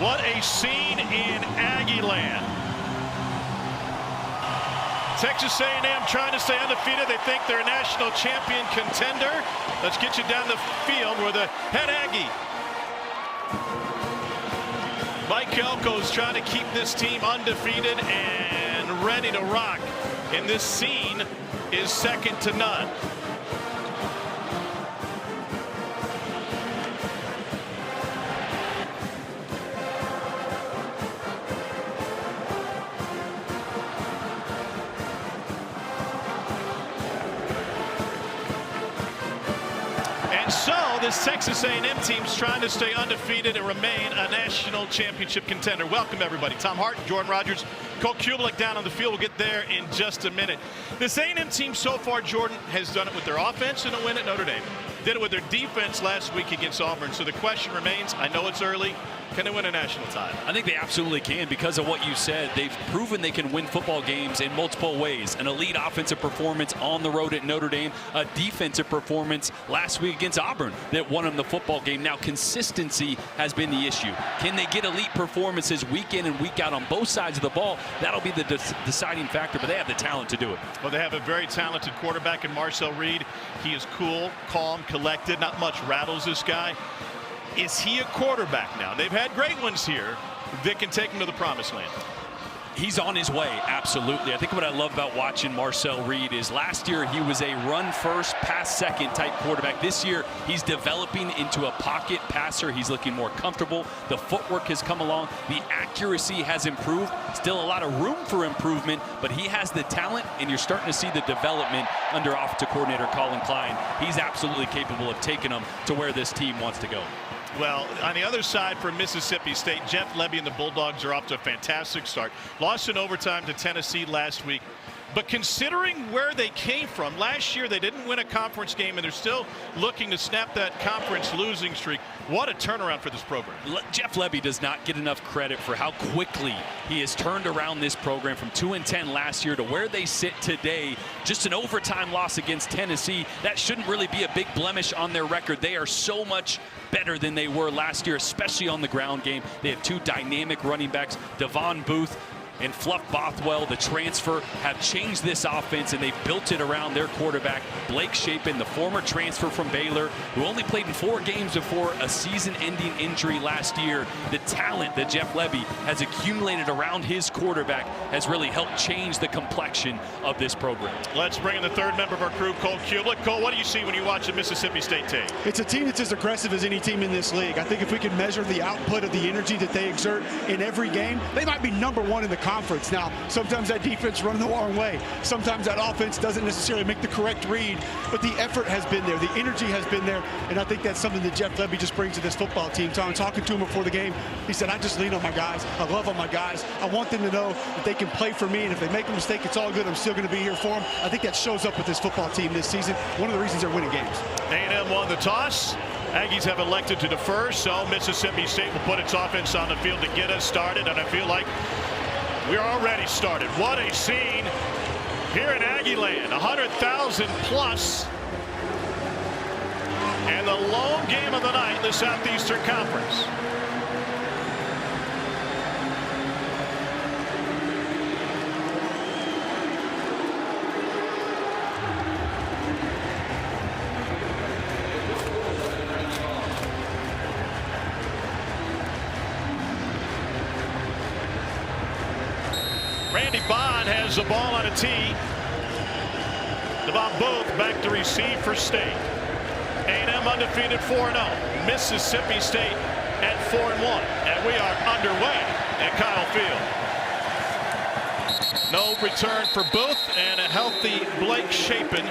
What a scene in Aggie land. Texas A&M trying to stay undefeated. They think they're a national champion contender. Let's get you down the field where the head Aggie, Mike Elko's trying to keep this team undefeated and ready to rock. And this scene is second to none. And so this Texas A&M team's trying to stay undefeated and remain a national championship contender. Welcome everybody. Tom Hart, Jordan Rogers, Colt Kubelik down on the field. We'll get there in just a minute. This A&M team so far, Jordan, has done it with their offense in a win at Notre Dame. Did it with their defense last week against Auburn. So the question remains, I know it's early, can they win a national title? I think they absolutely can because of what you said. They've proven they can win football games in multiple ways. An elite offensive performance on the road at Notre Dame, a defensive performance last week against Auburn that won them the football game. Now, consistency has been the issue. Can they get elite performances week in and week out on both sides of the ball? That'll be the deciding factor, but they have the talent to do it. Well, they have a very talented quarterback in Marcel Reed. He is cool, calm, collected. Not much rattles this guy. Is he a quarterback now? They've had great ones here that can take him to the promised land. He's on his way, absolutely. I think what I love about watching Marcel Reed is last year he was a run first, pass second type quarterback. This year he's developing into a pocket passer. He's looking more comfortable. The footwork has come along. The accuracy has improved. Still a lot of room for improvement, but he has the talent, and you're starting to see the development under offensive coordinator Colin Klein. He's absolutely capable of taking them to where this team wants to go. Well, on the other side for Mississippi State, Jeff Lebby and the Bulldogs are off to a fantastic start. Lost in overtime to Tennessee last week. But considering where they came from, last year they didn't win a conference game, and they're still looking to snap that conference losing streak. What a turnaround for this program. Jeff Lebby does not get enough credit for how quickly he has turned around this program from 2-10 last year to where they sit today. Just an overtime loss against Tennessee. That shouldn't really be a big blemish on their record. They are so much better than they were last year, especially on the ground game. They have two dynamic running backs, Devon Booth and Fluff Bothwell, the transfer, have changed this offense, and they've built it around their quarterback, Blake Shapen, the former transfer from Baylor, who only played in 4 games before a season-ending injury last year. The talent that Jeff Lebby has accumulated around his quarterback has really helped change the complexion of this program. Let's bring in the third member of our crew, Colt Kubelik. Cole, what do you see when you watch the Mississippi State tape? It's a team that's as aggressive as any team in this league. I think if we can measure the output of the energy that they exert in every game, they might be #1 in the conference. Now, sometimes that defense runs the wrong way. Sometimes that offense doesn't necessarily make the correct read, but the effort has been there. The energy has been there, and I think that's something that Jeff Lebby just brings to this football team. Tom, talking to him before the game, he said, I just lean on my guys. I love on my guys. I want them to know that they can play for me, and if they make a mistake, it's all good. I'm still going to be here for them. I think that shows up with this football team this season. One of the reasons they're winning games. A&M won the toss. Aggies have elected to defer, so Mississippi State will put its offense on the field to get us started, and I feel like we're already started. What a scene here in Aggie land. 100,000 plus. And the lone game of the night in the Southeastern Conference. Randy Bond has the ball on a tee. Devon Booth back to receive for State. A&M undefeated 4-0. Mississippi State at 4-1. And we are underway at Kyle Field. No return for Booth, and a healthy Blake Shapen,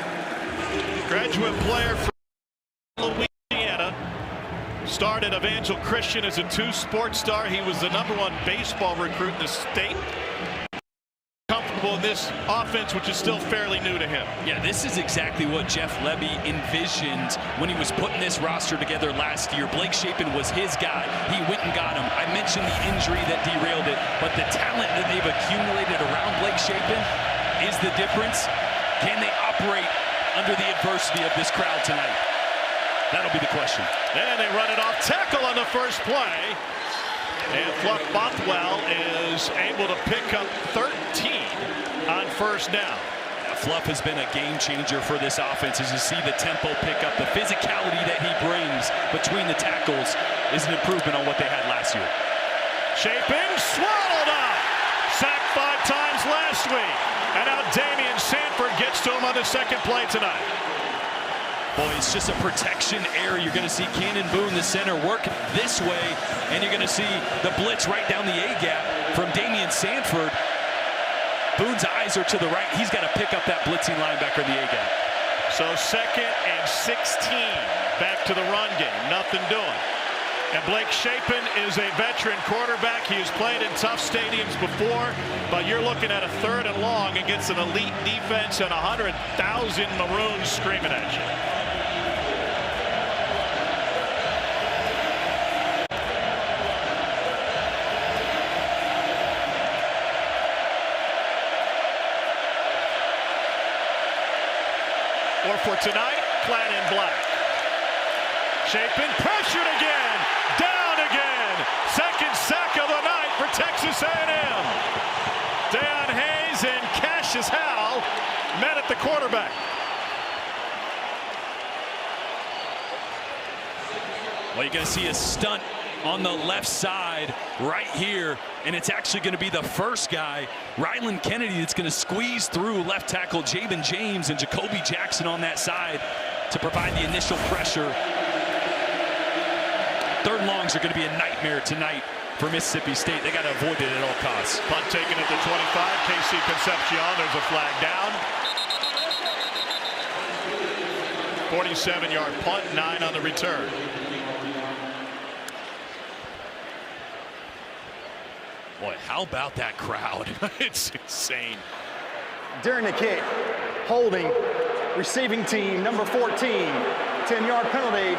graduate player from Louisiana. Started Evangel Christian as a 2 sports star. He was the #1 baseball recruit in the state. Comfortable in this offense, which is still fairly new to him. Yeah, this is exactly what Jeff Lebby envisioned when he was putting this roster together last year. Blake Shapen was his guy. He went and got him. I mentioned the injury that derailed it, but the talent that they've accumulated around Blake Shapen is the difference. Can they operate under the adversity of this crowd tonight? That'll be the question. And they run it off. Tackle on the first play. And Fluff Bothwell is able to pick up 13 on first down. Fluff has been a game changer for this offense. As you see the tempo pick up, the physicality that he brings between the tackles is an improvement on what they had last year. Shaping, swallowed up. Sacked 5 times last week. And now Damian Sanford gets to him on the second play tonight. Boy, it's just a protection area. You're going to see Cannon Boone, the center, work this way, and you're going to see the blitz right down the A-gap from Damian Sanford. Boone's eyes are to the right. He's got to pick up that blitzing linebacker in the A-gap. So 2nd and 16. Back to the run game. Nothing doing. And Blake Shapen is a veteran quarterback. He has played in tough stadiums before, but you're looking at a 3rd and long against an elite defense and 100,000 Maroons screaming at you. Or for tonight, clad in black. Shapen, pressured again, down again. 2nd sack of the night for Texas A&M. Deion Hayes and Cassius Howell met at the quarterback. Well, you're going to see a stunt on the left side right here, and it's actually going to be the first guy, Ryland Kennedy, that's going to squeeze through left tackle Jabin James and Jacoby Jackson on that side to provide the initial pressure. 3rd and longs are going to be a nightmare tonight for Mississippi State. They got to avoid it at all costs. Punt taken at the 25. KC Concepcion, there's a flag down. 47-yard punt, 9 on the return. Boy, how about that crowd? It's insane. During the kick, holding, receiving team, number 14, 10-yard penalty,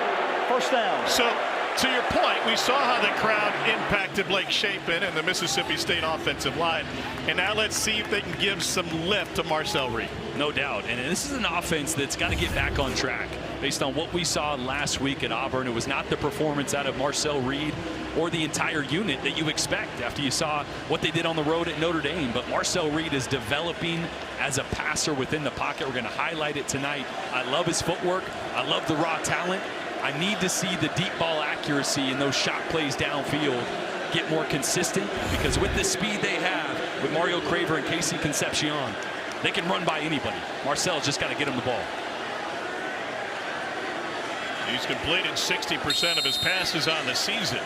first down. So, to your point, we saw how the crowd impacted Blake Shapen and the Mississippi State offensive line. And now let's see if they can give some lift to Marcel Reed. No doubt. And this is an offense that's got to get back on track. Based on what we saw last week at Auburn, it was not the performance out of Marcel Reed or the entire unit that you expect after you saw what they did on the road at Notre Dame. But Marcel Reed is developing as a passer within the pocket. We're going to highlight it tonight. I love his footwork. I love the raw talent. I need to see the deep ball accuracy in those shot plays downfield get more consistent, because with the speed they have with Mario Craver and KC Concepcion, they can run by anybody. Marcel's just got to get him the ball. He's completed 60% of his passes on the season.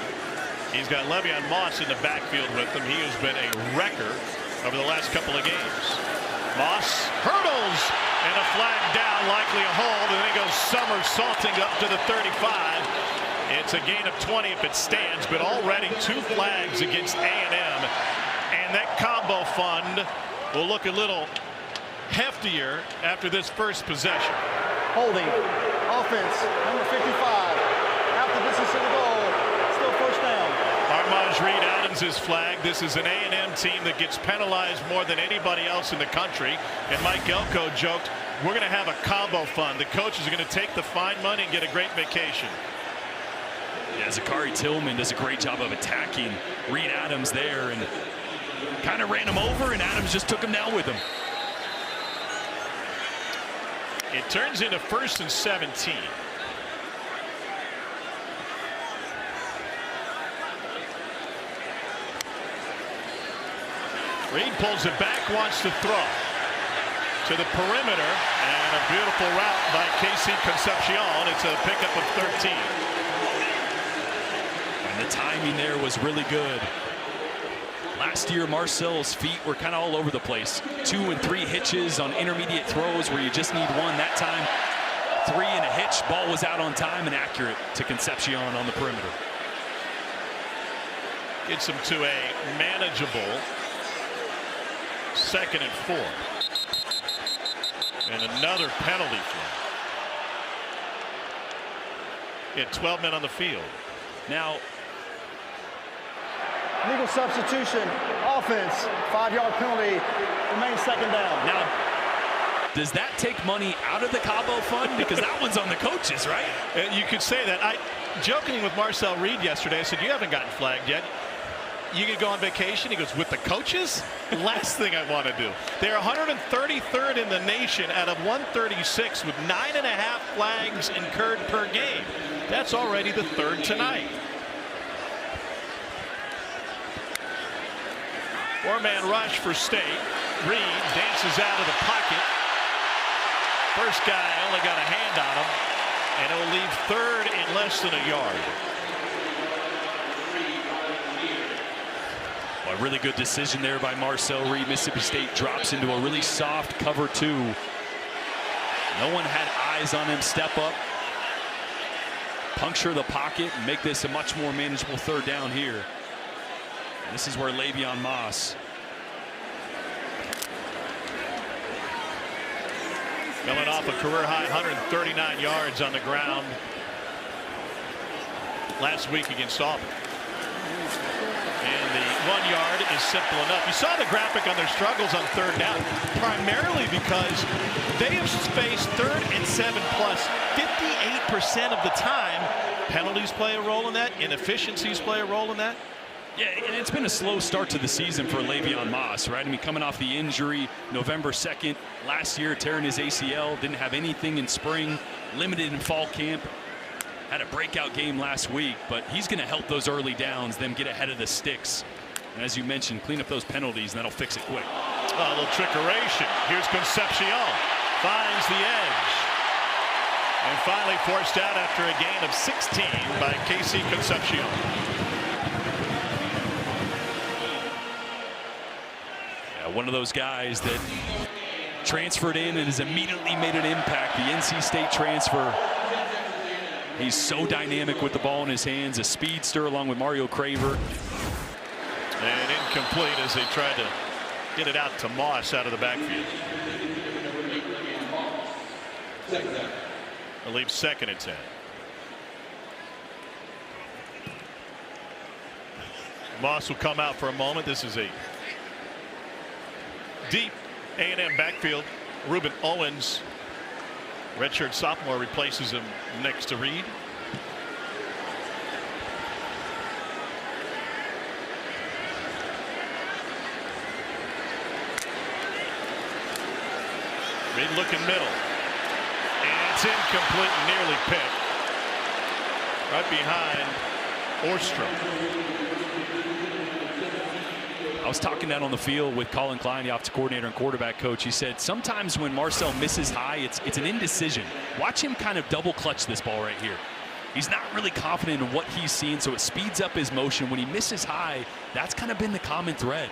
He's got Le'Veon Moss in the backfield with him. He has been a wrecker over the last couple of games. Moss hurdles and a flag down, likely a hold, and then he goes somersaulting up to the 35. It's a gain of 20 if it stands, but already 2 flags against A&M, and that combo fund will look a little heftier after this first possession. Holding, offense, number 55, after distance to the goal, still first down. Armaj Reed Adams is flagged. This is an A&M team that gets penalized more than anybody else in the country, and Mike Elko joked, we're going to have a combo fund. The coaches are going to take the fine money and get a great vacation. Yeah, Zachary Tillman does a great job of attacking Reed Adams there and kind of ran him over, and Adams just took him down with him. It turns into 1st and 17. Reed pulls it back, wants to throw to the perimeter, and a beautiful route by KC Concepcion. It's a pickup of 13. And the timing there was really good. Last year, Marcel's feet were kind of all over the place. 2 and 3 hitches on intermediate throws where you just need one. That time, 3 and a hitch. Ball was out on time and accurate to Concepcion on the perimeter. Gets him to a manageable 2nd and 4. And another penalty flag. He had 12 men on the field. Now, Legal substitution, offense, 5-yard penalty, remains 2nd down. Now, does that take money out of the Cabo fund? Because that one's on the coaches, right? You could say that. I joking with Marcel Reed yesterday, I said, you haven't gotten flagged yet. you could go on vacation. He goes, with the coaches? Last thing I want to do. They're 133rd in the nation out of 136 with 9.5 flags incurred per game. That's already the third tonight. Four-man rush for State. Reed dances out of the pocket. First guy only got a hand on him, and it will leave third in less than a yard. A really good decision there by Marcel Reed. Mississippi State drops into a really soft cover 2. No one had eyes on him. Step up, puncture the pocket, and make this a much more manageable third down here. And this is where Le'Veon Moss coming off a career-high 139 yards on the ground last week against Auburn. And the 1 yard is simple enough. You saw the graphic on their struggles on third down, primarily because they have faced 3rd and 7 plus 58% of the time. Penalties play a role in that. Inefficiencies play a role in that. Yeah, and it's been a slow start to the season for Le'Veon Moss, right? I mean, coming off the injury November 2nd last year, tearing his ACL, didn't have anything in spring, limited in fall camp. Had a breakout game last week, but he's going to help those early downs, them get ahead of the sticks. And as you mentioned, clean up those penalties, and that'll fix it quick. A little trickeration. Here's Concepcion. Finds the edge. And finally forced out after a gain of 16 by Casey Concepcion. Yeah, one of those guys that transferred in and has immediately made an impact. The NC State transfer. He's so dynamic with the ball in his hands, a speedster along with Mario Craver. And incomplete as they tried to get it out to Moss out of the backfield. I believe 2nd and 10. Moss will come out for a moment. This is a deep A&M backfield. Reuben Owens, redshirt sophomore, replaces him next to Reed. Reed looking middle. And it's incomplete and nearly picked. Right behind Orstrom. I was talking down on the field with Colin Klein, the offensive coordinator and quarterback coach. He said sometimes when Marcel misses high, it's an indecision. Watch him kind of double clutch this ball right here. He's not really confident in what he's seeing, so it speeds up his motion. When he misses high, that's kind of been the common thread.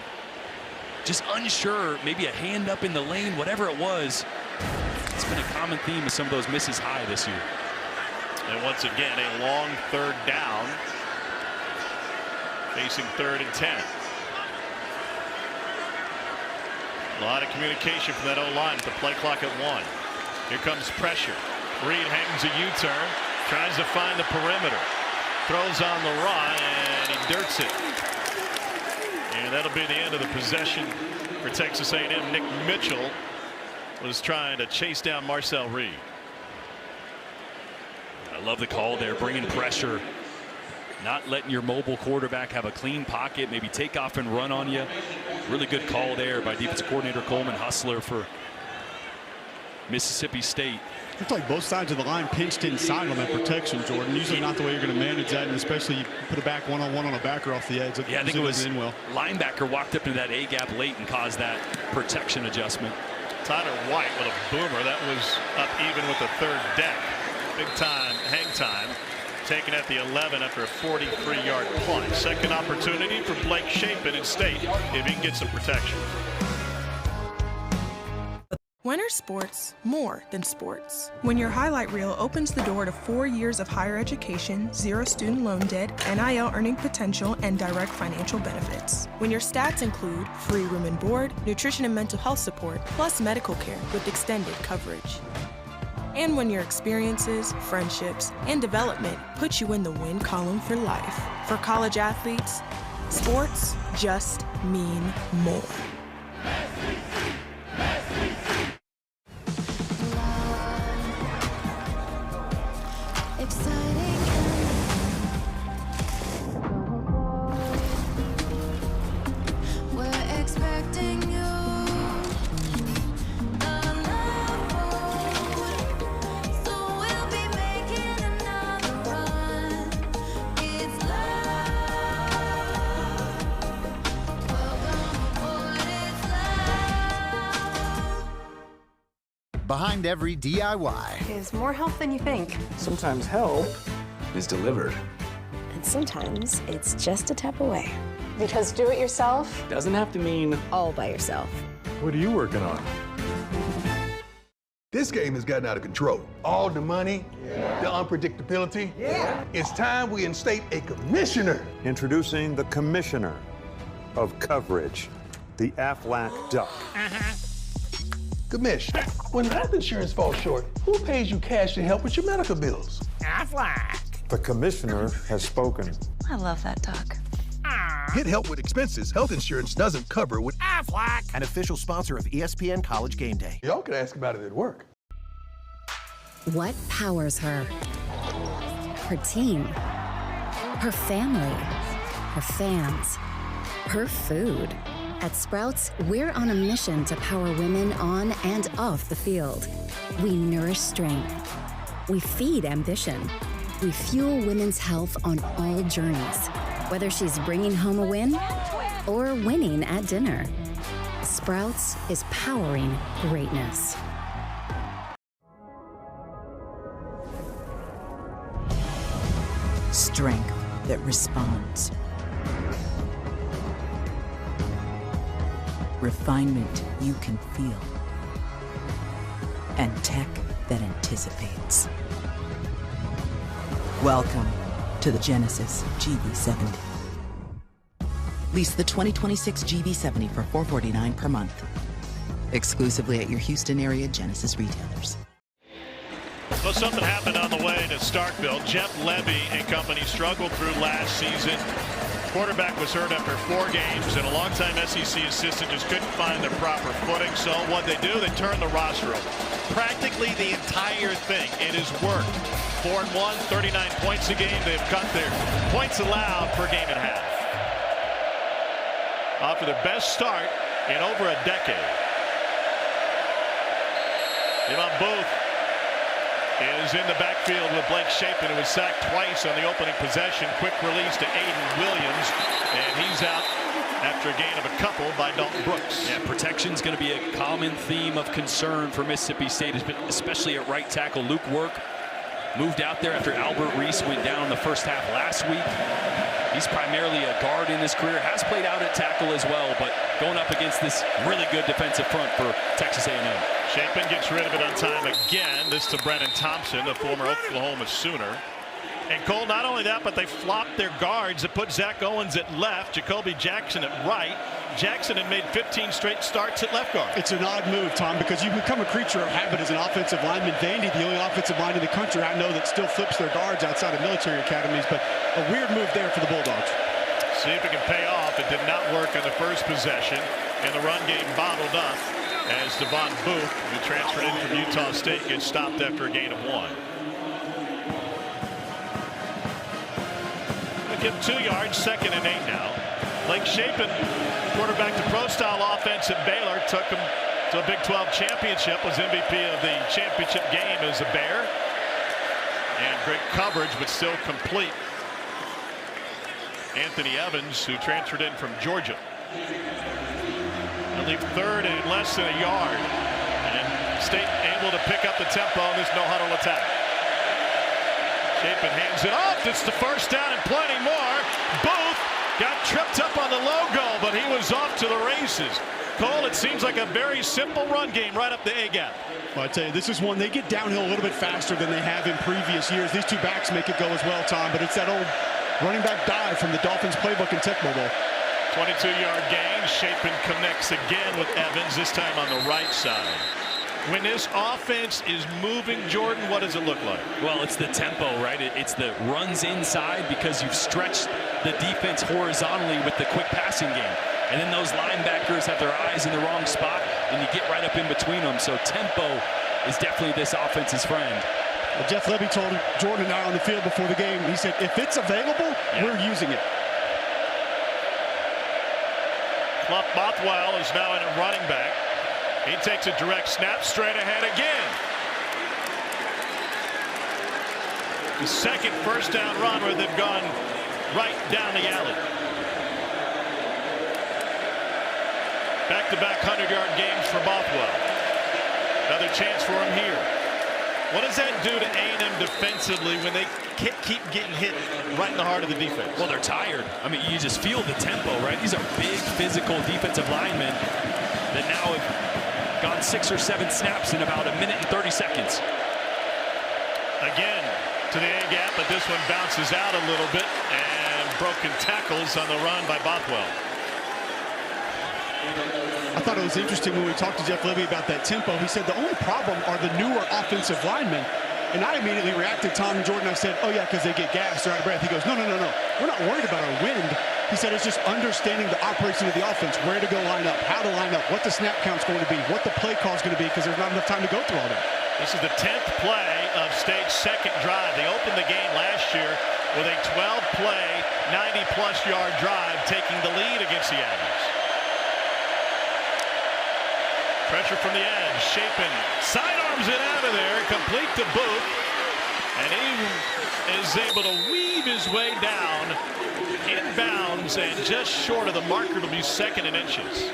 Just unsure, maybe a hand up in the lane, whatever it was. It's been a common theme of some of those misses high this year. And once again, a long third down, facing 3rd and 10. A lot of communication from that O-line with the play clock at 1. Here comes pressure. Reed hangs a U-turn, tries to find the perimeter. Throws on the run, and he dirts it. And that'll be the end of the possession for Texas A&M. Nick Mitchell was trying to chase down Marcel Reed. I love the call there, bringing pressure. Not letting your mobile quarterback have a clean pocket, maybe take off and run on you. Really good call there by defensive coordinator Coleman Hustler for Mississippi State. Looked like both sides of the line pinched inside on that protection, Jordan. Usually not the way you're going to manage that, and especially you put a back one-on-one on a backer off the edge. Yeah, I think it was linebacker walked up into that A-gap late and caused that protection adjustment. Tyler White with a boomer. That was up even with the 3rd deck. Big time hang time. Taken at the 11 after a 43-yard punt. Second opportunity for Blake Shapen in State if he can get some protection. When are sports more than sports? When your highlight reel opens the door to 4 years of higher education, 0 student loan debt, NIL earning potential, and direct financial benefits. When your stats include free room and board, nutrition and mental health support, plus medical care with extended coverage. And when your experiences, friendships, and development put you in the win column for life. For college athletes, sports just mean more. behind every DIY. Is more help than you think. Sometimes help is delivered. And sometimes it's just a tap away. Because do it yourself Doesn't have to mean All by yourself. What are you working on? This game has gotten out of control. All the money, the unpredictability. It's time we instate a commissioner. Introducing the commissioner of coverage, the Aflac Duck. Commish, when health insurance falls short, who pays you cash to help with your medical bills? Aflac. The commissioner has spoken. I love that duck. Get help with expenses health insurance doesn't cover with Aflac. An official sponsor of ESPN College Game Day. Y'all could ask about it at work. What powers her? Her team, her family, her fans, her food. At Sprouts, we're on a mission to power women on and off the field. We nourish strength. We feed ambition. We fuel women's health on all journeys, whether she's bringing home a win or winning at dinner. Sprouts is powering greatness. Strength that responds. Refinement you can feel. And tech that anticipates. Welcome to the Genesis GV70. Lease the 2026 GV70 for $449 per month. Exclusively at your Houston area Genesis retailers. Well, something happened on the way to Starkville. Jeff Levy and company struggled through last season. Quarterback was hurt after 4 games, and a longtime SEC assistant just couldn't find their proper footing. So what they do, they turn the roster over. Practically the entire thing. It has worked. 4-1, 39 points a game. They've cut their points allowed per game and a half. Off to their best start in over a decade. Devon Booth is in the backfield with Blake Shapen, who was sacked twice on the opening possession. Quick release to Aiden Williams, and he's out after a gain of a couple by Dalton Brooks. Yeah, protection's going to be a common theme of concern for Mississippi State, especially at right tackle. Luke Work moved out there after Albert Reese went down in the first half last week. He's primarily a guard in his career, has played out at tackle as well, but going up against this really good defensive front for Texas A&M. Shapen gets rid of it on time again. This to Brennan Thompson, a former Oklahoma Sooner. And Cole, not only that, but they flopped their guards. It put Zach Owens at left, Jacoby Jackson at right. Jackson had made 15 straight starts at left guard. It's an odd move, Tom, because you become a creature of habit as an offensive lineman. Vandy, the only offensive line in the country I know that still flips their guards outside of military academies, but a weird move there for the Bulldogs. See if it can pay off. It did not work on the first possession, and the run game bottled up as Devon Booth, who transferred in from Utah State, gets stopped after a gain of 1. Give him 2 yards, 2nd and 8 now. Blake Shapen, quarterback to pro-style offense at Baylor, took him to a Big 12 championship, was MVP of the championship game as a Bear. And great coverage, but still complete. Anthony Evans, who transferred in from Georgia. They'll leave 3rd and less than a yard. And State able to pick up the tempo in this no-huddle attack. Shapen hands it off. It's the first down and plenty more. Booth got tripped up on the logo, but he was off to the races. Cole, it seems like a very simple run game right up the A-gap. Well, I tell you, this is one they get downhill a little bit faster than they have in previous years. These two backs make it go as well, Tom, but it's that old running back dive from the Dolphins playbook in Tech Bowl. 22-yard gain. Shapen connects again with Evans, this time on the right side. When this offense is moving, Jordan, what does it look like? Well, it's the tempo, right? It's the runs inside because you've stretched the defense horizontally with the quick passing game. And then those linebackers have their eyes in the wrong spot, and you get right up in between them. So tempo is definitely this offense's friend. Well, Jeff Levy told Jordan and I on the field before the game, he said, if it's available, we're using it. Clough Bothwell is now in a running back. He takes a direct snap straight ahead again. The second first down run where they've gone right down the alley. Back-to-back 100-yard games for Bothwell. Another chance for him here. What does that do to A&M defensively when they keep getting hit right in the heart of the defense? Well, they're tired. I mean, you just feel the tempo, right? These are big, physical defensive linemen that now have gone 6 or 7 snaps in about 1 minute and 30 seconds. Again to the A gap, but this one bounces out a little bit, and broken tackles on the run by Bothwell. I thought it was interesting when we talked to Jeff Levy about that tempo. He said the only problem are the newer offensive linemen. And I immediately reacted, Tom and Jordan. I said, oh, yeah, because they get gassed or out of breath. He goes, no. We're not worried about our wind. He said it's just understanding the operation of the offense, where to go line up, how to line up, what the snap count's going to be, what the play call is going to be, because there's not enough time to go through all that. This is the 10th play of State's second drive. They opened the game last year with a 12-play, 90-plus yard drive, taking the lead against the Aggies. Pressure from the edge. Chapin sidearms it out of there, complete to Booth, and he is able to weave his way down inbounds and just short of the marker. It'll be 2nd and inches.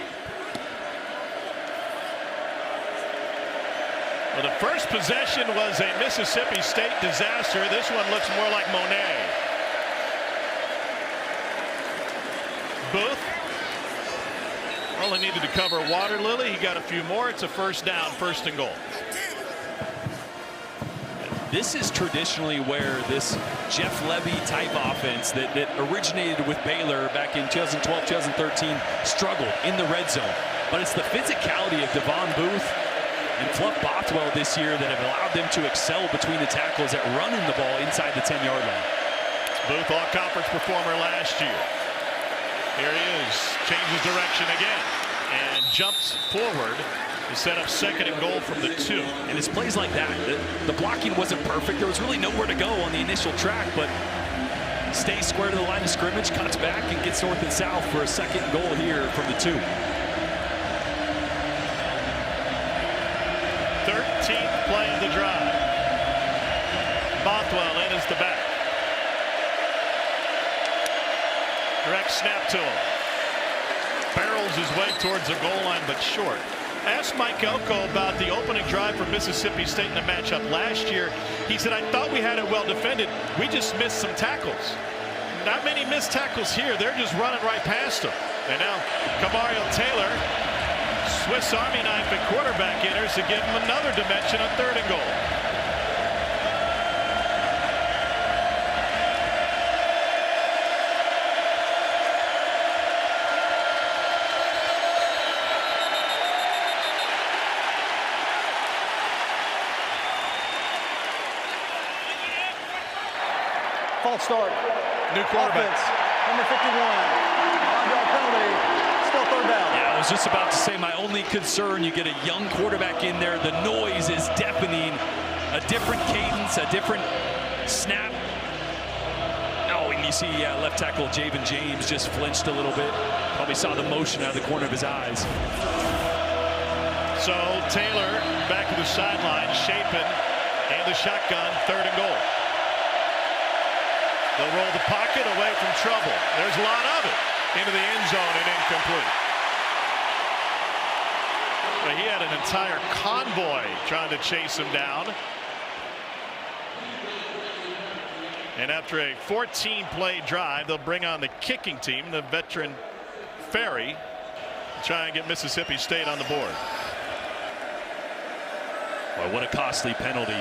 Well, the first possession was a Mississippi State disaster. This one looks more like Monet. Booth only needed to cover Water Lily. He got a few more. It's a first down, 1st and goal. This is traditionally where this Jeff Levy type offense that originated with Baylor back in 2012, 2013 struggled in the red zone. But it's the physicality of Devon Booth and Fluff Bothwell this year that have allowed them to excel between the tackles at running the ball inside the 10-yard line. Booth, all-conference performer last year. Here he is, changes direction again, and jumps forward to set up 2nd and goal from the 2. And it's plays like that. The blocking wasn't perfect. There was really nowhere to go on the initial track, but stays square to the line of scrimmage, cuts back, and gets north and south for a 2nd and goal here from the 2. 13th play of the drive. Bothwell in as the back. Direct snap to him. Barrels his way towards the goal line, but short. Asked Mike Elko about the opening drive for Mississippi State in the matchup last year. He said, I thought we had it well defended. We just missed some tackles. Not many missed tackles here. They're just running right past them. And now Kamario Taylor, Swiss Army knife at quarterback enters to give him another dimension on 3rd and goal. False start. New quarterback. Offense, number 51. 5-yard penalty. Still 3rd down. Yeah, I was just about to say my only concern, you get a young quarterback in there, the noise is deafening. A different cadence, a different snap. Oh, and you see left tackle Javen James just flinched a little bit. Probably saw the motion out of the corner of his eyes. So Taylor back to the sideline, Chapin and the shotgun, 3rd and goal. They'll roll the pocket away from trouble. There's a lot of it into the end zone and incomplete. But he had an entire convoy trying to chase him down. And after a 14-play drive, they'll bring on the kicking team, the veteran Ferry, to try and get Mississippi State on the board. Well, what a costly penalty.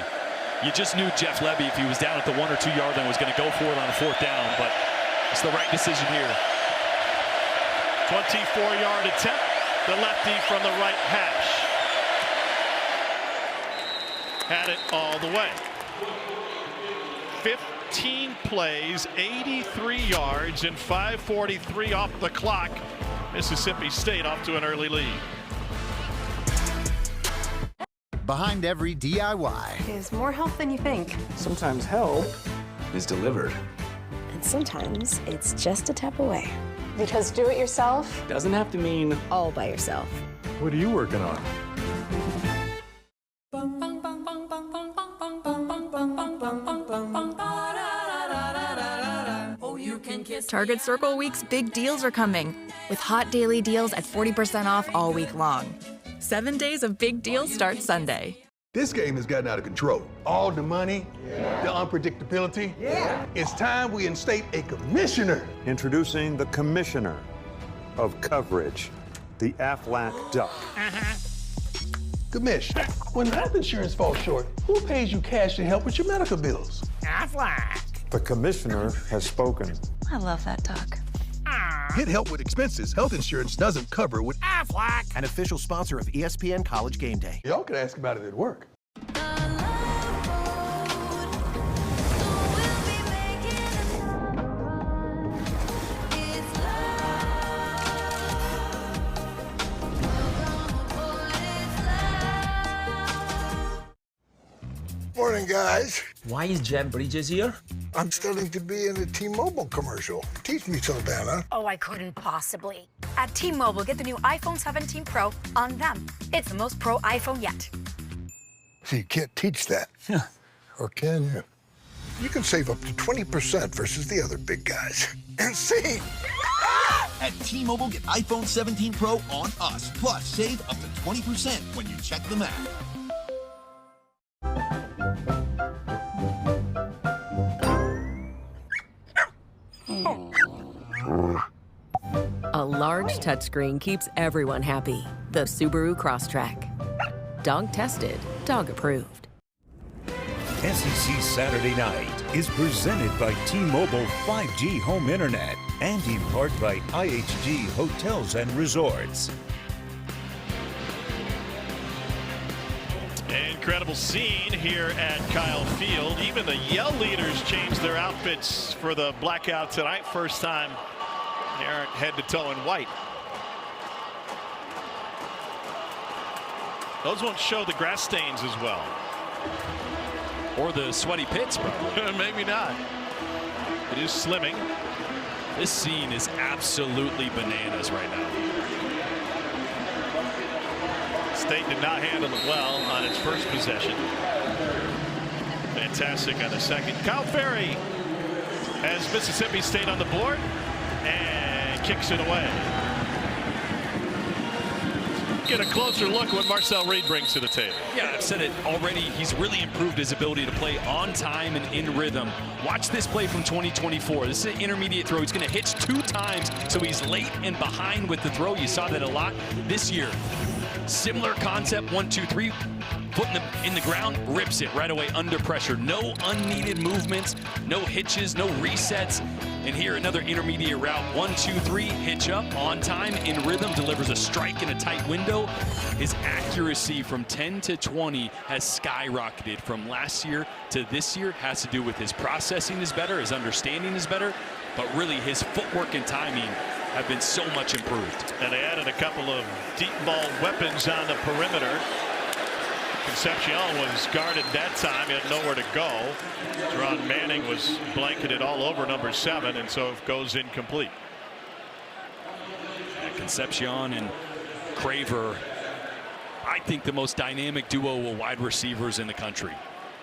You just knew Jeff Levy, if he was down at the 1 or 2 yard line, was going to go for it on a 4th down, but it's the right decision here. 24-yard attempt, the lefty from the right hash. Had it all the way. 15 plays, 83 yards, and 5:43 off the clock. Mississippi State off to an early lead. Behind every DIY is more help than you think. Sometimes help is delivered. And sometimes it's just a tap away. Because do it yourself Doesn't have to mean all by yourself. What are you working on? Target Circle Week's big deals are coming, with hot daily deals at 40% off all week long. 7 days of big deals start Sunday. This game has gotten out of control. All the money, the unpredictability. It's time we instate a commissioner. Introducing the commissioner of coverage, the Aflac Duck. Commish, when health insurance falls short, who pays you cash to help with your medical bills? Aflac. The commissioner has spoken. I love that duck. Get help with expenses health insurance doesn't cover with Aflac. An official sponsor of ESPN College Game Day. Y'all could ask about it at work. Morning, guys. Why is Jeff Bridges here? I'm studying to be in a T-Mobile commercial. Teach me, Saldana. Oh, I couldn't possibly. At T-Mobile, get the new iPhone 17 Pro on them. It's the most pro iPhone yet. So you can't teach that. Or can you? You can save up to 20% versus the other big guys. Insane! At T-Mobile, get iPhone 17 Pro on us. Plus, save up to 20% when you check the math. A large touchscreen keeps everyone happy. The Subaru Crosstrek. Dog tested, dog approved. SEC Saturday Night is presented by T-Mobile 5G Home Internet and in part by IHG Hotels and Resorts. Incredible scene here at Kyle Field. Even the Yell leaders changed their outfits for the blackout tonight. First time they aren't head to toe in white. Those won't show the grass stains as well. Or the sweaty pits, probably. Maybe not. It is slimming. This scene is absolutely bananas right now. State did not handle it well on its first possession. Fantastic on the second. Kyle Ferry has Mississippi State on the board and kicks it away. Get a closer look at what Marcel Reed brings to the table. Yeah, I've said it already. He's really improved his ability to play on time and in rhythm. Watch this play from 2024. This is an intermediate throw. He's going to hitch 2 times, so he's late and behind with the throw. You saw that a lot this year. Similar concept, 1, 2, 3, foot in the ground, rips it right away under pressure. No unneeded movements, no hitches, no resets. And here another intermediate route, 1, 2, 3, hitch up, on time, in rhythm, delivers a strike in a tight window. His accuracy from 10 to 20 has skyrocketed from last year to this year. Has to do with his processing is better, his understanding is better, but really his footwork and timing have been so much improved. And they added a couple of deep ball weapons on the perimeter. Concepcion was guarded that time. He had nowhere to go. Teron Manning was blanketed all over number 7, and so it goes incomplete. Yeah, Concepcion and Craver, I think the most dynamic duo of wide receivers in the country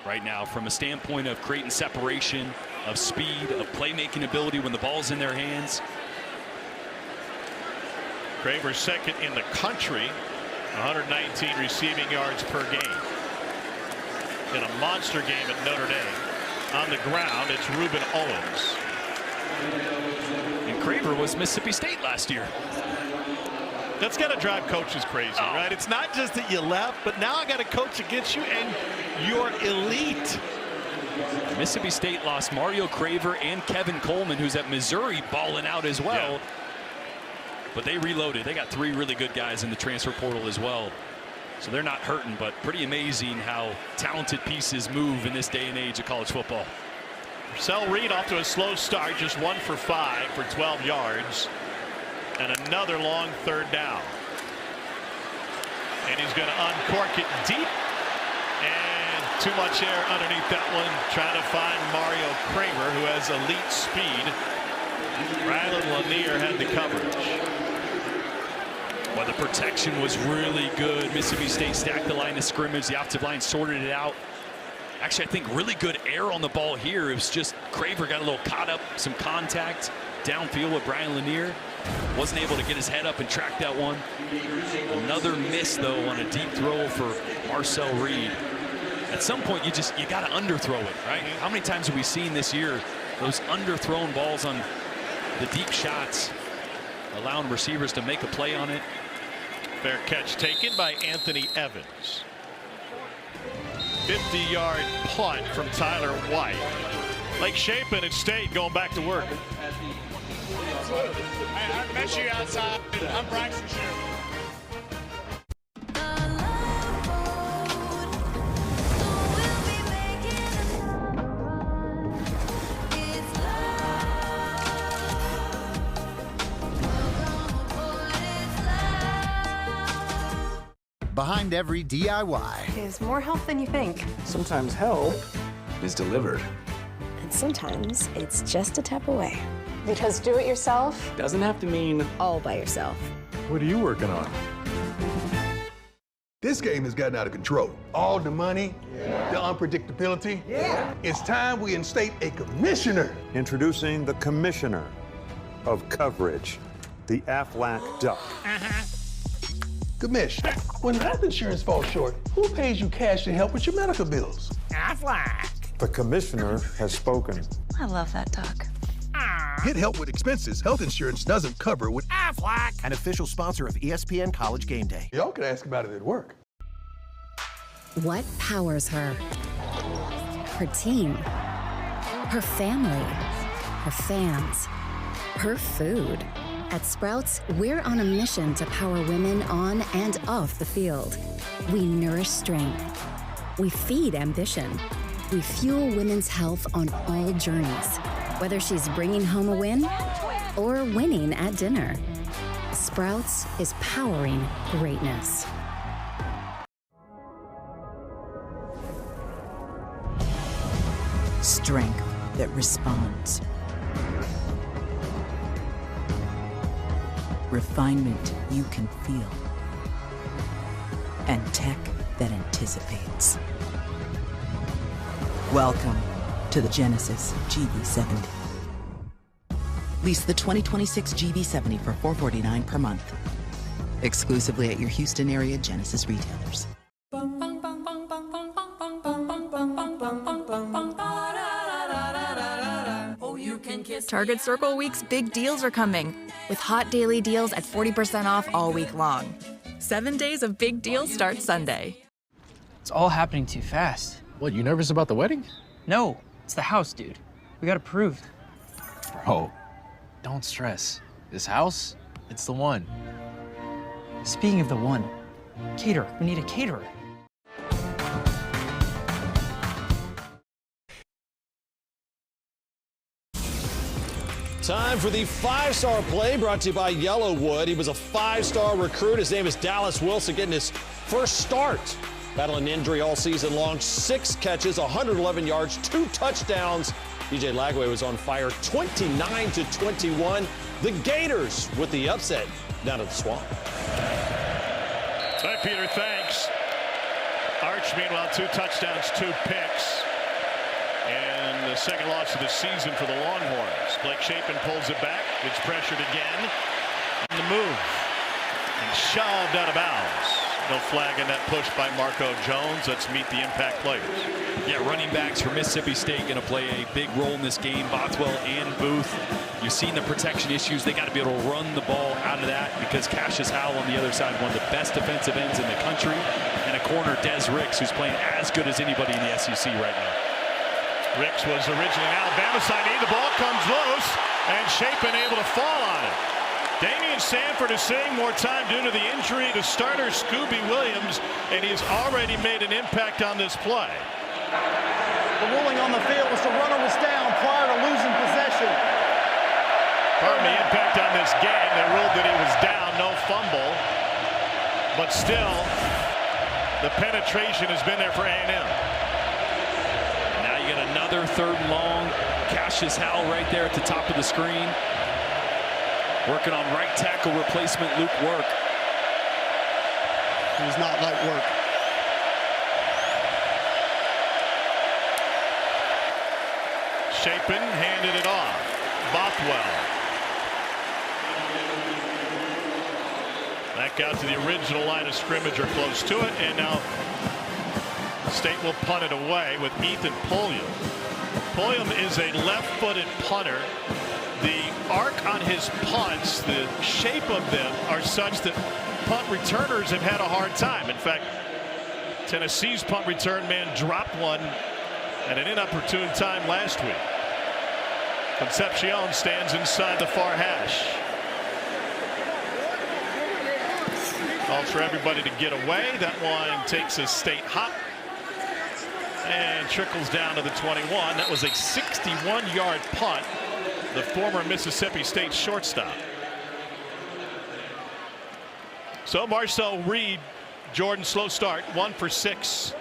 right now, from a standpoint of creating separation, of speed, of playmaking ability when the ball's in their hands. Craver second in the country, 119 receiving yards per game. In a monster game at Notre Dame. On the ground, it's Reuben Owens. And Craver was Mississippi State last year. That's got to drive coaches crazy, right? It's not just that you left, but now I got a coach against you and you're elite. Mississippi State lost Mario Craver and Kevin Coleman, who's at Missouri, balling out as well. Yeah. But they reloaded. They got 3 really good guys in the transfer portal as well. So they're not hurting, but pretty amazing how talented pieces move in this day and age of college football. Marcel Reed off to a slow start, just 1 for 5 for 12 yards. And another long 3rd down. And he's going to uncork it deep. And too much air underneath that one, trying to find Mario Craver, who has elite speed. Rylan Lanier had the coverage. Well, the protection was really good. Mississippi State stacked the line of scrimmage. The offensive line sorted it out. Actually, I think really good air on the ball here. It was just Craver got a little caught up, some contact downfield with Brian Lanier. Wasn't able to get his head up and track that one. Another miss, though, on a deep throw for Marcel Reed. At some point, you got to underthrow it, right? How many times have we seen this year those underthrown balls on the deep shots, allowing receivers to make a play on it? Fair catch taken by Anthony Evans. 50-yard punt from Tyler White. Blake Shapen at State going back to work. I met you outside. I'm Braxton Sherman. Behind every DIY is more help than you think. Sometimes help is delivered. And sometimes it's just a tap away. Because do it yourself Doesn't have to mean All by yourself. What are you working on? This game has gotten out of control. All the money, the unpredictability. It's time we instate a commissioner. Introducing the commissioner of coverage, the Aflac Duck. Commish, when health insurance falls short, who pays you cash to help with your medical bills? Aflac. The commissioner has spoken. I love that duck. Get help with expenses health insurance doesn't cover with Aflac. An official sponsor of ESPN College Game Day. Y'all could ask about it at work. What powers her? Her team, her family, her fans, her food. At Sprouts, we're on a mission to power women on and off the field. We nourish strength. We feed ambition. We fuel women's health on all journeys, whether she's bringing home a win or winning at dinner. Sprouts is powering greatness. Strength that responds. Refinement you can feel. And tech that anticipates. Welcome to the Genesis GV70. Lease the 2026 GV70 for $449 per month. Exclusively at your Houston area Genesis retailers. Target Circle Week's big deals are coming, with hot daily deals at 40% off all week long. 7 days of big deals start Sunday. It's all happening too fast. What, you nervous about the wedding? No, it's the house, dude. We got approved. Bro, don't stress. This house, it's the one. Speaking of the one, caterer. We need a caterer. Time for the 5-star play brought to you by Yellowwood. He was a 5-star recruit. His name is Dallas Wilson, getting his first start. Battling injury all season long. 6 catches, 111 yards, 2 touchdowns. DJ Lagway was on fire, 29-21. The Gators with the upset down at the Swamp. Hi, Peter, thanks. Arch, meanwhile, 2 touchdowns, 2 picks. And the second loss of the season for the Longhorns. Blake Shapen pulls it back, gets pressured again. On the move. And shoved out of bounds. No flag in that push by Marco Jones. Let's meet the impact players. Yeah, running backs for Mississippi State going to play a big role in this game. Bothwell and Booth. You've seen the protection issues. They got to be able to run the ball out of that because Cassius Howell on the other side, one of the best defensive ends in the country. And a corner, Des Ricks, who's playing as good as anybody in the SEC right now. Ricks was originally an Alabama signee. The ball comes loose, and Shapen able to fall on it. Damian Sanford is seeing more time due to the injury to starter Scooby Williams, and he's already made an impact on this play. The ruling on the field was the runner was down prior to losing possession. Pardon the impact on this game. They ruled that he was down, no fumble. But still, the penetration has been there for A&M. Now you get another 3rd and long. Cassius Howell right there at the top of the screen. Working on right tackle replacement Luke Work. It was not light work. Shapen handed it off. Bothwell. back out to the original line of scrimmage or close to it, and now State will punt it away with Ethan Pulliam. Pulliam is a left-footed punter. The arc on his punts, the shape of them are such that punt returners have had a hard time. In fact, Tennessee's punt return man dropped one at an inopportune time last week. Concepcion stands inside the far hash. Calls for everybody to get away. That one takes a State hop and trickles down to the 21. That was a 61-yard punt. The former Mississippi State shortstop. So Marcel Reed, Jordan, slow start, 1 for 6,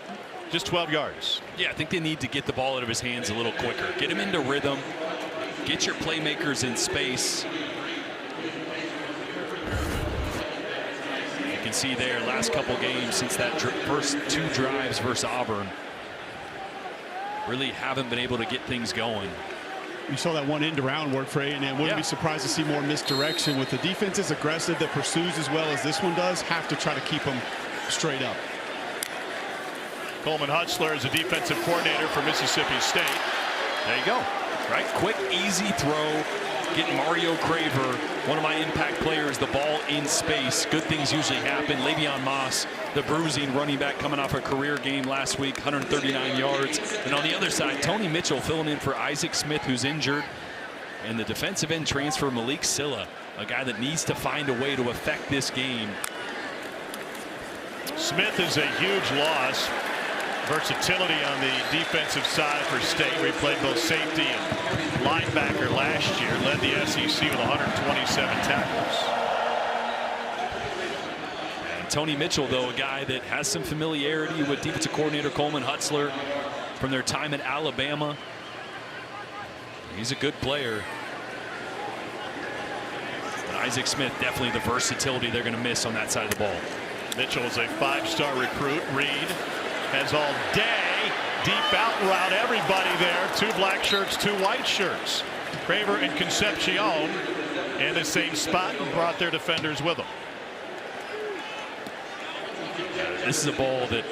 just 12 yards. Yeah, I think they need to get the ball out of his hands a little quicker. Get him into rhythm. Get your playmakers in space. You can see there, last couple games since that first 2 drives versus Auburn, really haven't been able to get things going. You saw that one end around work for A&M. Wouldn't be surprised to see more misdirection with the defenses aggressive that pursues as well as this one does. Have to try to keep them straight up. Coleman Hutzler is a defensive coordinator for Mississippi State. There you go. Right, quick, easy throw. Getting Mario Craver, one of my impact players, the ball in space. Good things usually happen. Le'Veon Moss, the bruising running back, coming off a career game last week, 139 yards. And on the other side, Tony Mitchell filling in for Isaac Smith, who's injured. And the defensive end transfer, Malik Silla, a guy that needs to find a way to affect this game. Smith is a huge loss. Versatility on the defensive side for State, where he played both safety and linebacker last year. Led the SEC with 127 tackles. And Tony Mitchell, though, a guy that has some familiarity with defensive coordinator Coleman Hutzler from their time at Alabama. He's a good player. But Isaac Smith, definitely the versatility they're going to miss on that side of the ball. Mitchell is a 5-star recruit. Reed has all day, deep out route, everybody there. 2 black shirts, 2 white shirts. Craver and Concepcion in the same spot and brought their defenders with them. This is a ball that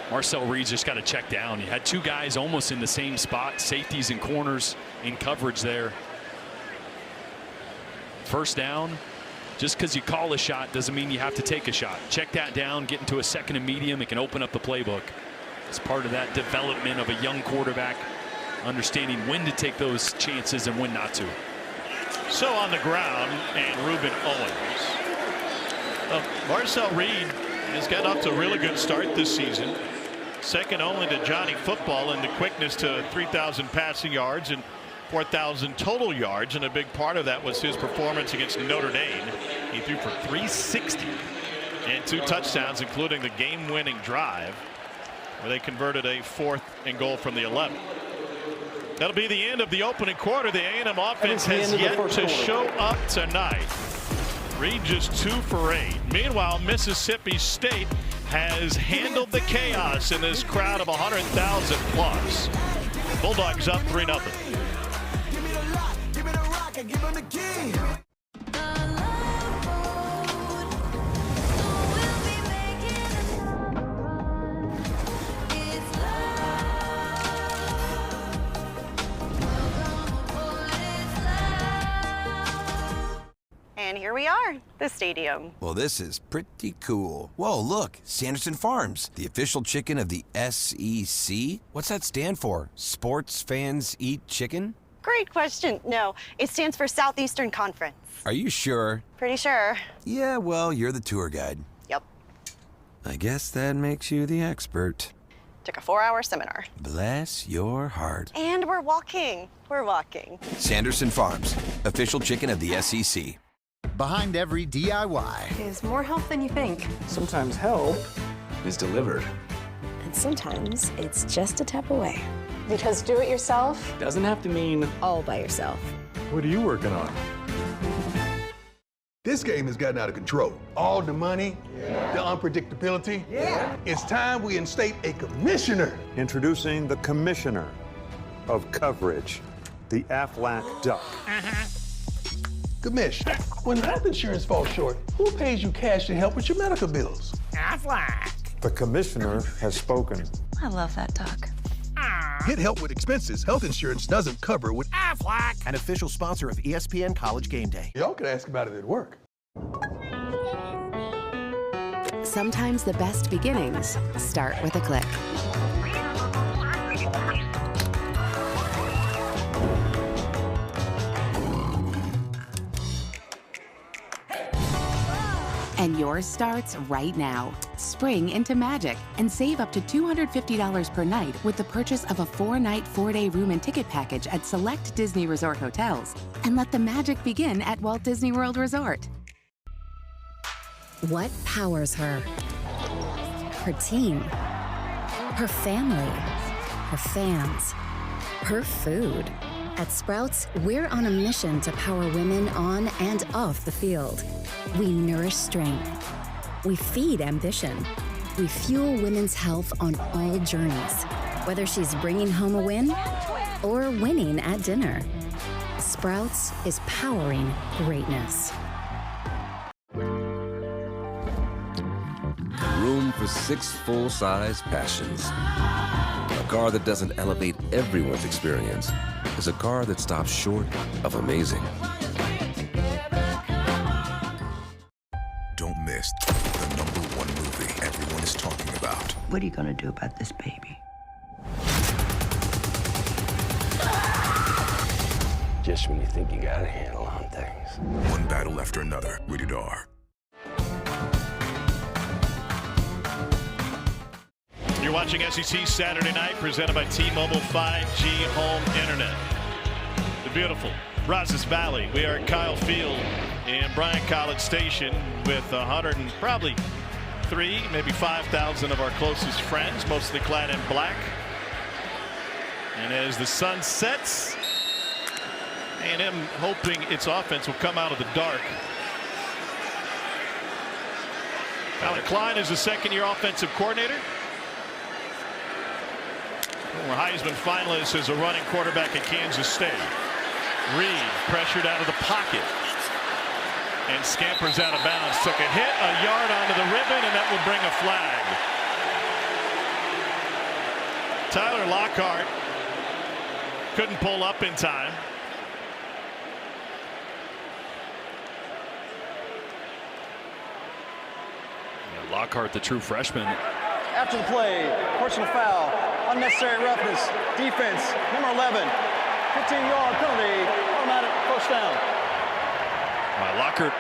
Marcel Reed's just got to check down. You had 2 guys almost in the same spot, safeties and corners in coverage there. First down. Just because you call a shot doesn't mean you have to take a shot. Check that down, get into a second and medium. It can open up the playbook. It's part of that development of a young quarterback, understanding when to take those chances and when not to. So on the ground, and Reuben Owens. Marcel Reed has got off to a really good start this season. Second only to Johnny Football in the quickness to 3,000 passing yards and 4,000 total yards, and a big part of that was his performance against Notre Dame. He threw for 360 and 2 touchdowns, including the game-winning drive where they converted a 4th and goal from the 11. That'll be the end of the opening quarter. The A&M offense has yet to show up tonight. Reed just 2 for 8. Meanwhile, Mississippi State has handled the chaos in this crowd of 100,000 plus. Bulldogs up 3-0. And here we are, the stadium. Well, this is pretty cool. Whoa, look, Sanderson Farms, the official chicken of the SEC. What's that stand for? Sports Fans Eat Chicken? Great question. No, it stands for Southeastern Conference. Are you sure? Pretty sure. Yeah, well, you're the tour guide. Yep. I guess that makes you the expert. Took a 4-hour seminar. Bless your heart. And we're walking. We're walking. Sanderson Farms, official chicken of the SEC. Behind every DIY is more help than you think. Sometimes help is delivered. And sometimes it's just a tap away. Because do it yourself Doesn't have to mean all by yourself. What are you working on? This game has gotten out of control. All the money, the unpredictability. It's time we instate a commissioner. Introducing the commissioner of coverage, the Aflac Duck. Gamish, when health insurance falls short, who pays you cash to help with your medical bills? Aflac. The commissioner has spoken. I love that dog. Get help with expenses health insurance doesn't cover with Aflac. An official sponsor of ESPN College Game Day. Y'all can ask about it at work. Sometimes the best beginnings start with a click. And yours starts right now. Spring into magic and save up to $250 per night with the purchase of a 4-night, 4-day room and ticket package at select Disney Resort hotels. And let the magic begin at Walt Disney World Resort. What powers her? Her team, her family, her fans, her food. At Sprouts, we're on a mission to power women on and off the field. We nourish strength. We feed ambition. We fuel women's health on all journeys, whether she's bringing home a win or winning at dinner. Sprouts is powering greatness. Room for 6 full-size passions. A car that doesn't elevate everyone's experience is a car that stops short of amazing. Don't miss the #1 movie everyone is talking about. What are you gonna do about this baby? Just when you think you got a handle on things. One battle after another. Rated R. You're watching SEC Saturday Night, presented by T-Mobile 5G Home Internet. The beautiful Brazos Valley. We are at Kyle Field in Bryant College Station with 100 and probably 3, maybe 5,000 of our closest friends, mostly clad in black. And as the sun sets, A&M hoping its offense will come out of the dark. Alec Klein is the second-year offensive coordinator. Former Heisman finalist as a running quarterback at Kansas State. Reed pressured out of the pocket and scampers out of bounds. Took a hit, a yard onto the ribbon, and that will bring a flag. Tyler Lockhart couldn't pull up in time. Yeah, Lockhart, the true freshman. After the play, personal foul, unnecessary roughness, defense, number 11, 15-yard penalty, automatic first down. Lockhart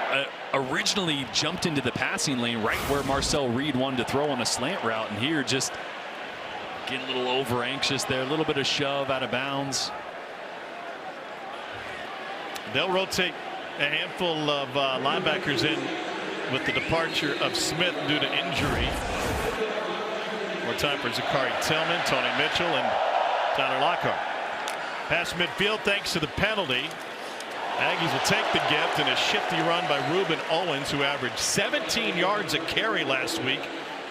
originally jumped into the passing lane right where Marcel Reed wanted to throw on a slant route, and here just getting a little over anxious there, a little bit of shove out of bounds. They'll rotate a handful of linebackers in with the departure of Smith due to injury. More time for Zachary Tillman, Tony Mitchell, and Tyler Lockhart. Past midfield thanks to the penalty. Aggies will take the gift in a shifty run by Reuben Owens, who averaged 17 yards a carry last week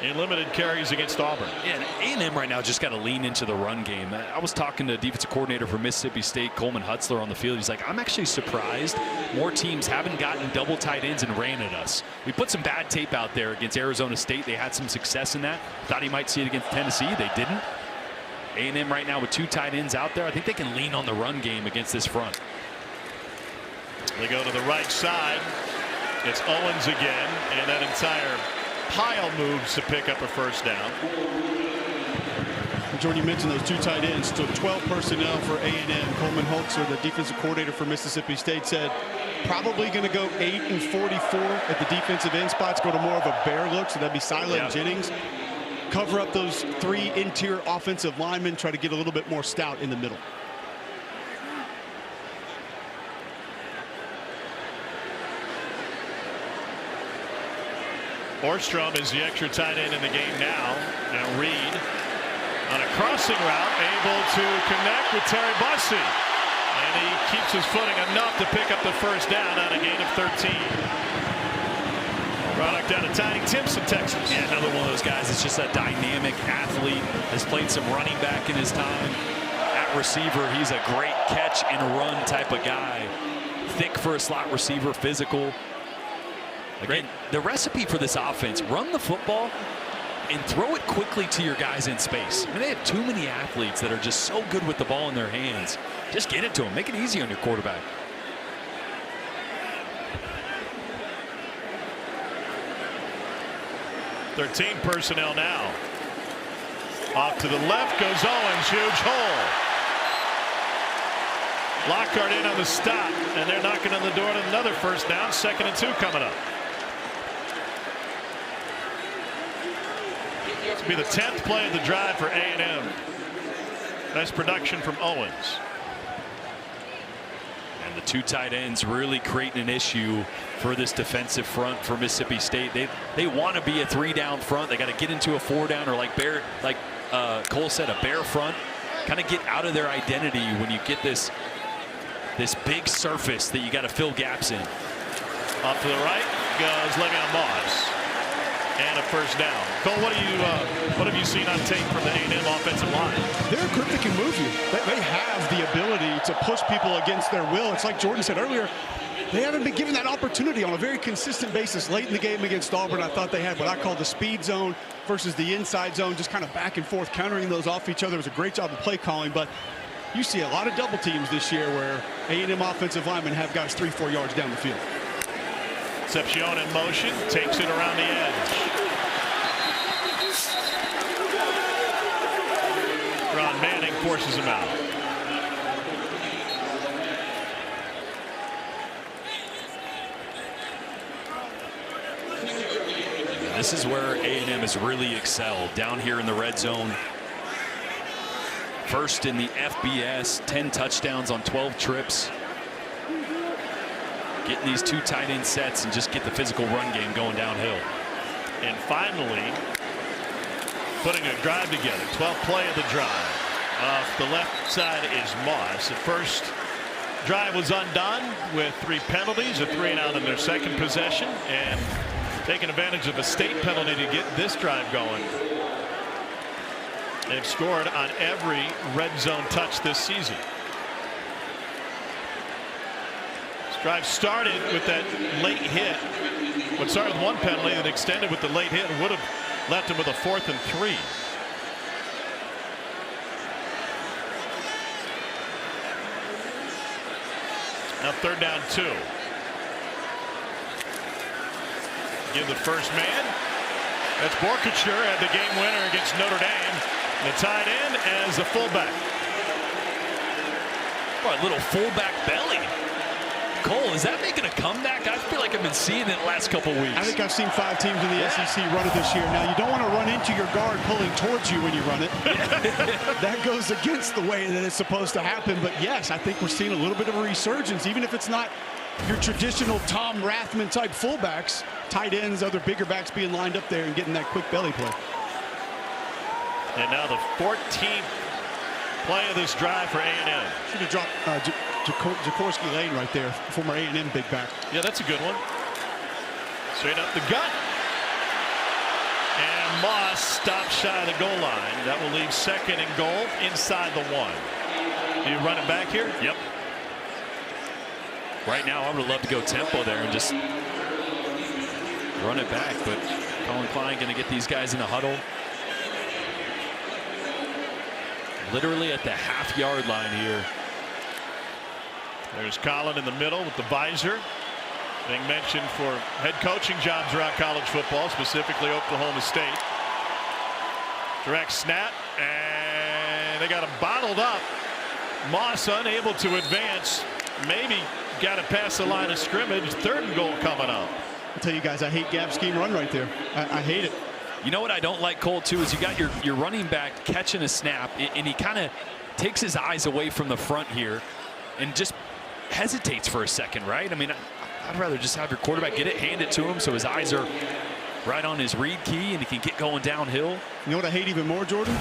in limited carries against Auburn. Yeah, and A&M right now just got to lean into the run game. I was talking to defensive coordinator for Mississippi State, Coleman Hutzler, on the field. He's like, I'm actually surprised more teams haven't gotten double tight ends and ran at us. We put some bad tape out there against Arizona State. They had some success in that. Thought he might see it against Tennessee. They didn't. A&M right now with 2 tight ends out there. I think they can lean on the run game against this front. They go to the right side. It's Owens again, and that entire pile moves to pick up a first down. Jordan, you mentioned those 2 tight ends, so 12 personnel for A&M. Coleman Hutzler, the defensive coordinator for Mississippi State, said probably going to go 8 and 44 at the defensive end spots, go to more of a bear look, so that'd be Sila and Jennings. Cover up those 3 interior offensive linemen, try to get a little bit more stout in the middle. Orstrom is the extra tight end in the game now. Now Reed on a crossing route, able to connect with Terry Bussey. And he keeps his footing enough to pick up the first down on a gain of 13. Product out of Tiny Timpson, Texas. Yeah, another one of those guys that's just a dynamic athlete. Has played some running back in his time. At receiver, he's a great catch and run type of guy. thick for a slot receiver, physical. Again, the recipe for this offense, run the football and throw it quickly to your guys in space. I mean, they have too many athletes that are just so good with the ball in their hands. Just get it to them. Make it easy on your quarterback. Thirteen personnel now. Off to the left goes Owens. Huge hole. Lockhart in on the stop, and they're knocking on the door to another first down. 2nd and 2 coming up. This will be the 10th play of the drive for A&M. Nice production from Owens. And the 2 tight ends really creating an issue for this defensive front for Mississippi State. They want to be a 3-down front. They got to get into a 4-down, or like Cole said, a bear front. Kind of get out of their identity when you get this big surface that you got to fill gaps in. Off to the right goes Le'Veon Moss. And a first down. Cole, what have you seen on tape from the A&M offensive line? They're a group that can move you. They have the ability to push people against their will. It's like Jordan said earlier, they haven't been given that opportunity on a very consistent basis. Late in the game against Auburn, I thought they had what I call the speed zone versus the inside zone, just kind of back and forth, countering those off each other. It was a great job of play calling, but you see a lot of double teams this year where A&M offensive linemen have guys 3-4 yards down the field. Concepcion in motion, takes it around the edge. Ron Manning forces him out. This is where A&M has really excelled, down here in the red zone. First in the FBS, 10 touchdowns on 12 trips. Getting these 2 tight end sets and just get the physical run game going downhill. And finally, putting a drive together. 12th play of the drive. Off the left side is Moss. The first drive was undone with 3 penalties, a 3-and-out in their second possession, and taking advantage of a state penalty to get this drive going. They've scored on every red zone touch this season. This drive started with that late hit. What started with 1 penalty that extended with the late hit and would have left him with a 4th and 3. Now 3rd down 2. Give the first man. That's Borkature at the game winner against Notre Dame. The tight end as the fullback. Boy, a little fullback belly. Cole, is that making a comeback? I feel like I've been seeing it the last couple weeks. I think I've seen 5 teams in the SEC run it this year. Now, you don't want to run into your guard pulling towards you when you run it. That goes against the way that it's supposed to happen. But yes, I think we're seeing a little bit of a resurgence, even if it's not your traditional Tom Rathman type fullbacks, tight ends, other bigger backs being lined up there and getting that quick belly play. And now the 14th play of this drive for A&M. Should have dropped Jaworski Lane right there, former A&M big back. Yeah, that's a good one. Straight up the gut. And Moss stops shy of the goal line. That will leave 2nd and goal inside the 1. Do you run it back here? Yep. Right now, I would love to go tempo there and just run it back, but Colin Klein going to get these guys in the huddle. Literally at the half-yard line here. There's Colin in the middle with the visor. Being mentioned for head coaching jobs around college football, specifically Oklahoma State. Direct snap, and they got him bottled up. Moss unable to advance. Maybe got to pass the line of scrimmage. 3rd and goal coming up. I'll tell you guys, I hate gap scheme run right there. I hate it. You know what I don't like, Cole, too, is you got your running back catching a snap, and he kind of takes his eyes away from the front here and just hesitates for a second, right? I mean, I'd rather just have your quarterback get it, hand it to him so his eyes are right on his read key and he can get going downhill. You know what I hate even more, Jordan?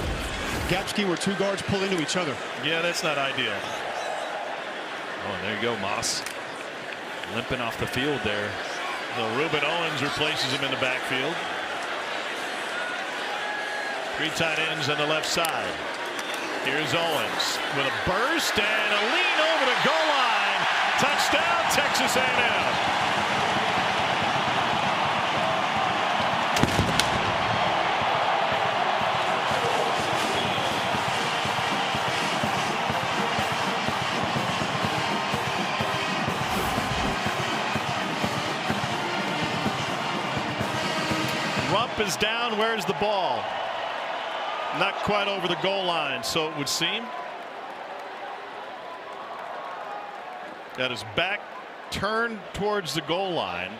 Gap scheme where 2 guards pull into each other. Yeah, that's not ideal. Oh, there you go, Moss. Limping off the field there. So Reuben Owens replaces him in the backfield. 3 tight ends on the left side. Here's Owens with a burst and a lean over the goal line. Touchdown, Texas A&M. Rump is down. Where's the ball? Not quite over the goal line, so it would seem. Got his back turned towards the goal line.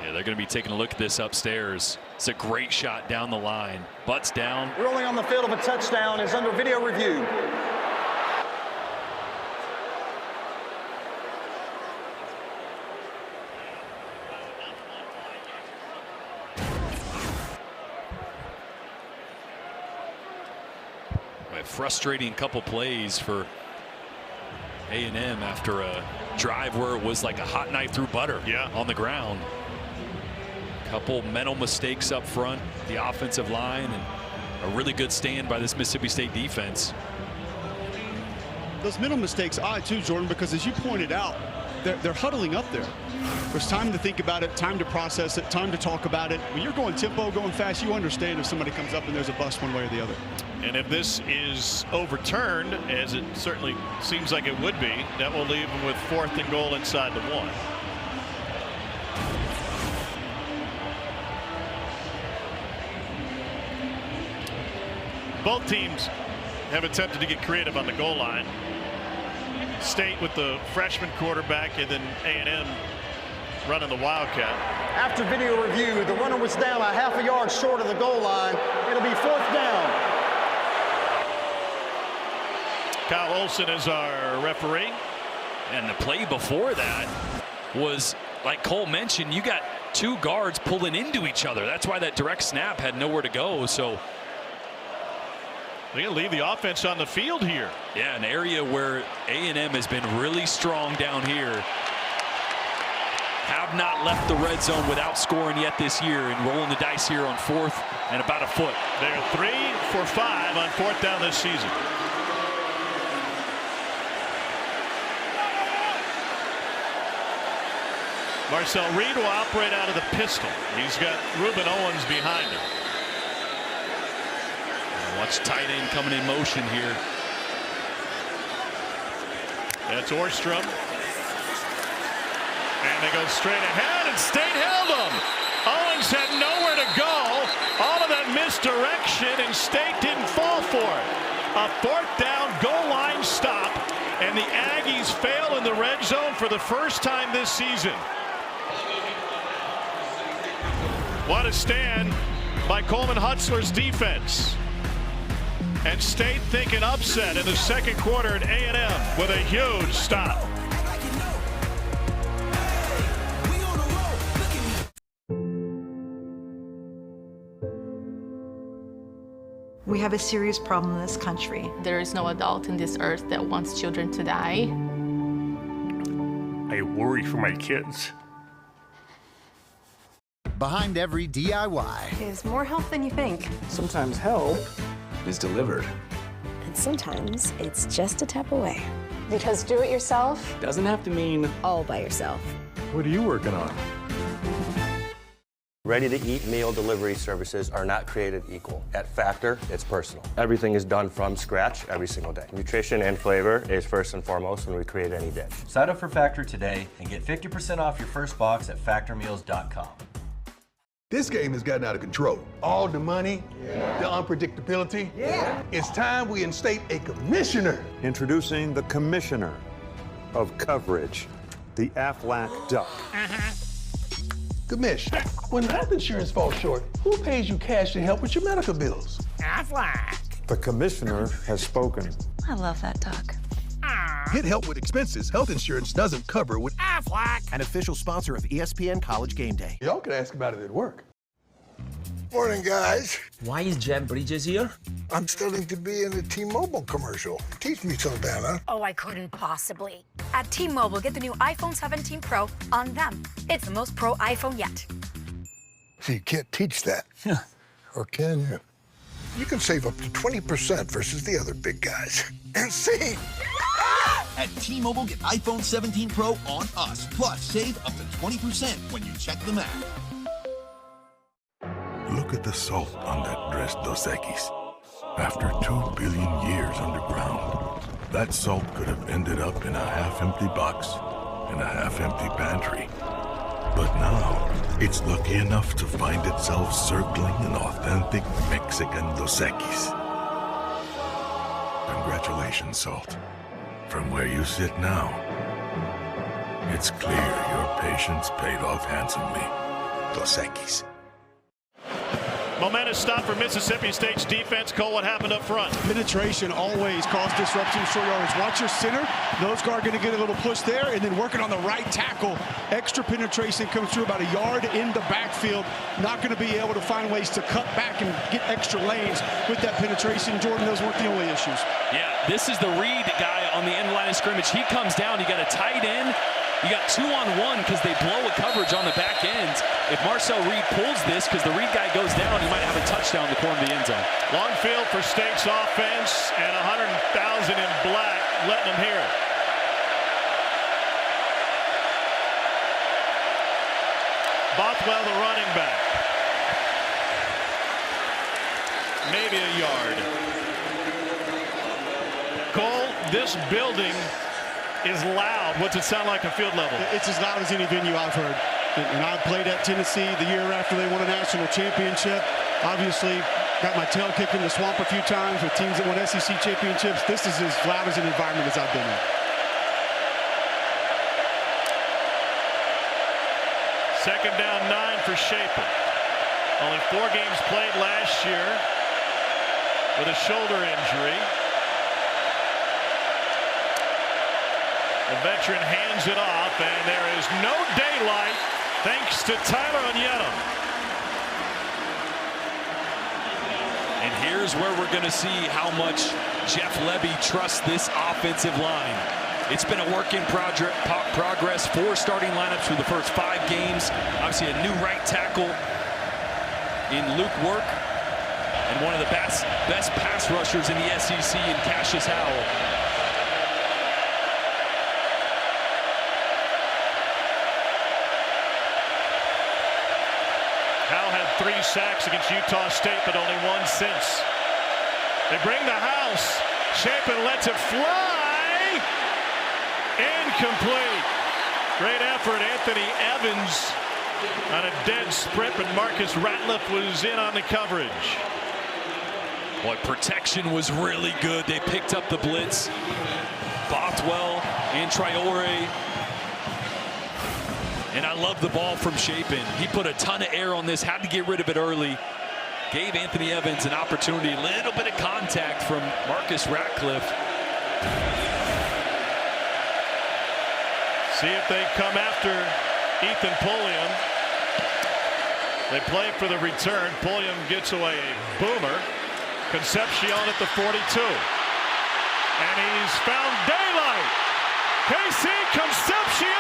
Yeah, they're going to be taking a look at this upstairs. It's a great shot down the line. Butts down. Ruling on the field of a touchdown is under video review. A frustrating couple plays for A&M after a drive where it was like a hot knife through butter on the ground. Couple mental mistakes up front, the offensive line, and a really good stand by this Mississippi State defense. Those mental mistakes odd too, Jordan, because as you pointed out, they're huddling up there. There's time to think about it, time to process it, time to talk about it. When you're going tempo, going fast, you understand if somebody comes up and there's a bust one way or the other. And if this is overturned, as it certainly seems like it would be, that will leave them with 4th and goal inside the 1. Both teams have attempted to get creative on the goal line. State with the freshman quarterback, and then A&M running the Wildcat. After video review, the runner was down a half a yard short of the goal line. It'll be 4th down. Kyle Olson is our referee. And the play before that was, like Cole mentioned, you got 2 guards pulling into each other. That's why that direct snap had nowhere to go. So they're going to leave the offense on the field here. Yeah, an area where A&M has been really strong down here. Have not left the red zone without scoring yet this year, and rolling the dice here on 4th and about a foot. They're 3 for 5 on 4th down this season. Marcel Reed will operate out of the pistol. He's got Reuben Owens behind him. Watch tight end coming in motion here. That's Orstrom. And they go straight ahead, and State held them. Owens had nowhere to go. All of that misdirection, and State didn't fall for it. A 4th down goal line stop, and the Aggies fail in the red zone for the first time this season. What a stand by Coleman Hutzler's defense. And State thinking upset in the second quarter at A&M with a huge stop. We have a serious problem in this country. There is no adult in this earth that wants children to die. I worry for my kids. Behind every DIY Is more help than you think. Sometimes help is delivered. And sometimes it's just a tap away. Because do it yourself Doesn't have to mean All by yourself. What are you working on? Ready-to-eat meal delivery services are not created equal. At Factor, it's personal. Everything is done from scratch every single day. Nutrition and flavor is first and foremost when we create any dish. Sign up for Factor today and get 50% off your first box at factormeals.com. This game has gotten out of control. All the money, the unpredictability. It's time we instate a commissioner. Introducing the commissioner of coverage, the Aflac Duck. Commish, when health insurance falls short, who pays you cash to help with your medical bills? Aflac. The commissioner has spoken. I love that duck. Get help with expenses health insurance doesn't cover with Aflac. An official sponsor of ESPN College Game Day. Y'all could ask about it at work. Morning, guys. Why is Jeff Bridges here? I'm studying to be in a T-Mobile commercial. Teach me, Saldana. Oh, I couldn't possibly. At T-Mobile, get the new iPhone 17 Pro on them. It's the most pro iPhone yet. So you can't teach that. Or can you? You can save up to 20% versus the other big guys. And see, At T-Mobile, get iPhone 17 Pro on us. Plus, save up to 20% when you check the map. Look at the salt on that dressed Dos Equis. After 2 billion years underground, that salt could have ended up in a half-empty box in a half-empty pantry. But now, it's lucky enough to find itself circling an authentic Mexican Dos Equis. Congratulations, Salt. From where you sit now, it's clear your patience paid off handsomely. Dos Equis. Momentous stop for Mississippi State's defense. Cole, what happened up front? Penetration always causes disruption in short yards. Watch your center. Nose guard going to get a little push there, and then working on the right tackle. Extra penetration comes through about a yard in the backfield. Not going to be able to find ways to cut back and get extra lanes with that penetration. Jordan, those weren't the only issues. Yeah, this is the read guy on the end line of scrimmage. He comes down. You got a tight end. You got 2-on-1 because they blow a coverage on the back end. If Marcel Reed pulls this because the Reed guy goes down, you might have a touchdown in the corner of the end zone. Long field for State's offense, and 100,000 in black letting them hear it. Bothwell, the running back. Maybe a yard. Cole, this building is loud. What's it sound like at field level? It's as loud as any venue I've heard. And I played at Tennessee the year after they won a national championship. Obviously, got my tail kicked in the swamp a few times with teams that won SEC championships. This is as loud as an environment as I've been in. Second down, 9 for Shapen. Only 4 games played last year with a shoulder injury. The veteran hands it off, and there is no daylight thanks to Tyler Onyeta. And here's where we're going to see how much Jeff Lebby trusts this offensive line. It's been a work in progress. 4 starting lineups for the first 5 games. Obviously a new right tackle in Luke Work, and one of the best pass rushers in the SEC in Cassius Howell. Howell had 3 sacks against Utah State, but only 1 since. They bring the house. Shapen lets it fly. Incomplete. Great effort, Anthony Evans on a dead sprint, but Marcus Ratliff was in on the coverage. Boy, protection was really good. They picked up the blitz. Bothwell and Traore. And I love the ball from Shapen. He put a ton of air on this, had to get rid of it early. Gave Anthony Evans an opportunity. A little bit of contact from Marcus Ratliff. See if they come after Ethan Pulliam. They play for the return. Pulliam gets away a boomer. Concepcion at the 42. And he's found daylight. Casey Concepcion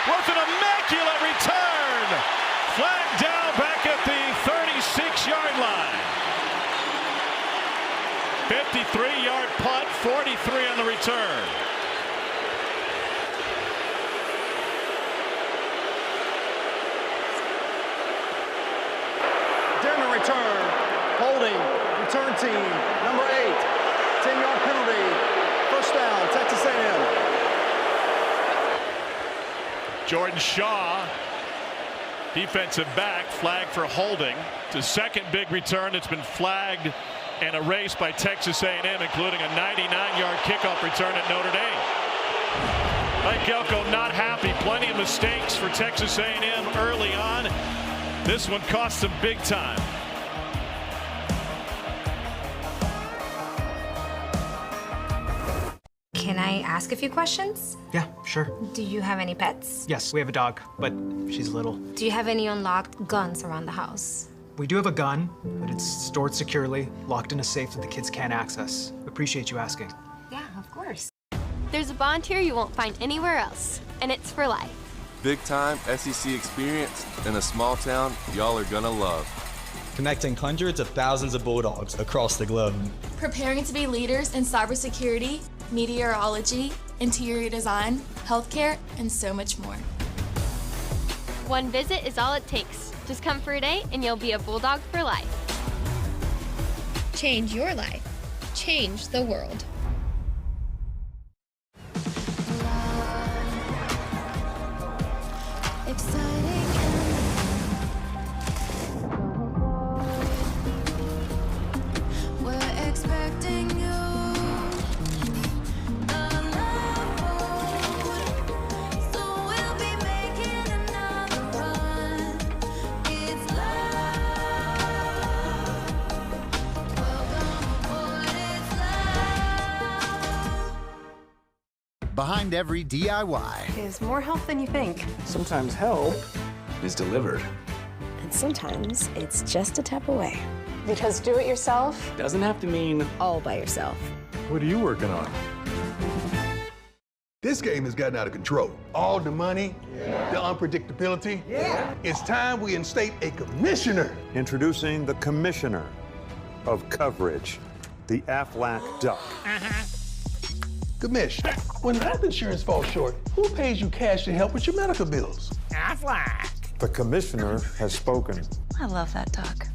with an immaculate return. Flag down back at the 36-yard line. 53-yard punt, 43 on the return. During the return, holding, return team, number 8, 10-yard penalty, first down, Texas A&M. Jordan Shaw, defensive back, flagged for holding. It's his second big return that's been flagged and erased by Texas A&M, including a 99-yard kickoff return at Notre Dame. Mike Elko not happy. Plenty of mistakes for Texas A&M early on. This one cost them big time. Can I ask a few questions? Yeah, sure. Do you have any pets? Yes, we have a dog, but she's little. Do you have any unlocked guns around the house? We do have a gun, but it's stored securely, locked in a safe that the kids can't access. Appreciate you asking. Yeah, of course. There's a bond here you won't find anywhere else, and it's for life. Big time SEC experience in a small town y'all are gonna love. Connecting hundreds of thousands of Bulldogs across the globe. Preparing to be leaders in cybersecurity meteorology, interior design, healthcare, and so much more. One visit is all it takes. Just come for a day and you'll be a Bulldog for life. Change your life. Change the world. Behind every DIY is more help than you think. Sometimes help is delivered. And sometimes it's just a tap away. Because do it yourself Doesn't have to mean all by yourself. What are you working on? This game has gotten out of control. All the money, the unpredictability. It's time we instate a commissioner. Introducing the commissioner of coverage, the Aflac Duck. Commish, when health insurance falls short, who pays you cash to help with your medical bills? Aflac. The commissioner has spoken. I love that duck.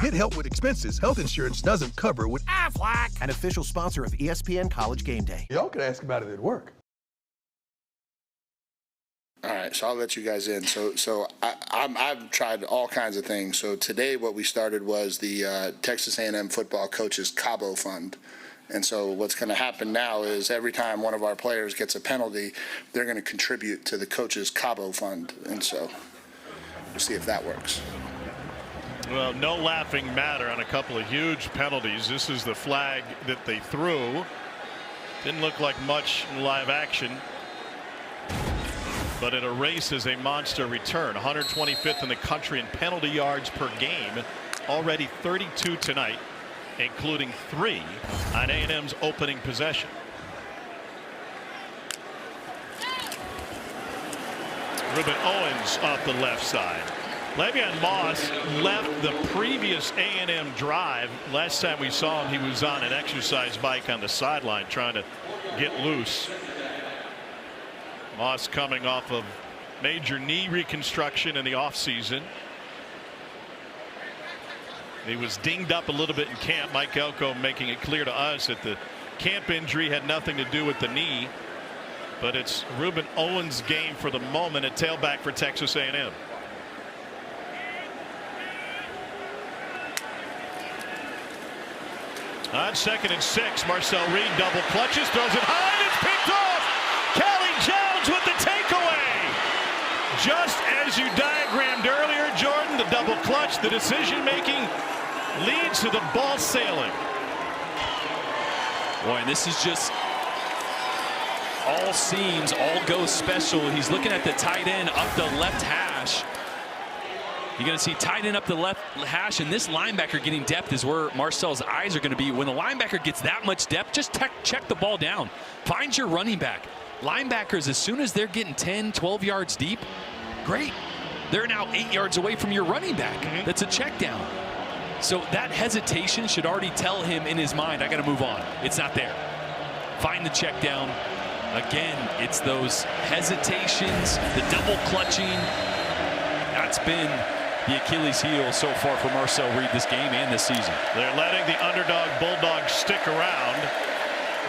Get help with expenses health insurance doesn't cover with Aflac, an official sponsor of ESPN College Game Day. Y'all could ask about it at work. All right, so I'll let you guys in. So I've tried all kinds of things. So today what we started was the Texas A&M football coaches Cabo Fund. And so what's going to happen now is every time one of our players gets a penalty, they're going to contribute to the coaches Cabo Fund. And so we'll see if that works. Well, no laughing matter on a couple of huge penalties. This is the flag that they threw. Didn't look like much in live action, but it erases a monster return. 125th in the country in penalty yards per game. Already 32 tonight, including 3 on A&M's opening possession. Ruben Owens off the left side. Le'Veon Moss left the previous A&M drive. Last time we saw him, he was on an exercise bike on the sideline trying to get loose. Moss coming off of major knee reconstruction in the offseason. He was dinged up a little bit in camp. Mike Elko making it clear to us that the camp injury had nothing to do with the knee, but it's Ruben Owens' game for the moment at tailback for Texas A&M. On 2nd and 6, Marcel Reed double clutches, throws it high, and it's picked off. Kelly Jones with the takeaway. Just as you diagrammed earlier, Jordan, the double clutch, the decision making leads to the ball sailing. Boy, and this is just all seams, all go special. He's looking at the tight end up the left hash. You're going to see tight end up the left hash, and this linebacker getting depth is where Marcel's eyes are going to be. When the linebacker gets that much depth, just check the ball down. Find your running back. Linebackers, as soon as they're getting 10, 12 yards deep, great. They're now 8 yards away from your running back. That's a check down. So that hesitation should already tell him in his mind, I got to move on. It's not there. Find the check down. Again, it's those hesitations, the double clutching. That's been the Achilles heel so far for Marcel Reed this game and this season. They're letting the underdog Bulldogs stick around.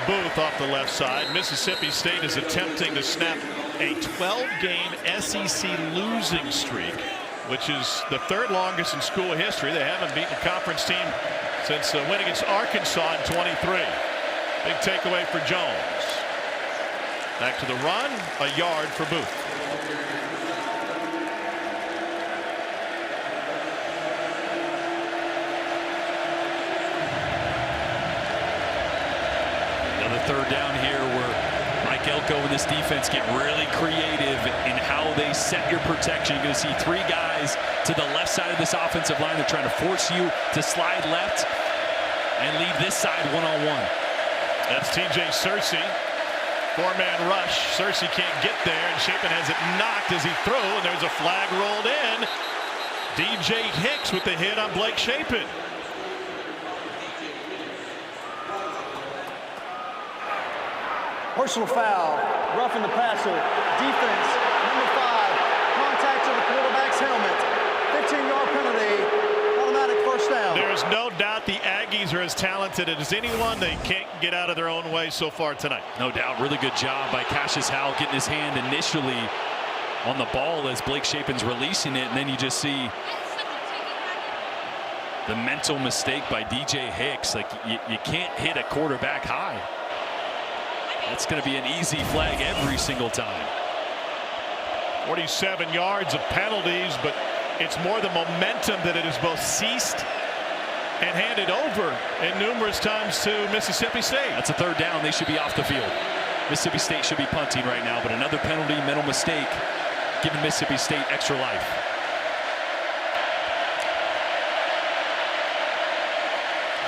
Booth off the left side. Mississippi State is attempting to snap a 12-game SEC losing streak, which is the 3rd longest in school history. They haven't beaten a conference team since the win against Arkansas in 23. Big takeaway for Jones. Back to the run, a yard for Booth. Another 3rd down here where Mike Elko and this defense get really creative in how they set your protection. You're going to see 3 guys to the left side of this offensive line. They're trying to force you to slide left and leave this side one-on-one. That's TJ Searcy. 4-man rush. Searcy can't get there, and Chapin has it knocked as he threw, and there's a flag rolled in. DJ Hicks with the hit on Blake Chapin. Personal foul, roughing the passer, defense, number 5, contact to the quarterback's helmet, 15-yard penalty, automatic first down. There's no doubt the Aggies are as talented as anyone. They can't get out of their own way so far tonight. No doubt. Really good job by Cassius Howell getting his hand initially on the ball as Blake Shapen's releasing it, and then you just see the mental mistake by DJ Hicks. Like, you can't hit a quarterback high. That's going to be an easy flag every single time. 47 yards of penalties, but it's more the momentum that it has both ceased and handed over in numerous times to Mississippi State. That's a third down. They should be off the field. Mississippi State should be punting right now, but another penalty, mental mistake, giving Mississippi State extra life.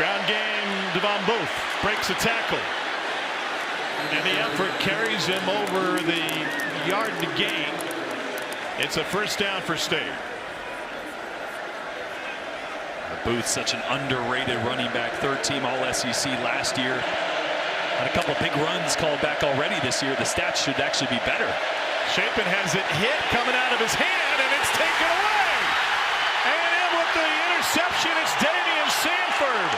Ground game, Devon Booth breaks a tackle. And the effort carries him over the yard to gain. It's a first down for State. Booth, such an underrated running back, third team All-SEC last year. Had a couple of big runs called back already this year. The stats should actually be better. Shapen has it hit coming out of his hand, and it's taken away. A&M with the interception. It's Damian Sanford.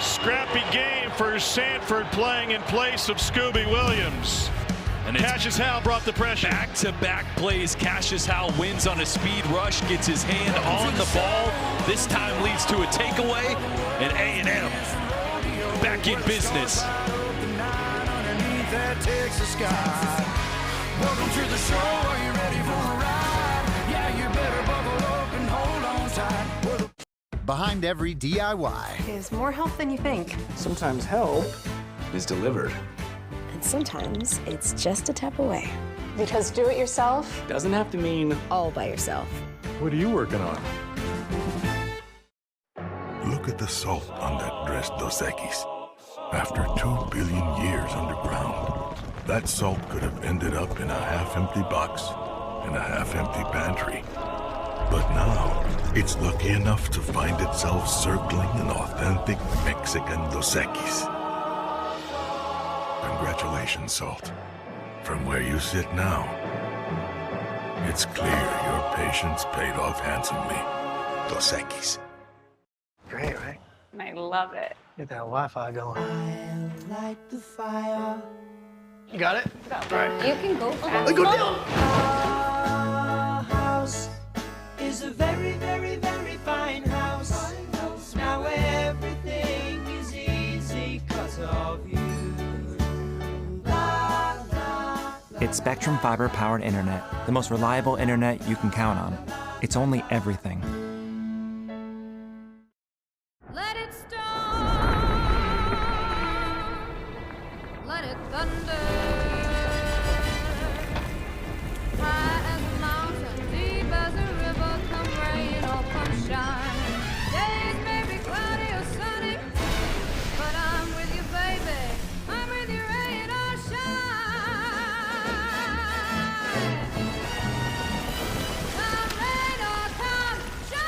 Scrappy game for Sanford, playing in place of Scooby Williams. And Cassius Howell brought the pressure. Back-to-back plays. Cassius Howell wins on a speed rush, gets his hand on the ball. This time leads to a takeaway, and A&M back in business. Welcome to the show. Are you ready for a ride? Yeah, you better buckle up and hold on tight. Behind every DIY is more help than you think. Sometimes help is delivered. And sometimes it's just a tap away. Because do it yourself Doesn't have to mean All by yourself. What are you working on? Look at the salt on that dressed Dos Equis. After 2 billion years underground, that salt could have ended up in a half-empty box in a half-empty pantry. But now, it's lucky enough to find itself circling an authentic Mexican Dos Equis. Congratulations, Salt. From where you sit now, it's clear your patience paid off handsomely. Dos Equis. Great, right? I love it. Get that Wi-Fi going. Light the fire. You got it? All right. You can go fast. Go down. Our house is a very, very, very fine house. Now everything is easy 'cause of you. La, la. It's Spectrum Fiber-powered internet, the most reliable internet you can count on. It's only everything. Let it storm, let it thunder. High as a mountain, deep as a river, come rain or come shine. Days may be cloudy or sunny, but I'm with you, baby. I'm with you, rain or shine. Come rain or come shine.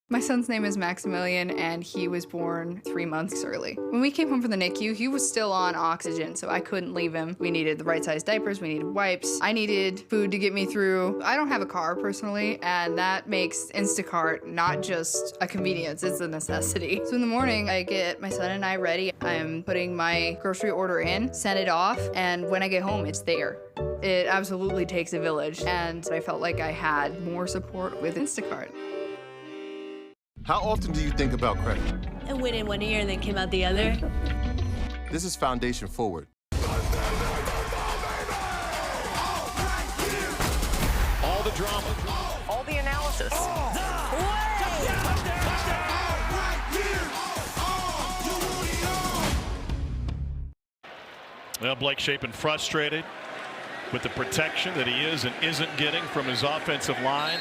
My son's name is Maximilian, and he was born 3 months early. When we came home from the NICU, he was still on oxygen, so I couldn't leave him. We needed the right size diapers, we needed wipes. I needed food to get me through. I don't have a car personally, and that makes Instacart not just a convenience, it's a necessity. So in the morning, I get my son and I ready. I'm putting my grocery order in, send it off, and when I get home, it's there. It absolutely takes a village, and I felt like I had more support with Instacart. How often do you think about credit? I went in one ear and then came out the other. This is Foundation Forward. All the drama. All the analysis. Well, Blake Shapen frustrated with the protection that he is and isn't getting from his offensive line.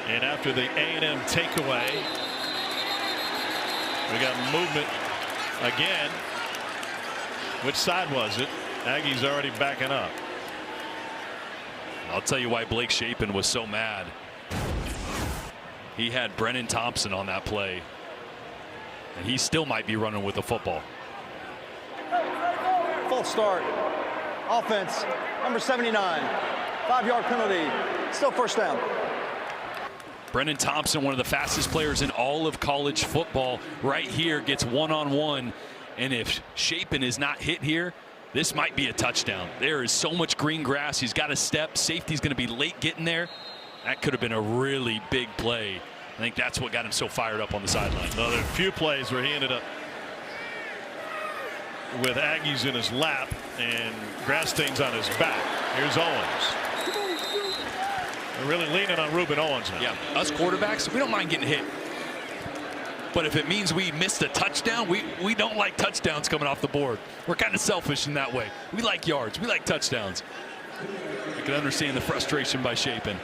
And after the A&M takeaway, we got movement again. Which side was it? Aggies already backing up. I'll tell you why Blake Shapen was so mad. He had Brennan Thompson on that play, and he still might be running with the football. False start. Offense, number 79. 5-yard penalty. Still first down. Brennan Thompson, one of the fastest players in all of college football, right here gets one-on-one. And if Shapen is not hit here, this might be a touchdown. There is so much green grass. He's got a step. Safety's going to be late getting there. That could have been a really big play. I think that's what got him so fired up on the sideline. Well, there are a few plays where he ended up with Aggies in his lap and grass stains on his back. Here's Owens. They're really leaning on Ruben Owens now. Yeah, us quarterbacks, we don't mind getting hit. But if it means we missed a touchdown, we don't like touchdowns coming off the board. We're kind of selfish in that way. We like yards. We like touchdowns. I can understand the frustration by Shapen.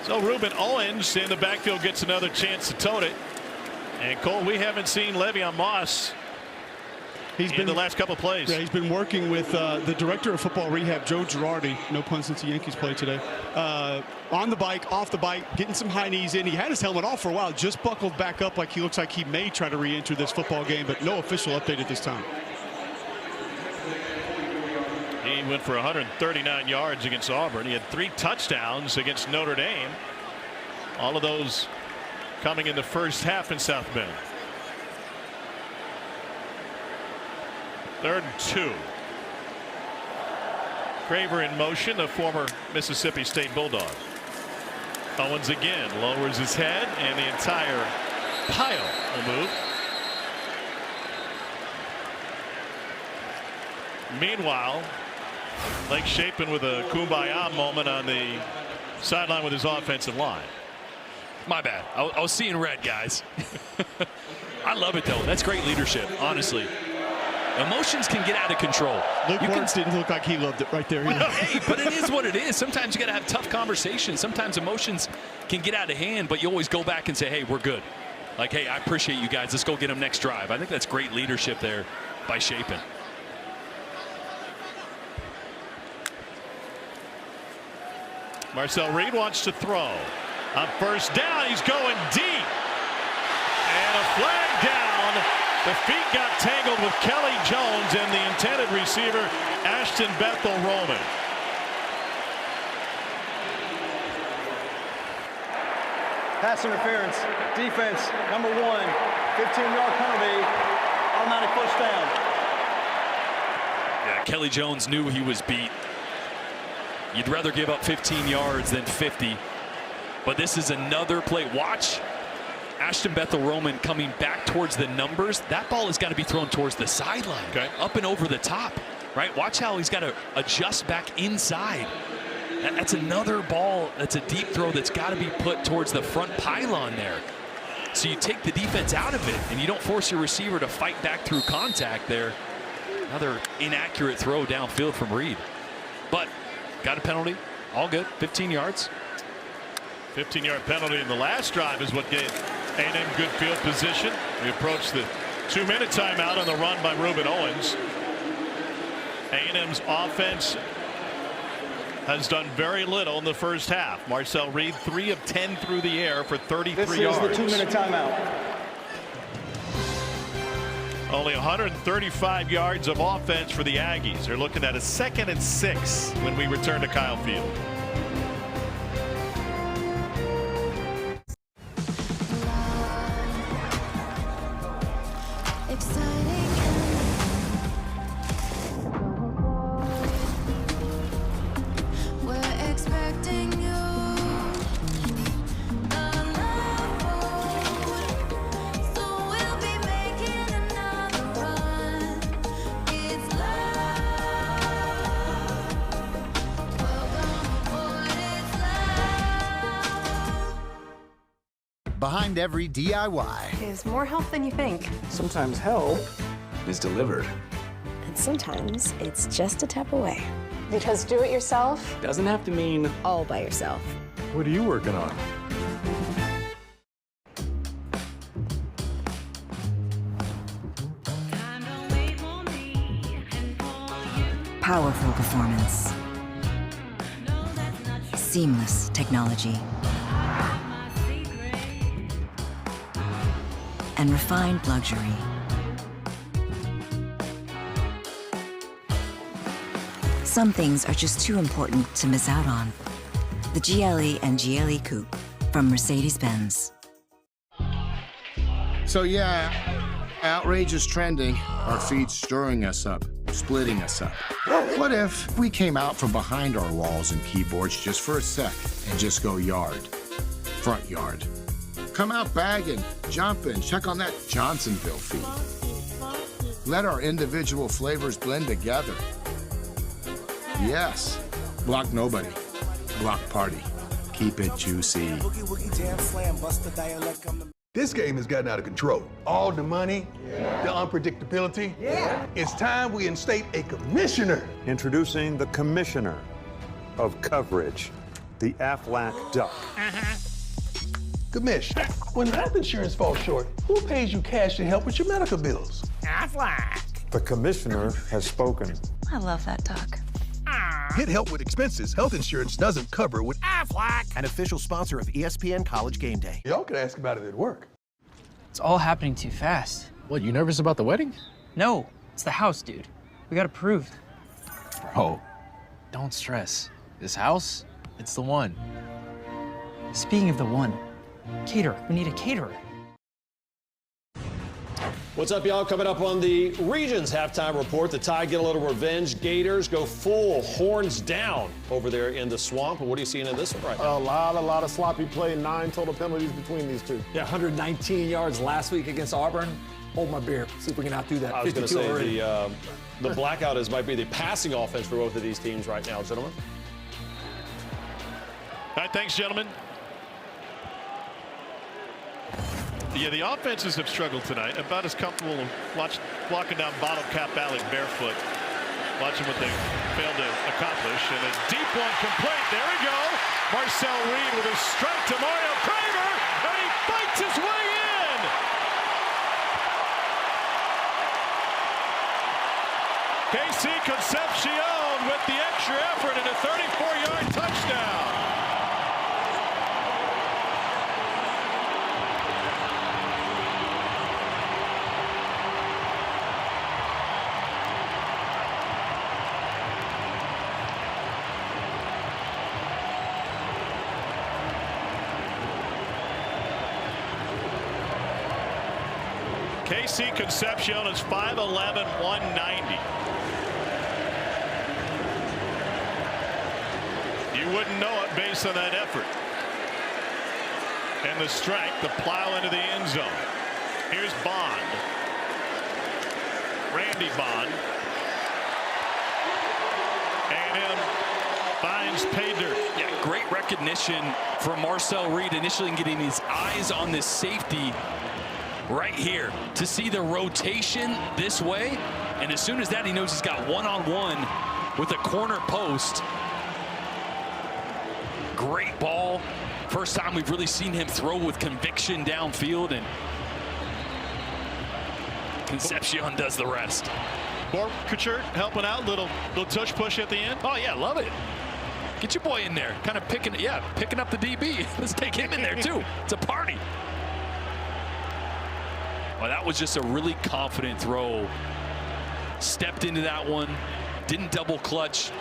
So Ruben Owens in the backfield gets another chance to tote it. And Cole, we haven't seen Le'Veon Moss in the last couple of plays. Yeah, he's been working with the director of football rehab, Joe Girardi, no pun since the Yankees played today, on the bike, off the bike, getting some high knees in. He had his helmet off for a while, just buckled back up like he looks like he may try to re-enter this football game, but no official update at this time. He went for 139 yards against Auburn. He had 3 touchdowns against Notre Dame. All of those coming in the first half in South Bend. 3rd and 2. Craver in motion, the former Mississippi State Bulldog. Owens again lowers his head, and the entire pile will move. Meanwhile, Blake Shapen with a kumbaya moment on the sideline with his offensive line. My bad. I was seeing red, guys. I love it, though. That's great leadership, honestly. Emotions can get out of control. Luke Wartz didn't look like he loved it right there. Well, hey, but it is what it is. Sometimes you got to have tough conversations. Sometimes emotions can get out of hand, but you always go back and say, hey, we're good. Like, hey, I appreciate you guys. Let's go get them next drive. I think that's great leadership there by Shapen. Marcel Reed wants to throw. On first down, he's going deep. And a flag down. The feet got tangled with Kelly Jones and the intended receiver, Ashton Bethel Roman. Pass interference. Defense, number 1. 15-yard penalty. Automatic first down. Yeah, Kelly Jones knew he was beat. You'd rather give up 15 yards than 50. But this is another play. Watch Ashton Bethel Roman coming back towards the numbers. That ball has got to be thrown towards the sideline, up and over the top, right? Watch how he's got to adjust back inside. That's another ball. That's a deep throw that's got to be put towards the front pylon there. So you take the defense out of it, and you don't force your receiver to fight back through contact there. Another inaccurate throw downfield from Reed. But got a penalty. All good. 15 yards. 15-yard penalty in the last drive is what gave A&M good field position. We approach the 2-minute timeout on the run by Ruben Owens. A&M's offense has done very little in the first half. Marcel Reed 3 of 10 through the air for 33 yards. This is the 2-minute timeout. Only 135 yards of offense for the Aggies. They're looking at a 2nd and 6 when we return to Kyle Field. Behind every DIY is more help than you think. Sometimes help is delivered. And sometimes it's just a tap away. Because do it yourself Doesn't have to mean All by yourself. What are you working on? Powerful performance. Seamless technology. And refined luxury. Some things are just too important to miss out on. The GLE and GLE Coupe from Mercedes-Benz. So yeah, outrage is trending. Our feed's stirring us up, splitting us up. What if we came out from behind our walls and keyboards just for a sec and just go yard, front yard? Come out bagging, jumping, check on that Johnsonville feed. Let our individual flavors blend together. Yes, block nobody, block party. Keep it juicy. This game has gotten out of control. All the money, the unpredictability. It's time we instate a commissioner. Introducing the commissioner of coverage, the Aflac Duck. Commish, when health insurance falls short, who pays you cash to help with your medical bills? Aflac. The commissioner has spoken. I love that duck. Get help with expenses health insurance doesn't cover with Aflac. An official sponsor of ESPN College Game Day. Y'all could ask about it at work. It's all happening too fast. What, you nervous about the wedding? No, it's the house, dude. We got approved. Bro, don't stress. This house, it's the one. Speaking of the one, caterer. We need a caterer. What's up, y'all? Coming up on the Regions halftime report, the Tide get a little revenge. Gators go full horns down over there in the swamp. And what are you seeing in this one right now? A lot of sloppy play, 9 total penalties between these two. Yeah, 119 yards last week against Auburn. Hold my beer. See if we can outdo that. I was going to say the blackout might be the passing offense for both of these teams right now, gentlemen. All right, thanks, gentlemen. Yeah, the offenses have struggled tonight. About as comfortable walking down Bottle Cap Alley barefoot, watching what they failed to accomplish. And a deep one complete. There we go. Marcel Reed with a strike to Mario Kramer, and he fights his way in. KC Concepcion with the extra effort and a 34-yard touchdown. KC Concepcion is 5'11", 190. You wouldn't know it based on that effort. And the strike, the plow into the end zone. Here's Bond. Randy Bond. A&M finds pay dirt. Yeah, great recognition from Marcel Reed initially getting his eyes on this safety right here to see the rotation this way, and as soon as that, he knows he's got one-on-one with a corner post. Great ball. First time we've really seen him throw with conviction downfield, and Concepcion does the rest. Borkacher helping out, little tush push at the end. Oh yeah, love it. Get your boy in there, kind of picking up the DB. Let's take him in there too. It's a party. Well, that was just a really confident throw. Stepped into that one, didn't double clutch.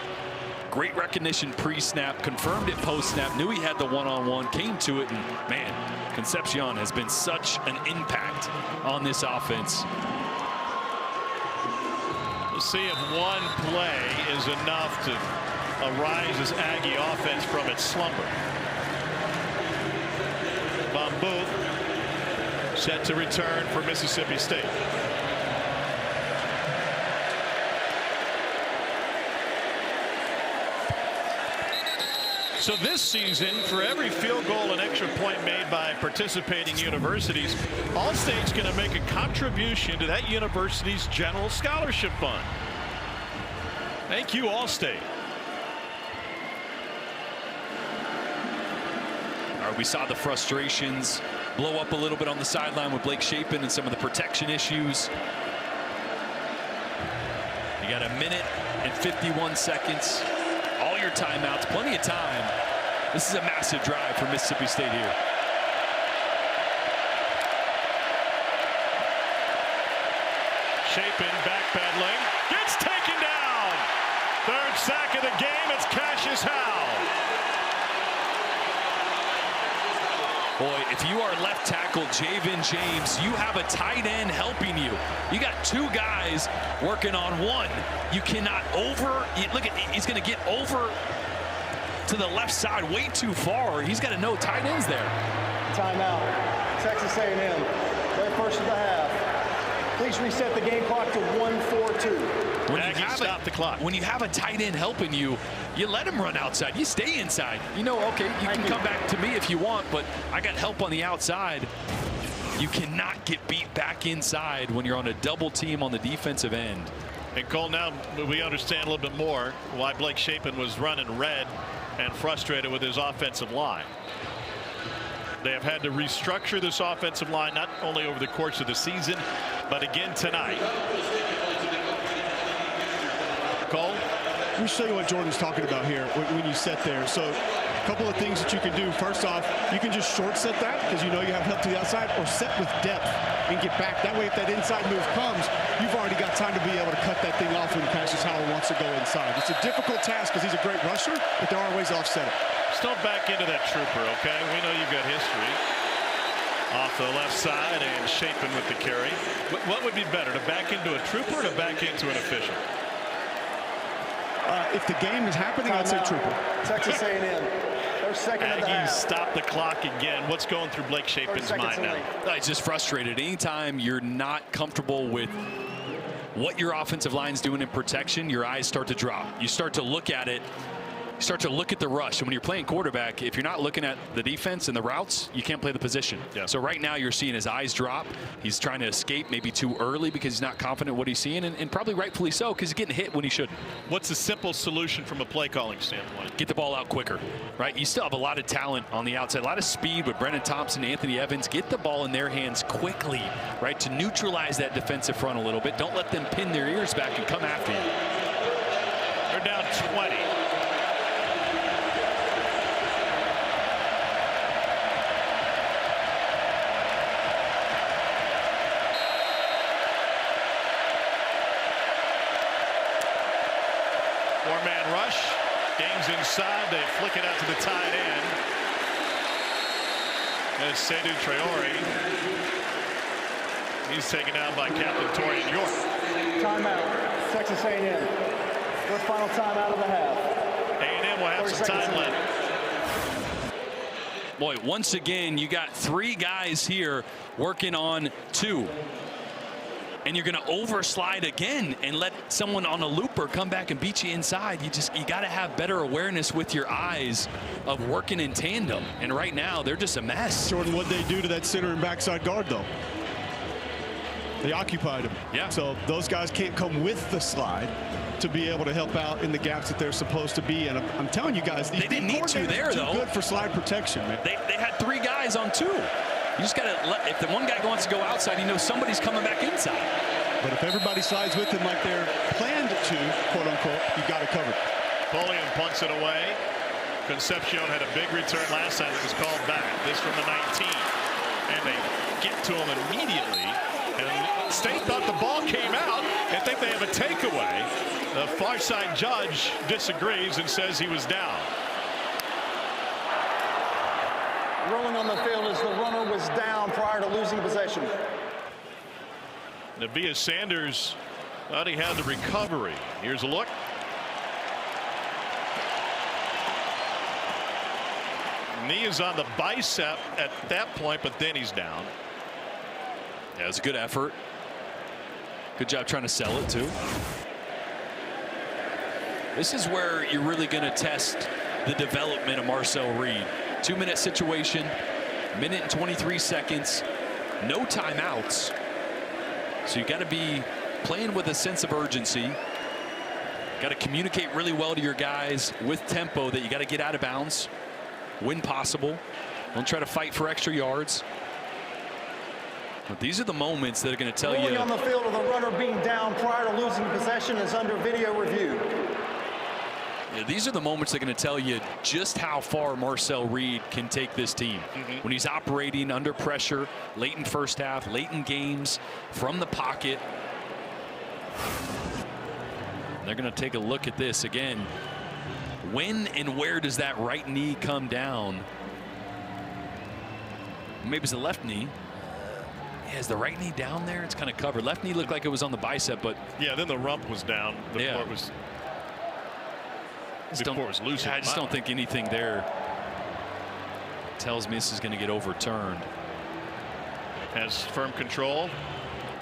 Great recognition pre-snap, confirmed it post-snap, knew he had the one-on-one, came to it, and man, Concepcion has been such an impact on this offense. We'll see if one play is enough to arise this Aggie offense from its slumber. Von Booth set to return for Mississippi State. So this season, for every field goal and extra point made by participating universities, All-State's going to make a contribution to that university's general scholarship fund. Thank you, All-State. All right, we saw the frustrations blow up a little bit on the sideline with Blake Shapen and some of the protection issues. You got a minute and 51 seconds. All your timeouts, plenty of time. This is a massive drive for Mississippi State here. Shapen backpedaling, gets taken down. Third sack of the game, it's Cassius Howell. Boy, if you are left tackle Javen James, you have a tight end helping you. You got two guys working on one. You cannot look at, he's going to get over to the left side way too far. He's got to know tight ends there. Timeout. Texas A&M. Their first of the half. Please reset the game clock to 1:42. When you have a tight end helping you, you let him run outside. You stay inside. You know, okay, you can come back to me if you want, but I got help on the outside. You cannot get beat back inside when you're on a double team on the defensive end. And Cole, now we understand a little bit more why Blake Shapen was running red and frustrated with his offensive line. They have had to restructure this offensive line not only over the course of the season, but again tonight. Cole? Let me show you what Jordan's talking about here when you set there. So a couple of things that you can do. First off, you can just short set that because you know you have help to the outside, or set with depth and get back. That way, if that inside move comes, you've already got time to be able to cut that thing off when Cassius Howell wants to go inside. It's a difficult task because he's a great rusher, but there are ways to offset it. Still back into that trooper, okay? We know you've got history. Off the left side and Shapen with the carry. What would be better, to back into a trooper or to back into an official? If the game is happening, I'd say trooper. Texas A&M. Their second of the half. Stop the clock again. What's going through Blake Shapen's mind now? He's just frustrated. Anytime you're not comfortable with what your offensive line's doing in protection, your eyes start to drop. You start to look at it. You start to look at the rush. And when you're playing quarterback, if you're not looking at the defense and the routes, you can't play the position. Yeah. So right now you're seeing his eyes drop. He's trying to escape maybe too early because he's not confident in what he's seeing, and probably rightfully so because he's getting hit when he shouldn't. What's the simple solution from a play calling standpoint? Get the ball out quicker, right? You still have a lot of talent on the outside, a lot of speed with Brennan Thompson, Anthony Evans. Get the ball in their hands quickly, right, to neutralize that defensive front a little bit. Don't let them pin their ears back and come after you. They're down 20. Four-man rush. Game's inside. They flick it out to the tight end. There's Seydou Traore. He's taken out by Captain Torian York. Timeout. Texas A&M. Their final timeout of the half. A&M will have some time left. Boy, once again, you got three guys here working on two. And you're going to overslide again and let someone on a looper come back and beat you inside. You got to have better awareness with your eyes of working in tandem. And right now, they're just a mess. Jordan, what'd they do to that center and backside guard, though? They occupied him. Yeah. So those guys can't come with the slide to be able to help out in the gaps that they're supposed to be. And I'm telling you guys, they didn't need to there, though. Good for slide protection, man. They had three guys on two. You just got to let, if the one guy wants to go outside, you know somebody's coming back inside. But if everybody slides with him like they're planned to, quote unquote, you got it covered. Pulliam punts it away. Concepcion had a big return last time. It was called back. This from the 19. And they get to him immediately. And State thought the ball came out. They think they have a takeaway. The far side judge disagrees and says he was down. Rolling on the field as the runner was down prior to losing possession. Navias Sanders thought he had the recovery. Here's a look. Knee is on the bicep at that point, but then he's down. Yeah, it was a good effort. Good job trying to sell it, too. This is where you're really going to test the development of Marcel Reed. 2-minute situation, minute and 23 seconds, no timeouts. So you got to be playing with a sense of urgency. Got to communicate really well to your guys with tempo that you got to get out of bounds when possible. Don't try to fight for extra yards. But these are the moments that are going to tell Ruling you. on the field of the runner being down prior to losing possession is under video review. Yeah, these are the moments that are going to tell you just how far Marcel Reed can take this team. When he's operating under pressure, late in first half, late in games, from the pocket. They're going to take a look at this again. When and where does that right knee come down? Maybe it's the left knee. Yeah, is the right knee down there? It's kind of covered. Left knee looked like it was on the bicep, but yeah, then the rump was down. The yeah. part was before it was loose. I just don't think anything there tells me this is going to get overturned. Has firm control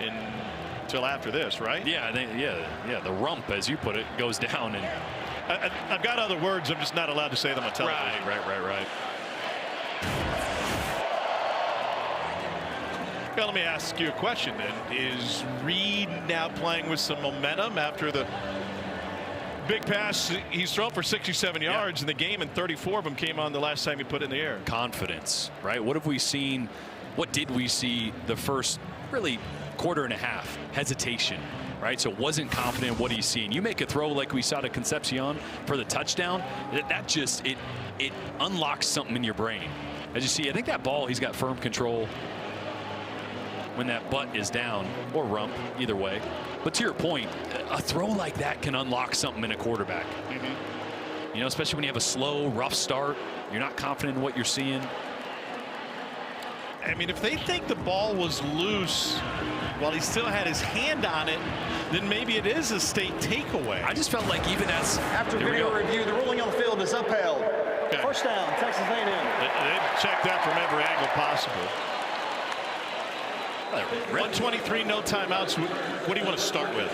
until after this, right? Yeah, yeah. The rump, as you put it, goes down, and I've got other words. I'm just not allowed to say them on television. Right. Well, let me ask you a question then. Is Reed now playing with some momentum after the big pass he's thrown for 67 yards in the game, and 34 of them came on the last time he put it in the air? Confidence, right? What have we seen? What did we see the first really quarter and a half? Hesitation, right? So wasn't confident in what he's seen. You make a throw like we saw to Concepcion for the touchdown, that just it unlocks something in your brain. As you see, I think that ball, he's got firm control when that butt is down, or rump, either way. But to your point, a throw like that can unlock something in a quarterback. You know, especially when you have a slow, rough start, you're not confident in what you're seeing. I mean, if they think the ball was loose while he still had his hand on it, then maybe it is a state takeaway. I just felt like even as after video review, the ruling on the field is upheld. Okay. First down, Texas A&M. They checked that from every angle possible. 123, no timeouts. What do you want to start with?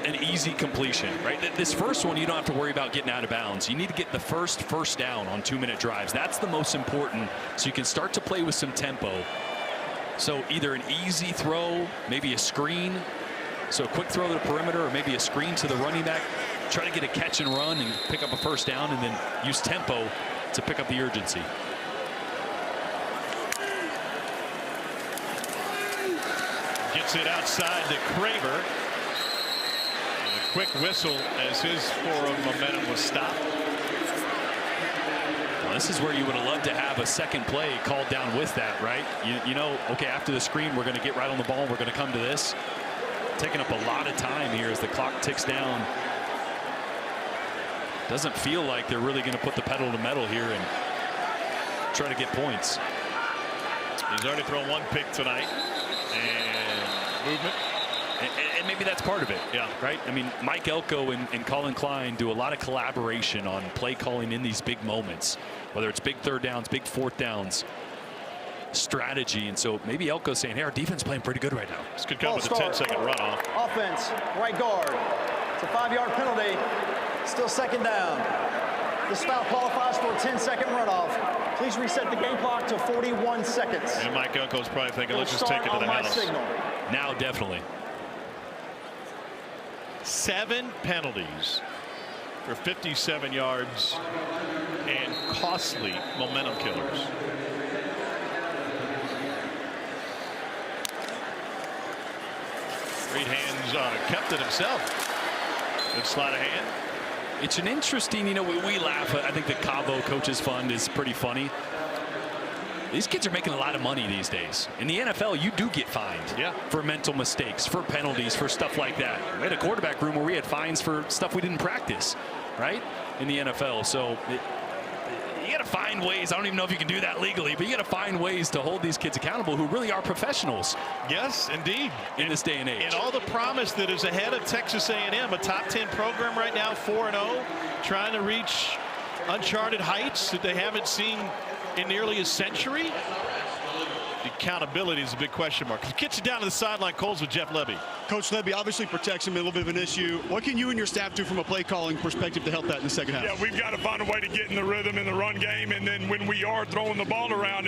An easy completion, right? This first one, you don't have to worry about getting out of bounds. You need to get the first down on 2-minute drives. That's the most important, so you can start to play with some tempo. So either an easy throw, maybe a screen, so a quick throw to the perimeter, or maybe a screen to the running back. Try to get a catch and run and pick up a first down, and then use tempo to pick up the urgency. Gets it outside to Craver. And a quick whistle as his forward momentum was stopped. Well, this is where you would have loved to have a second play called down with that, right? You know, okay, after the screen, we're going to get right on the ball. We're going to come to this. Taking up a lot of time here as the clock ticks down. Doesn't feel like they're really going to put the pedal to the metal here and try to get points. He's already thrown one pick tonight. And movement. And maybe that's part of it. Yeah. Right? I mean, Mike Elko and Colin Klein do a lot of collaboration on play calling in these big moments, whether it's big third downs, big fourth downs, strategy. And so maybe Elko's saying, hey, our defense is playing pretty good right now. This could come with a 10-second runoff. Offense, right guard. It's a 5-yard penalty. Still second down. This foul qualifies for a 10-second runoff. Please reset the game clock to 41 seconds. And Mike Elko's probably thinking, let's just take it to the house. Signal. Now, definitely. 7 penalties for 57 yards and costly momentum killers. Great hands on it. Kept it himself. Good sleight of hand. It's an interesting, you know, we laugh. I think the Cabo Coaches Fund is pretty funny. These kids are making a lot of money these days. In the NFL, you do get fined for mental mistakes, for penalties, for stuff like that. We had a quarterback room where we had fines for stuff we didn't practice, right, in the NFL. So you got to find ways. I don't even know if you can do that legally, but you got to find ways to hold these kids accountable who really are professionals. Yes, indeed. In this day and age. And all the promise that is ahead of Texas A&M, a top 10 program right now, 4-0, trying to reach uncharted heights that they haven't seen in nearly a century. The accountability is a big question mark. Gets you down to the sideline. Coles with Jeff Levy. Coach Levy obviously protects him, a little bit of an issue. What can you and your staff do from a play calling perspective to help that in the second half? Yeah, we've got to find a way to get in the rhythm in the run game, and then when we are throwing the ball around,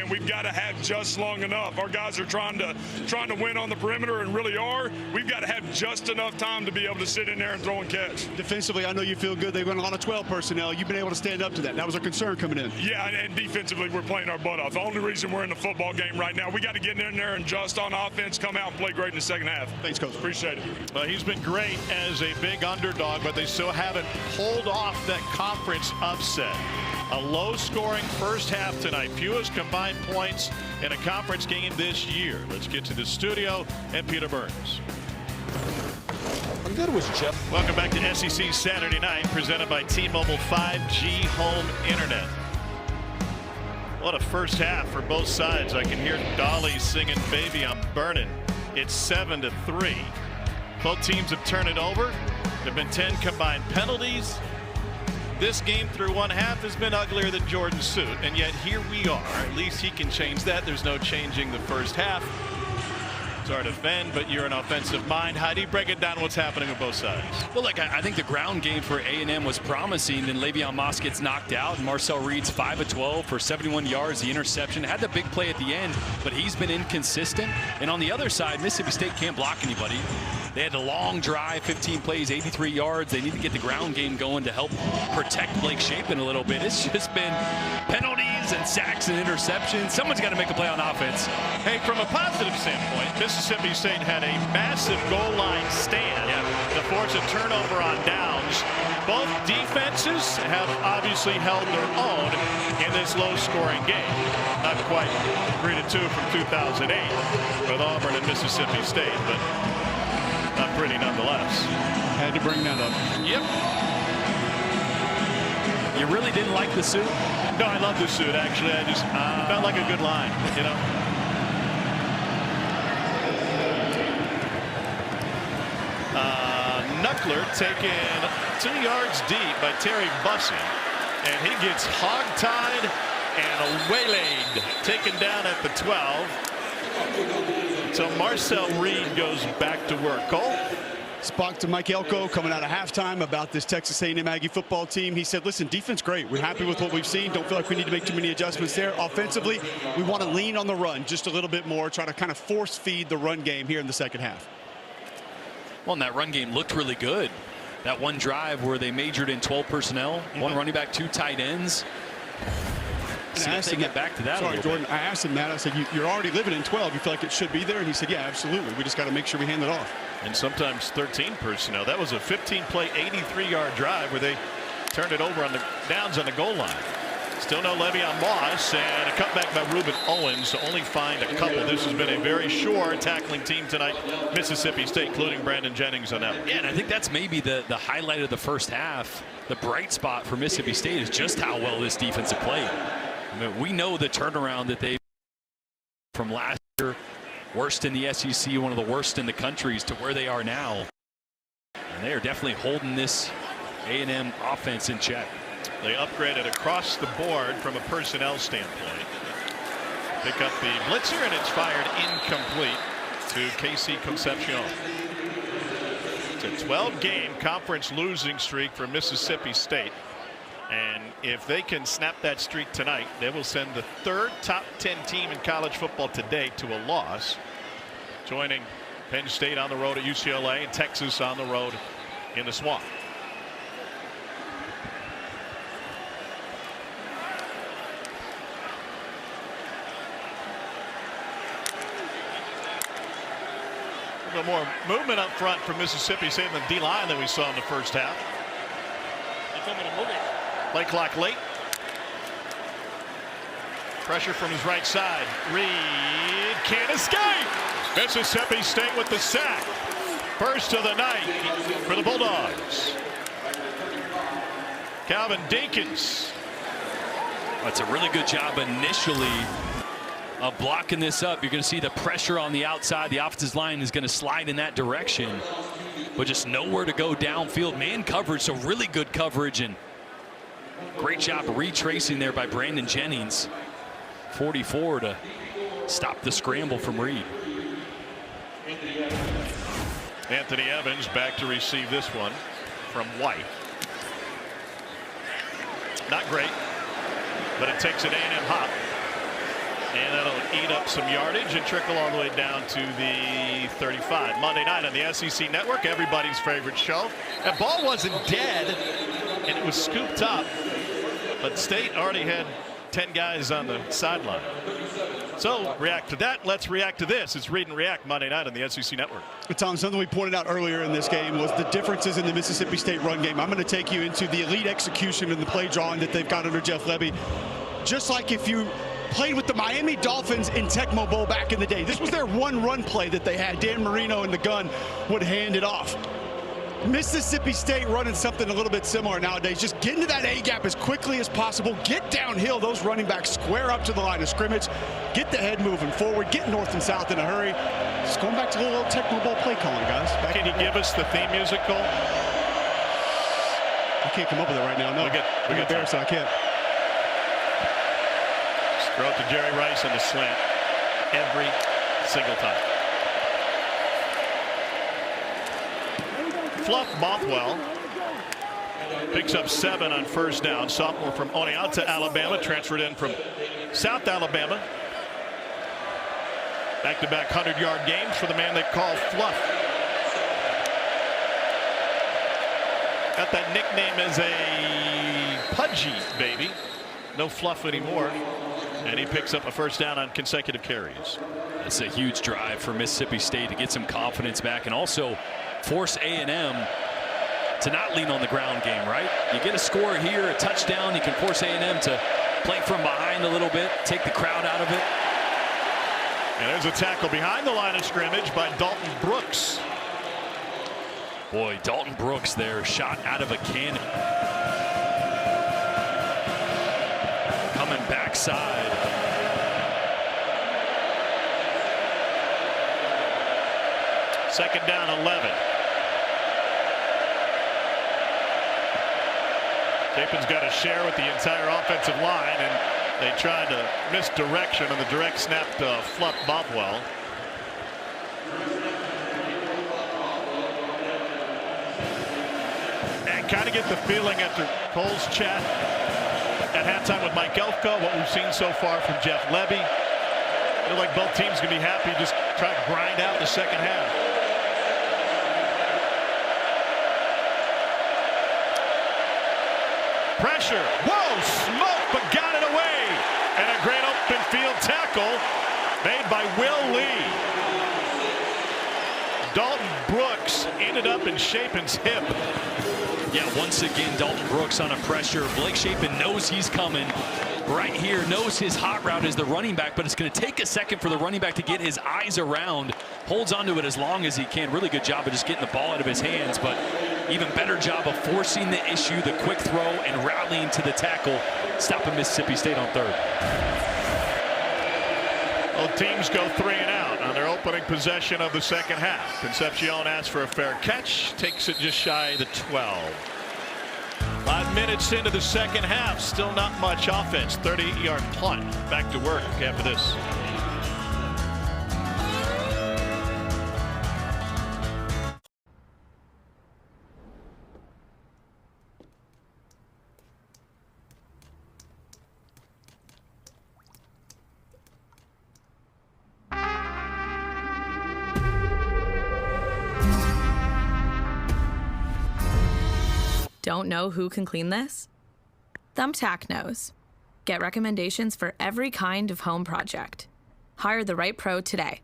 we've got to have just long enough. Our guys are trying to win on the perimeter and really are. We've got to have just enough time to be able to sit in there and throw and catch. Defensively, I know you feel good. They went a lot of 12 personnel. You've been able to stand up to that. That was a concern coming in. Yeah, and defensively, we're playing our butt off. The only reason we're in the football ball game right now. We got to get in there and adjust on offense, come out and play great in the second half. Thanks, Coach. Appreciate it. Well, he's been great as a big underdog, but they still haven't pulled off that conference upset. A low-scoring first half tonight. Fewest combined points in a conference game this year. Let's get to the studio and Peter Burns. I'm good with Jeff. Welcome back to SEC Saturday Night, presented by T-Mobile 5G Home Internet. What a first half for both sides. I can hear Dolly singing "Baby I'm Burning." It's 7-3. Both teams have turned it over. There have been 10 combined penalties. This game through one half has been uglier than Jordan's suit, and yet here we are. At least he can change that. There's no changing the first half. It's hard to defend, but you're an offensive mind. How do you break it down what's happening on both sides? Well, look, I think the ground game for A&M was promising. Then Le'Veon Moss gets knocked out, and Marcel Reed's 5 of 12 for 71 yards. The interception had the big play at the end, but he's been inconsistent. And on the other side, Mississippi State can't block anybody. They had a long drive, 15 plays, 83 yards. They need to get the ground game going to help protect Blake Shapen a little bit. It's just been penalties and sacks and interceptions. Someone's got to make a play on offense. Hey, from a positive standpoint, Mississippi State had a massive goal line stand to force a turnover on downs. Both defenses have obviously held their own in this low-scoring game. Not quite 3-2 from 2008 with Auburn and Mississippi State, but not pretty nonetheless. Had to bring that up. Yep. You really didn't like the suit? No, I love the suit, actually. I just felt like a good line, you know. Knuckler taken 2 yards deep by Terry Bussey, and he gets hog-tied and waylaid, taken down at the 12. So Marcel Reed goes back to work. Cole? Spoke to Mike Elko coming out of halftime about this Texas A&M Aggie football team. He said, listen, defense great. We're happy with what we've seen. Don't feel like we need to make too many adjustments there. Offensively, we want to lean on the run just a little bit more, try to kind of force feed the run game here in the second half. Well, and that run game looked really good. That one drive where they majored in 12 personnel, one running back, 2 tight ends. See if they get back to that. Sorry, Jordan. I asked him that. I said, you're already living in 12. You feel like it should be there? And he said, yeah, absolutely. We just got to make sure we hand it off. And sometimes 13 personnel. That was a 15-play, 83-yard drive where they turned it over on the downs on the goal line. Still no Le'Veon Moss, and a cutback by Reuben Owens to only find a couple. This has been a very sure tackling team tonight. Mississippi State, including Brandon Jennings on that one. Yeah, and I think that's maybe the highlight of the first half. The bright spot for Mississippi State is just how well this defense have played. I mean, we know the turnaround that they from last year, worst in the SEC, one of the worst in the countries, to where they are now. And they are definitely holding this A&M offense in check. They upgraded across the board from a personnel standpoint. Pick up the blitzer, and it's fired incomplete to Casey Concepcion. It's a 12-game conference losing streak for Mississippi State. And if they can snap that streak tonight, they will send the 3rd top 10 team in college football today to a loss, joining Penn State on the road at UCLA and Texas on the road in the Swamp. A little more movement up front from Mississippi State than the D-line that we saw in the first half. Play clock late. Pressure from his right side. Reed can't escape. Mississippi State with the sack. First of the night for the Bulldogs. Calvin Dinkins. That's a really good job initially of blocking this up. You're going to see the pressure on the outside. The offensive line is going to slide in that direction, but just nowhere to go downfield. Man coverage, so really good coverage, and great job retracing there by Brandon Jennings. 44 to stop the scramble from Reed. Anthony Evans back to receive this one from White. Not great, but it takes an A&M hop. And that'll eat up some yardage and trickle all the way down to the 35. Monday night on the SEC Network, everybody's favorite show. That ball wasn't dead, and it was scooped up. But State already had 10 guys on the sideline. So react to that. Let's react to this. It's Read and React Monday night on the SEC Network. Tom, something we pointed out earlier in this game was the differences in the Mississippi State run game. I'm going to take you into the elite execution and the play drawing that they've got under Jeff Lebby. Just like if you played with the Miami Dolphins in Tecmo Bowl back in the day. This was their one run play that they had. Dan Marino and the gun would hand it off. Mississippi State running something a little bit similar nowadays. Just get into that A-gap as quickly as possible. Get downhill. Those running backs square up to the line of scrimmage. Get the head moving forward. Get north and south in a hurry. Just going back to a little Tecmo Bowl play calling, guys. Can you give us the theme music, Cole? I can't come up with it right now. No, we get there, so I can't. Just throw it to Jerry Rice on the slant every single time. Fluff Bothwell picks up 7 on first down. Sophomore from Oneonta, Alabama, transferred in from South Alabama. Back-to-back 100-yard games for the man they call Fluff. Got that nickname as a pudgy baby. No Fluff anymore. And he picks up a first down on consecutive carries. That's a huge drive for Mississippi State to get some confidence back and also force A&M to not lean on the ground game, right? You get a score here, a touchdown, you can force A&M to play from behind a little bit, take the crowd out of it. And there's a tackle behind the line of scrimmage by Dalton Brooks. Boy, Dalton Brooks there, shot out of a cannon. Coming backside. Second down, 11. Chapin's got a share with the entire offensive line, and they tried to misdirection on the direct snap to Fluff Bothwell. And kind of get the feeling after Cole's chat at halftime with Mike Elko, what we've seen so far from Jeff Lebby. I feel like both teams going to be happy just try to grind out the second half. Pressure. Whoa, smoke, but got it away. And a great open field tackle made by Will Lee. Dalton Brooks ended up in Chapin's hip. Yeah, once again, Dalton Brooks on a pressure. Blake Chapin knows he's coming right here, knows his hot route is the running back, but it's going to take a second for the running back to get his eyes around. Holds onto it as long as he can. Really good job of just getting the ball out of his hands, but even better job of forcing the issue, the quick throw, and rallying to the tackle, stopping Mississippi State on third. Both teams go 3 and out on their opening possession of the second half. Concepcion asks for a fair catch, takes it just shy of the 12. 5 minutes into the second half, still not much offense. 38-yard punt. Back to work after this. Don't know who can clean this? Thumbtack knows. Get recommendations for every kind of home project. Hire the right pro today.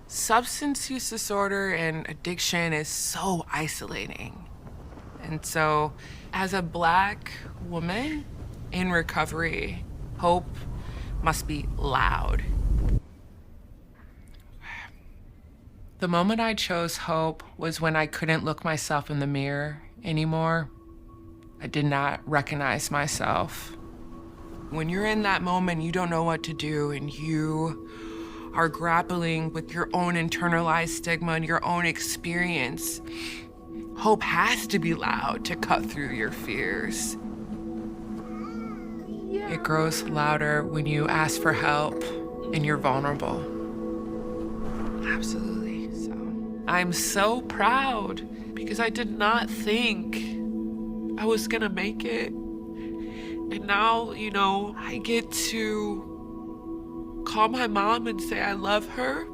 Substance use disorder and addiction is so isolating. And so, as a Black woman in recovery, hope must be loud. The moment I chose hope was when I couldn't look myself in the mirror anymore. I did not recognize myself. When you're in that moment, you don't know what to do, and you are grappling with your own internalized stigma and your own experience. Hope has to be loud to cut through your fears. It grows louder when you ask for help and you're vulnerable. Absolutely. I'm so proud because I did not think I was gonna make it. And now, you know, I get to call my mom and say I love her.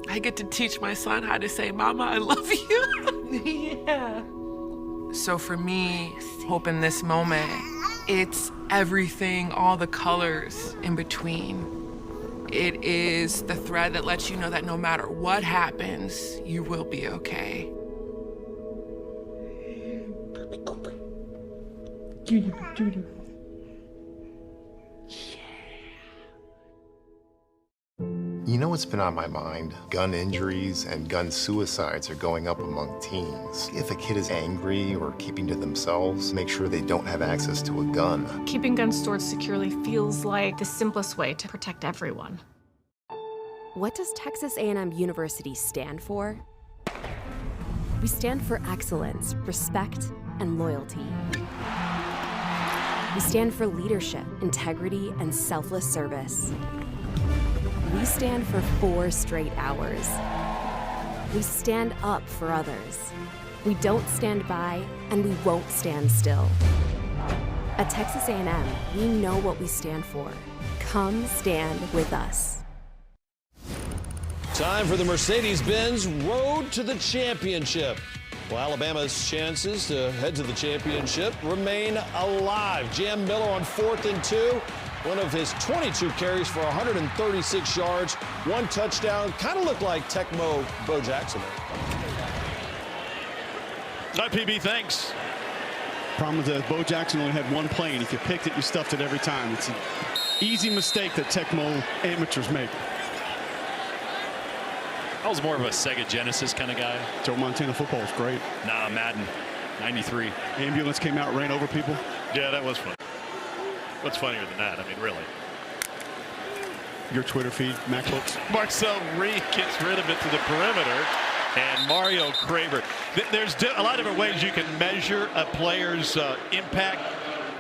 I get to teach my son how to say, Mama, I love you. Yeah. So for me, hope in this moment, it's everything, all the colors in between. It is the thread that lets you know that no matter what happens, you will be okay. You know what's been on my mind? Gun injuries and gun suicides are going up among teens. If a kid is angry or keeping to themselves, make sure they don't have access to a gun. Keeping guns stored securely feels like the simplest way to protect everyone. What does Texas A&M University stand for? We stand for excellence, respect, and loyalty. We stand for leadership, integrity, and selfless service. We stand for 4 straight hours. We stand up for others. We don't stand by, and we won't stand still. At Texas A&M, we know what we stand for. Come stand with us. Time for the Mercedes-Benz Road to the Championship. Well, Alabama's chances to head to the championship remain alive. Jam Miller on 4th and 2. One of his 22 carries for 136 yards, 1 touchdown. Kind of looked like Tecmo Bo Jackson. IPB, thanks. Problem is that Bo Jackson only had 1 play, and if you picked it, you stuffed it every time. It's an easy mistake that Tecmo amateurs make. I was more of a Sega Genesis kind of guy. Joe Montana football is great. Nah, Madden, 93. Ambulance came out, ran over people. Yeah, that was fun. What's funnier than that? I mean, really. Your Twitter feed, MacBooks. Marcel Reed gets rid of it to the perimeter, and Mario Craver. There's a lot of different ways you can measure a player's impact.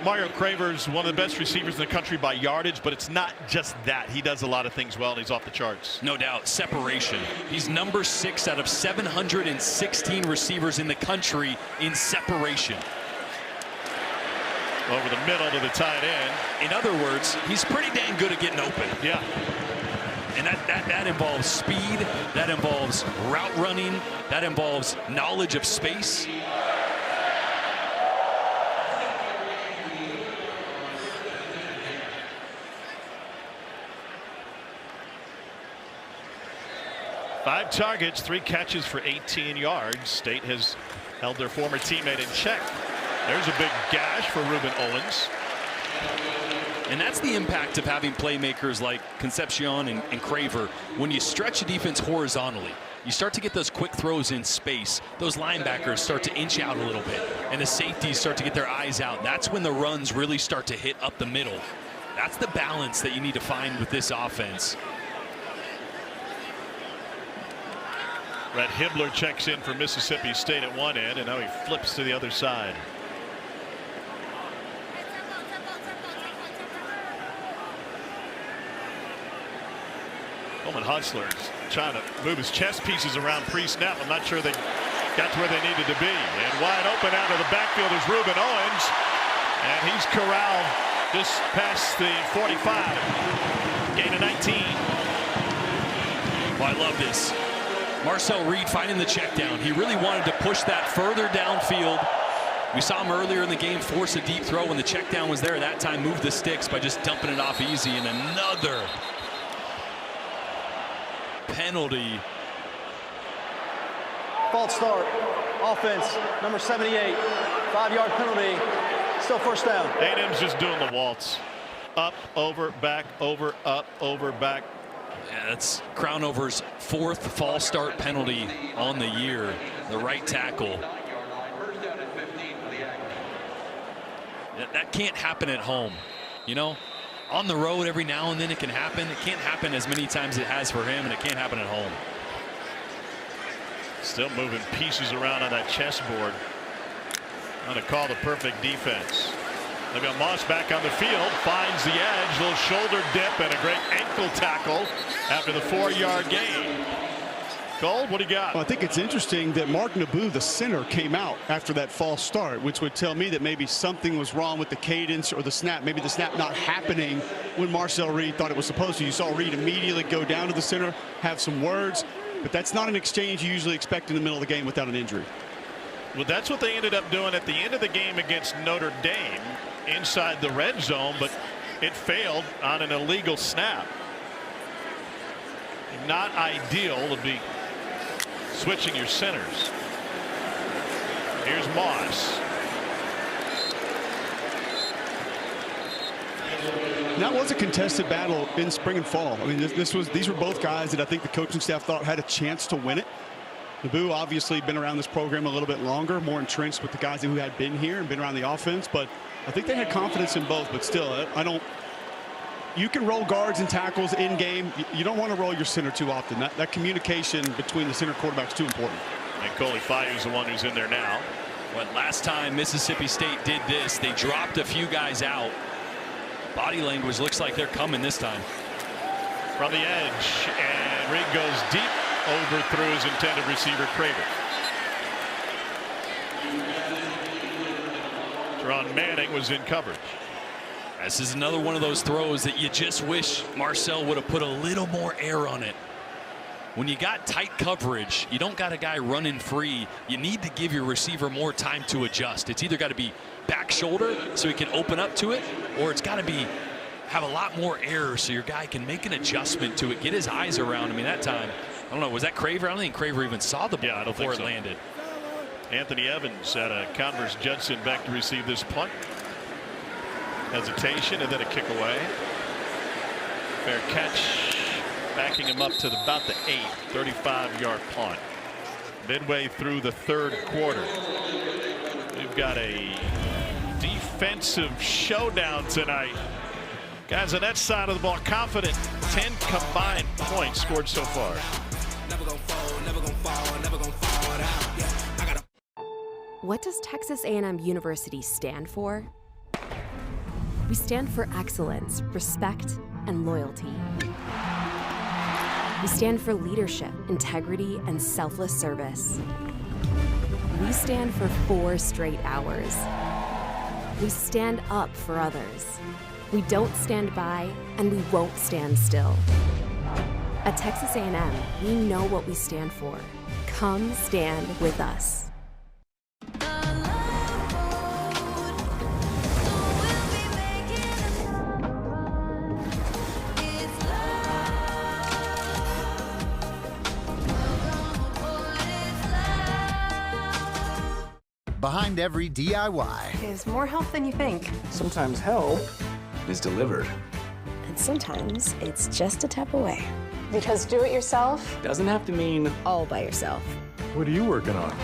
Mario Craver's one of the best receivers in the country by yardage, but it's not just that. He does a lot of things well, and he's off the charts. No doubt. Separation. He's number 6 out of 716 receivers in the country in separation. Over the middle to the tight end. In other words, he's pretty dang good at getting open. Yeah. And that involves speed, that involves route running, that involves knowledge of space. Five targets, 3 catches for 18 yards. State has held their former teammate in check. There's a big gash for Ruben Owens. And that's the impact of having playmakers like Concepcion and Craver. When you stretch a defense horizontally, you start to get those quick throws in space. Those linebackers start to inch out a little bit, and the safeties start to get their eyes out. That's when the runs really start to hit up the middle. That's the balance that you need to find with this offense. Red Hibbler checks in for Mississippi State at one end, and now he flips to the other side. Coleman Hustler's trying to move his chess pieces around pre-snap. I'm not sure they got to where they needed to be. And wide open out of the backfield is Ruben Owens. And he's corralled just past the 45. Gain of 19. Well, I love this. Marcel Reed finding the check down. He really wanted to push that further downfield. We saw him earlier in the game force a deep throw when the check down was there. That time moved the sticks by just dumping it off easy. And another penalty. False start. Offense, number 78. 5-yard penalty. Still first down. A&M's just doing the waltz. Up, over, back, over, up, over, back. Yeah, that's Crownover's 4th false start penalty on the year. The right tackle. That can't happen at home. You know, on the road every now and then it can happen. It can't happen as many times as it has for him, and it can't happen at home. Still moving pieces around on that chessboard. Trying to call the perfect defense. They've got Moss back on the field, finds the edge, little shoulder dip, and a great ankle tackle after the 4-yard gain. Gold, what do you got? Well, I think it's interesting that Mark Naboo, the center, came out after that false start, which would tell me that maybe something was wrong with the cadence or the snap. Maybe the snap not happening when Marcel Reed thought it was supposed to. You saw Reed immediately go down to the center, have some words, but that's not an exchange you usually expect in the middle of the game without an injury. Well, that's what they ended up doing at the end of the game against Notre Dame inside the red zone, but it failed on an illegal snap. Not ideal to be switching your centers. Here's Moss. That was a contested battle in spring and fall. I mean, these were both guys that I think the coaching staff thought had a chance to win it. Naboo obviously been around this program a little bit longer, more entrenched with the guys who had been here and been around the offense, but I think they had confidence in both. But still, you can roll guards and tackles in game. You don't want to roll your center too often. That communication between the center quarterback is too important. And Coley Fayu's the one who's in there now. Well, last time Mississippi State did this, they dropped a few guys out. Body language looks like they're coming this time. From the edge, and Reed goes deep, overthrew his intended receiver, Craver. Teron Manning was in coverage. This is another one of those throws that you just wish Marcel would have put a little more air on it. When you got tight coverage, you don't got a guy running free. You need to give your receiver more time to adjust. It's either got to be back shoulder so he can open up to it, or it's got to be have a lot more air so your guy can make an adjustment to it, get his eyes around. I mean, that time, I don't know, was that Craver? I don't think Craver even saw the ball before it landed. Anthony Evans at a Converse Judson back to receive this punt. Hesitation and then a kick away. Fair catch, backing him up to about the 35-yard punt. Midway through the third quarter, we've got a defensive showdown tonight. Guys on that side of the ball confident. 10 combined points scored so far. What does Texas A&M University stand for? We stand for excellence, respect, and loyalty. We stand for leadership, integrity, and selfless service. We stand for 4 straight hours. We stand up for others. We don't stand by, and we won't stand still. At Texas A&M, we know what we stand for. Come stand with us. Behind every DIY is more help than you think. Sometimes help is delivered. And sometimes it's just a tap away. Because do it yourself Doesn't have to mean all by yourself. What are you working on?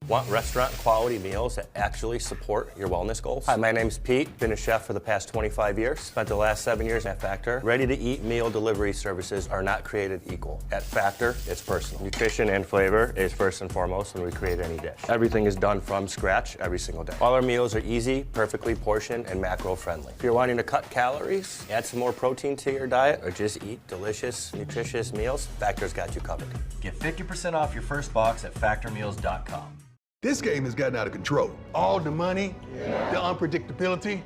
Want restaurant quality meals that actually support your wellness goals? Hi, my name's Pete. Been a chef for the past 25 years. Spent the last 7 years at Factor. Ready-to-eat meal delivery services are not created equal. At Factor, it's personal. Nutrition and flavor is first and foremost when we create any dish. Everything is done from scratch every single day. All our meals are easy, perfectly portioned, and macro-friendly. If you're wanting to cut calories, add some more protein to your diet, or just eat delicious, nutritious meals, Factor's got you covered. Get 50% off your first box at factormeals.com. This game has gotten out of control. All the money, the unpredictability.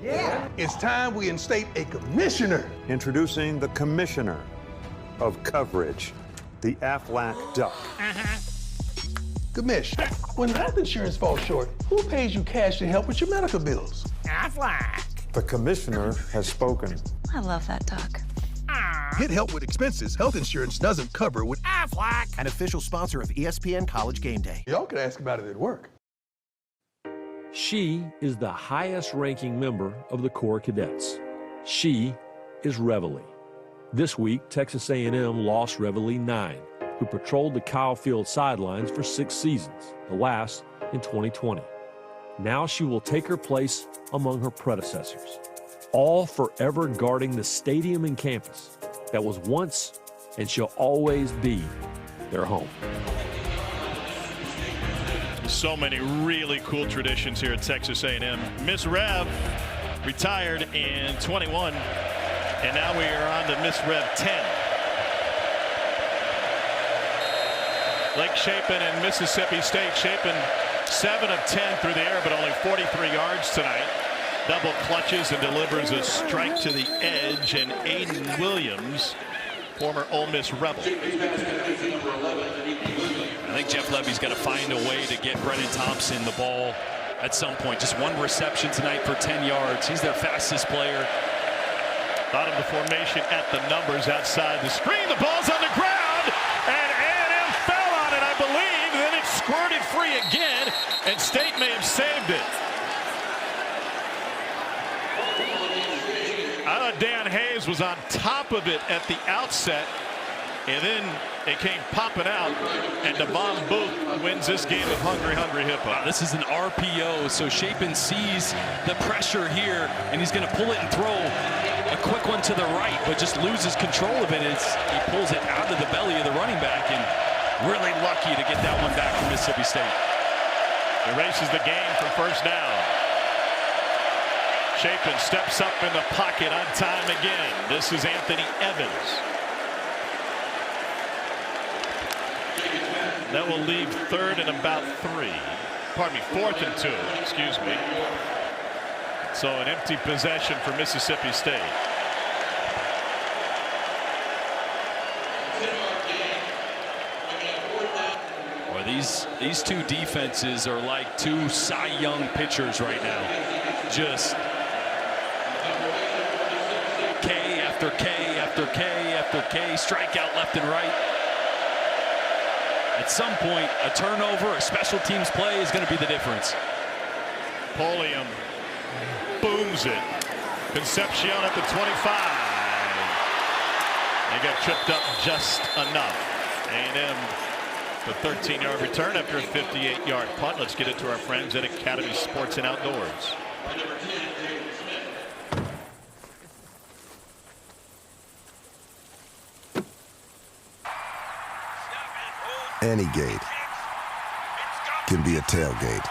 It's time we instate a commissioner. Introducing the commissioner of coverage, the Aflac Duck. Commish, when health insurance falls short, who pays you cash to help with your medical bills? Aflac. The commissioner has spoken. I love that duck. Get help with expenses health insurance doesn't cover with Aflac, an official sponsor of ESPN College Game Day. Y'all could ask about it at work. She is the highest-ranking member of the Corps Cadets. She is Reveille. This week, Texas A&M lost Reveille 9, who patrolled the Kyle Field sidelines for 6 seasons, the last in 2020. Now she will take her place among her predecessors, all forever guarding the stadium and campus that was once and shall always be their home. So many really cool traditions here at Texas A&M. Miss Rev retired in 21, and now we are on to Miss Rev 10. Lake Chapin and Mississippi State. Chapin 7 of 10 through the air, but only 43 yards tonight. Double clutches and delivers a strike to the edge, and Aiden Williams former Ole Miss Rebel. I think Jeff Levy's got to find a way to get Brennan Thompson the ball at some point. Just one reception tonight for 10 yards. He's their fastest player. Thought of the formation at the numbers outside the screen. The ball's on the ground, and A&M fell on it, I believe. Then it squirted free again, and State may have saved it. I thought Dan Hayes was on top of it at the outset, and then it came popping out, and Devon Booth wins this game of Hungry Hippo. Wow, this is an RPO, so Chapin sees the pressure here, and he's going to pull it and throw a quick one to the right, but just loses control of it as he pulls it out of the belly of the running back, and really lucky to get that one back from Mississippi State. Erases the game for first down. Chapin steps up in the pocket on time again. This is Anthony Evans. That will leave third and about 3. Pardon me, 4th and 2, excuse me. So an empty possession for Mississippi State. Well, these two defenses are like two Cy Young pitchers right now. Just K after K after K after K, strikeout left and right. At some point, a turnover, a special teams play is going to be the difference. Polium booms it. Concepcion at the 25. They got tripped up just enough. A&M the 13-yard return after a 58-yard punt. Let's get it to our friends at Academy Sports and Outdoors. Any gate can be a tailgate.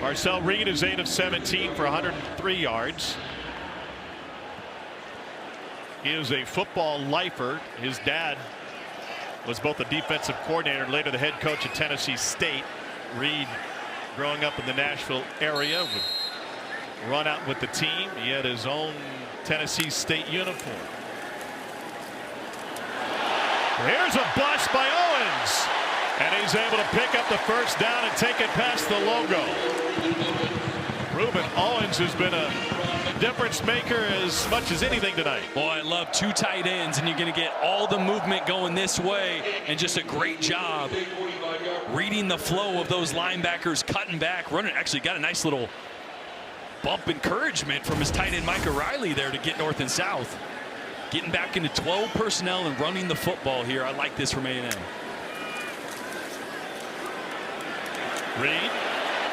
Marcel Reed is 8 of 17 for 103 yards. He is a football lifer. His dad was both a defensive coordinator and later the head coach at Tennessee State. Reed, growing up in the Nashville area, would run out with the team. He had his own Tennessee State uniform. Here's a bust by Owens, and he's able to pick up the first down and take it past the logo. Reuben Owens has been a difference maker as much as anything tonight. Boy, I love two tight ends, and you're going to get all the movement going this way, and just a great job reading the flow of those linebackers, cutting back, running. Actually got a nice little bump encouragement from his tight end Micah Riley there to get north and south. Getting back into 12 personnel and running the football here. I like this from A&M. Reed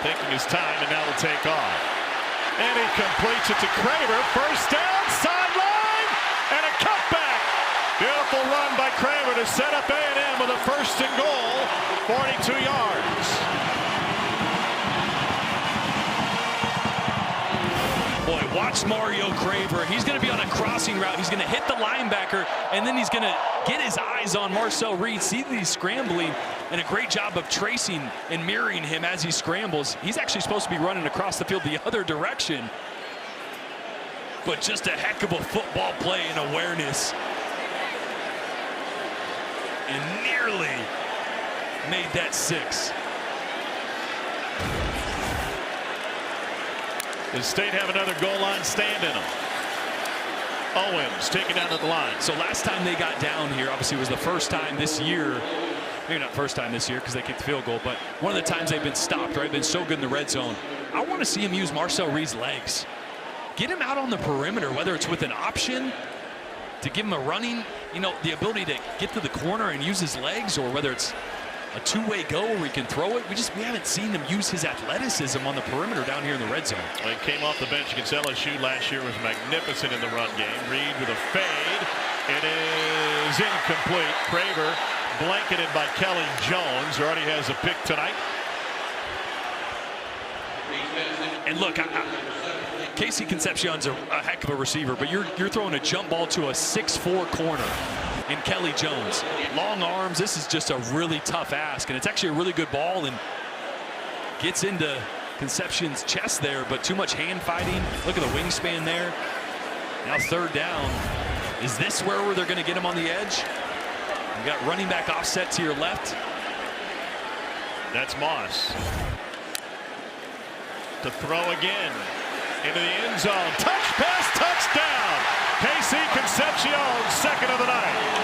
taking his time, and now will take off. And he completes it to Craver. First down, sideline, and a cutback. Beautiful run by Craver to set up A&M with a first and goal, 42 yards. Boy, watch Mario Craver. He's going to be on a crossing route. He's going to hit the linebacker, and then he's going to get his eyes on Marcel Reed. See that he's scrambling, and a great job of tracing and mirroring him as he scrambles. He's actually supposed to be running across the field the other direction. But just a heck of a football play and awareness. And nearly made that 6. Does State have another goal line stand in them? Owens taken down at the line. So last time they got down here, obviously, was the first time this year. Maybe not first time this year because they kicked the field goal, but one of the times they've been stopped, right? Been so good in the red zone. I want to see him use Marcel Reed's legs. Get him out on the perimeter, whether it's with an option to give him a running, the ability to get to the corner and use his legs, or whether it's a two-way go where he can throw it. We haven't seen him use his athleticism on the perimeter down here in the red zone. Well, he came off the bench against LSU last year, was magnificent in the run game. Reed with a fade. It is incomplete. Craver blanketed by Kelly Jones. Already has a pick tonight. And look, Casey Concepcion's a heck of a receiver, but you're throwing a jump ball to a 6'4" corner in Kelly Jones. Long arms. This is just a really tough ask, and it's actually a really good ball and gets into Concepcion's chest there, but too much hand fighting. Look at the wingspan there. Now third down. Is this where they're going to get him on the edge? You got running back offset to your left. That's Moss. To throw again. Into the end zone. Touch pass, touchdown. KC Concepcion, second of the night.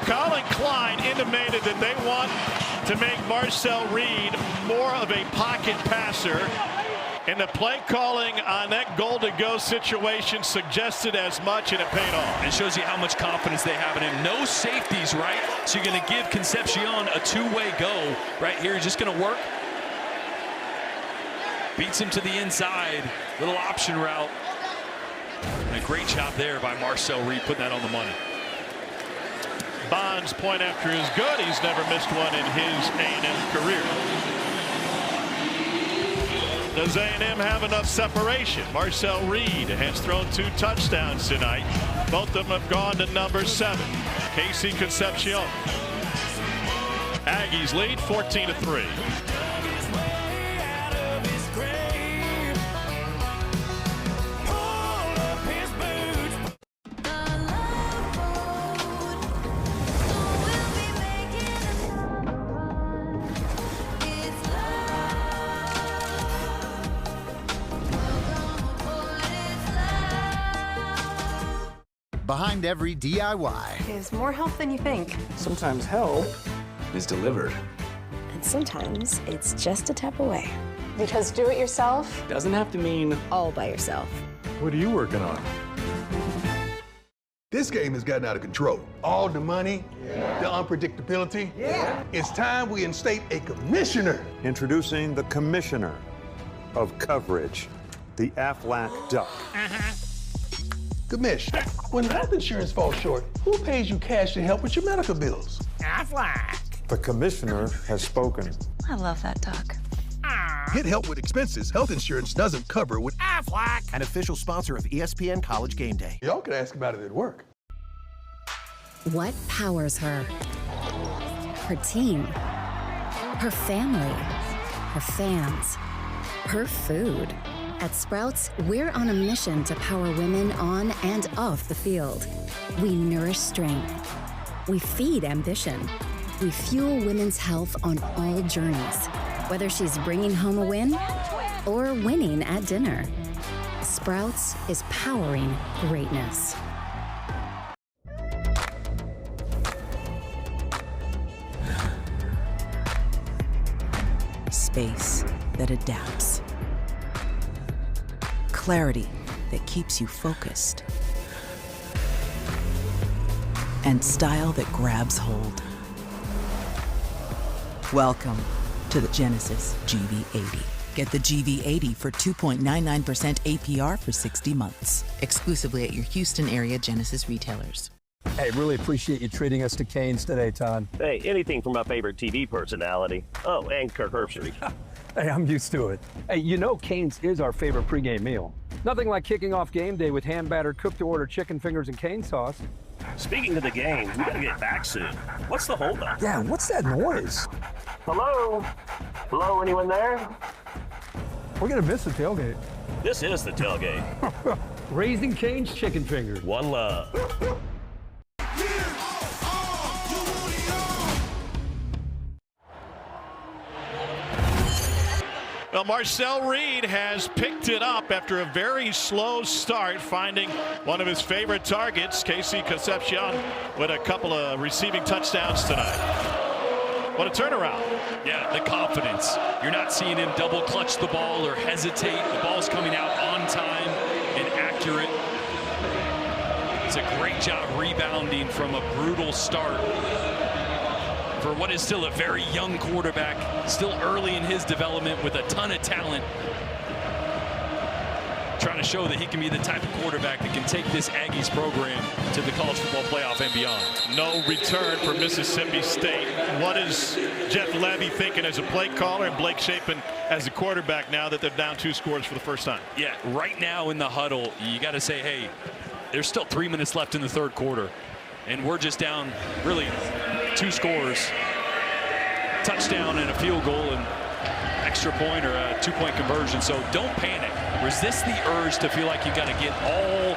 Colin Klein intimated that they want to make Marcel Reed more of a pocket passer. And the play calling on that goal-to-go situation suggested as much, and it paid off. It shows you how much confidence they have in him. No safeties, right? So you're going to give Concepcion a two-way go. Right here, just going to work. Beats him to the inside. Little option route. And a great job there by Marcel Reed putting that on the money. Bond's point after is good. He's never missed one in his A&M career. Does A&M have enough separation? Marcel Reed has thrown 2 touchdowns tonight. Both of them have gone to number 7. KC Concepcion. Aggies lead 14-3. Behind every DIY is more help than you think. Sometimes help is delivered. And sometimes it's just a tap away. Because do it yourself Doesn't have to mean all by yourself. What are you working on? This game has gotten out of control. All the money, the unpredictability. It's time we instate a commissioner. Introducing the commissioner of coverage, the Aflac Duck. Commissioner, when health insurance falls short, who pays you cash to help with your medical bills? Aflac. The commissioner has spoken. I love that duck. Get help with expenses health insurance doesn't cover with Aflac, an official sponsor of ESPN College Game Day. Y'all could ask about it at work. What powers her? Her team, her family, her fans, her food. At Sprouts, we're on a mission to power women on and off the field. We nourish strength. We feed ambition. We fuel women's health on all journeys, whether she's bringing home a win or winning at dinner. Sprouts is powering greatness. Space that adapts. Clarity that keeps you focused. And style that grabs hold. Welcome to the Genesis GV80. Get the GV80 for 2.99% APR for 60 months. Exclusively at your Houston area Genesis retailers. Hey, really appreciate you treating us to Canes today, Todd. Hey, anything from my favorite TV personality. Oh, and Kirk Herbstreit. Hey, I'm used to it. Hey, you know Canes is our favorite pregame meal. Nothing like kicking off game day with hand-battered cooked-to-order chicken fingers and cane sauce. Speaking of the game, we gotta get back soon. What's the holdup? Yeah, what's that noise? Hello? Hello, anyone there? We're gonna miss the tailgate. This is the tailgate. Raising Cane's chicken fingers. One love. Well, Marcel Reed has picked it up after a very slow start, finding one of his favorite targets, KC Concepcion, with a couple of receiving touchdowns tonight. What a turnaround. Yeah, the confidence. You're not seeing him double clutch the ball or hesitate. The ball's coming out on time and accurate. It's a great job rebounding from a brutal start for what is still a very young quarterback, still early in his development with a ton of talent. Trying to show that he can be the type of quarterback that can take this Aggies program to the college football playoff and beyond. No return for Mississippi State. What is Jeff Levy thinking as a play caller and Blake Shapen as a quarterback now that they're down 2 scores for the first time. Yeah, right now in the huddle, you got to say, hey, there's still 3 minutes left in the third quarter, and we're just down really 2 scores, touchdown and a field goal and extra point or a 2-point conversion. So don't panic. Resist the urge to feel like you got to get all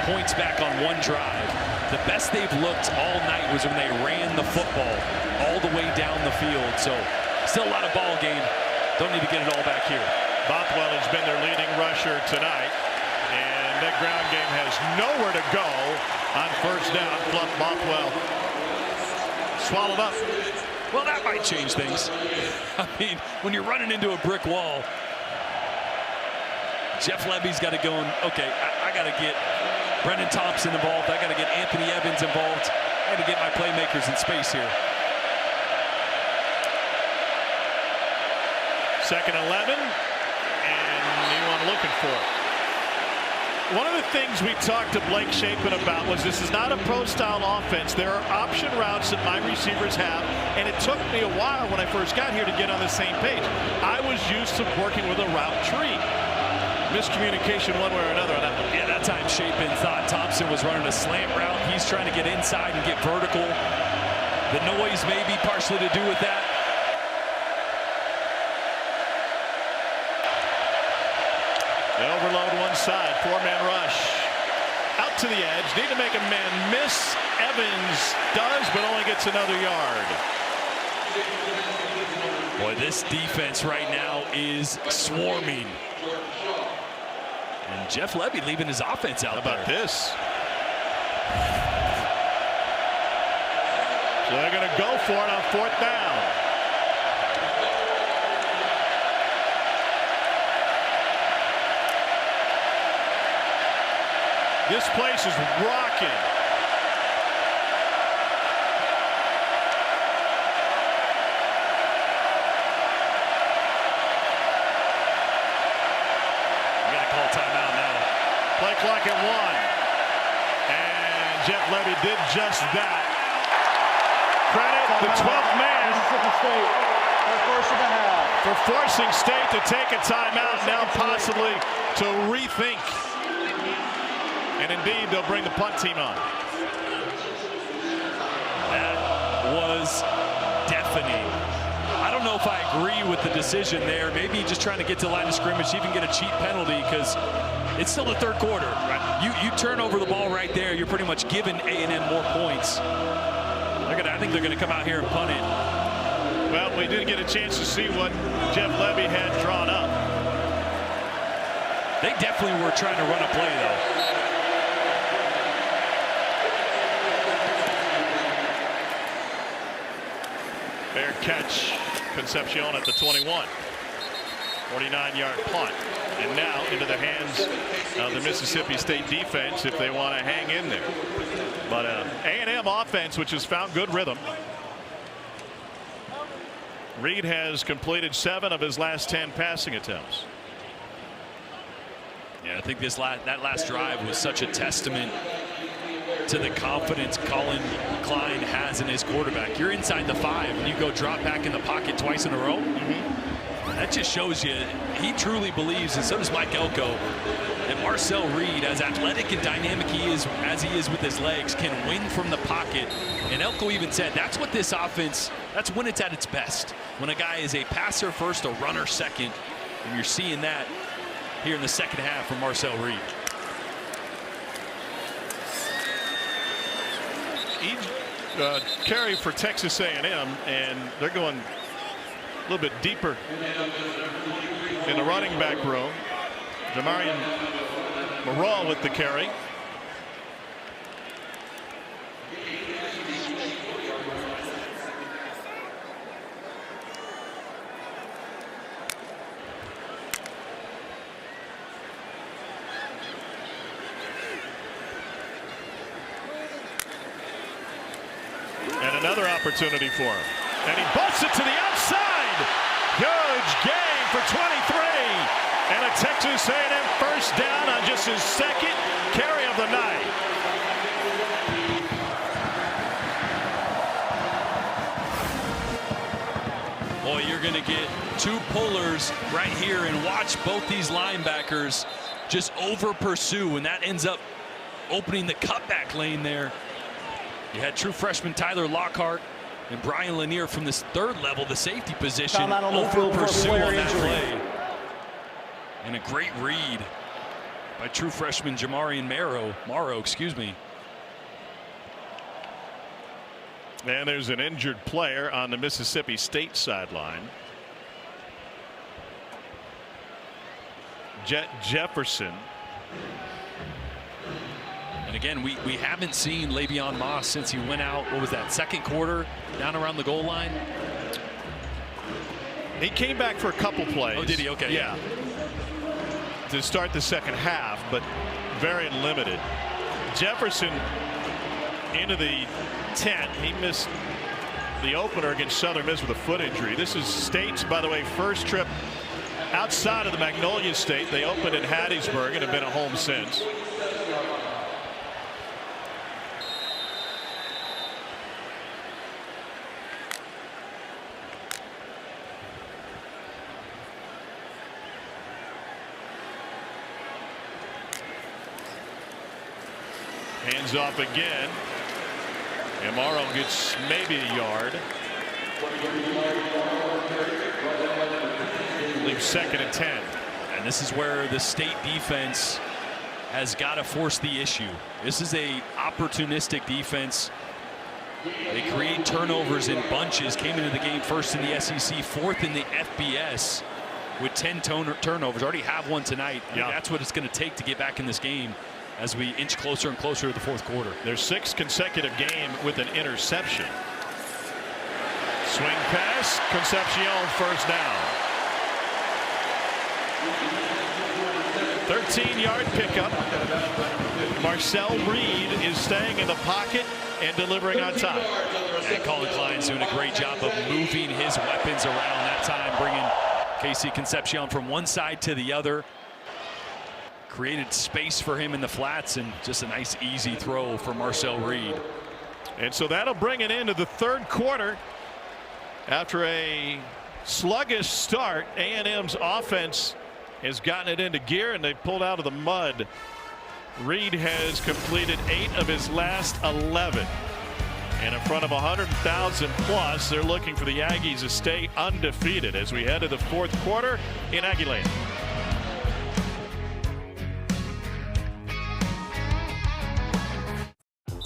points back on one drive. The best they've looked all night was when they ran the football all the way down the field. So still a lot of ball game. Don't need to get it all back here. Bothwell has been their leading rusher tonight, and that ground game has nowhere to go on first down. Fluff Bothwell swallowed up. Well, that might change things. I mean, when you're running into a brick wall, Jeff Levy's got to go and, okay, I got to get Brendan Thompson involved. I got to get Anthony Evans involved. I got to get my playmakers in space here. 2nd 11, and anyone looking for it. One of the things we talked to Blake Shapen about was this is not a pro-style offense. There are option routes that my receivers have, and it took me a while when I first got here to get on the same page. I was used to working with a route tree. Miscommunication one way or another on that one. Yeah, that time Shapen thought Thompson was running a slant route. He's trying to get inside and get vertical. The noise may be partially to do with that. They overload one side, 4-man rush. Out to the edge, need to make a man miss. Evans does, but only gets another yard. Boy, this defense right now is swarming. And Jeff Levy leaving his offense out there. How about this? So they're going to go for it on 4th down. This place is rocking. We got to call timeout now. Play clock at 1. And Jeff Levy did just that. Credit the 12th man for forcing State to take a timeout, now possibly to rethink. And indeed, they'll bring the punt team on. That was deafening. I don't know if I agree with the decision there. Maybe just trying to get to the line of scrimmage, even get a cheap penalty, because it's still the third quarter. Right? You turn over the ball right there, you're pretty much giving A&M more points. I think they're going to come out here and punt it. Well, we did get a chance to see what Jeff Levy had drawn up. They definitely were trying to run a play, though. Fair catch, Concepcion at the 21. 49-yard punt. And now into the hands of the Mississippi State defense if they want to hang in there. But A&M offense, which has found good rhythm. Reed has completed 7 of his last 10 passing attempts. Yeah, I think that last drive was such a testament to the confidence Colin Klein has in his quarterback. You're inside the 5 and you go drop back in the pocket twice in a row. That just shows you he truly believes, and so does Mike Elko, that Marcel Reed, as athletic and dynamic as he is with his legs, can win from the pocket. And Elko even said that's what this offense, that's when it's at its best. When a guy is a passer first, a runner second, and you're seeing that here in the second half from Marcel Reed. Carry for Texas A&M, and they're going a little bit deeper in the running back room. Jamarian Morrell with the carry. And another opportunity for him. And he busts it to the outside. Huge gain for 23. And a Texas A&M first down on just his second carry of the night. Boy, you're going to get 2 pullers right here, and watch both these linebackers just over pursue, and that ends up opening the cutback lane there. You had true freshman Tyler Lockhart and Brian Lanier from this 3rd level, the safety position, over pursue on that play. And a great read by true freshman Jamarian Morrow, excuse me. And there's an injured player on the Mississippi State sideline. Jefferson. And again, we haven't seen Le'Veon Moss since he went out, what was that, 2nd quarter, down around the goal line? He came back for a couple plays. Oh, did he? Okay. Yeah. To start the 2nd half, but very limited. Jefferson into the tent. He missed the opener against Southern Miss with a foot injury. This is State's, by the way, first trip outside of the Magnolia State. They opened in Hattiesburg and have been at home since. Hands off again. And Morrow gets maybe a yard. Leaves 2nd and 10. And this is where the State defense has got to force the issue. This is a opportunistic defense. They create turnovers in bunches. Came into the game first in the SEC, 4th in the FBS with 10 turnovers. Already have one tonight. I mean, that's what it's going to take to get back in this game as we inch closer and closer to the 4th quarter. Their 6th consecutive game with an interception. Swing pass, Concepcion, first down. 13-yard pickup. Marcel Reed is staying in the pocket and delivering on time. And Colin Klein's doing a great job of moving his weapons around that time, bringing Casey Concepcion from one side to the other. Created space for him in the flats, and just a nice easy throw for Marcel Reed. And so that'll bring it into the 3rd quarter. After a sluggish start, A&M's offense has gotten it into gear, and they pulled out of the mud. Reed has completed 8 of his last 11. And in front of 100,000 plus, they're looking for the Aggies to stay undefeated as we head to the 4th quarter in Aggieland.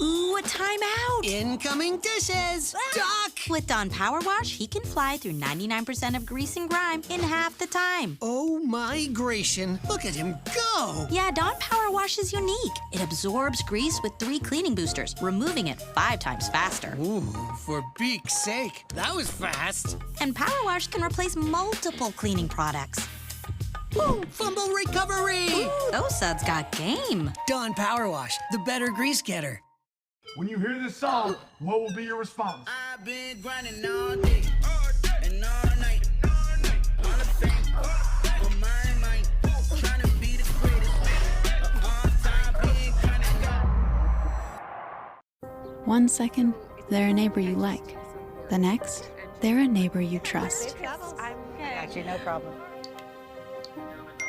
Ooh, a timeout! Incoming dishes! Doc! With Dawn Power Wash, he can fly through 99% of grease and grime in half the time. Oh my Grecian, look at him go! Yeah, Dawn Power Wash is unique. It absorbs grease with 3 cleaning boosters, removing it 5 times faster. Ooh, for beak's sake, that was fast. And Power Wash can replace multiple cleaning products. Ooh, fumble recovery! Ooh, those suds got game. Dawn Power Wash, the better grease getter. When you hear this song, what will be your response? I've been grinding all day and all night. All the fame for my mind. Trying to be the greatest of all time. Been grinding. 1 second, they're a neighbor you like. The next, they're a neighbor you trust. Actually, no problem.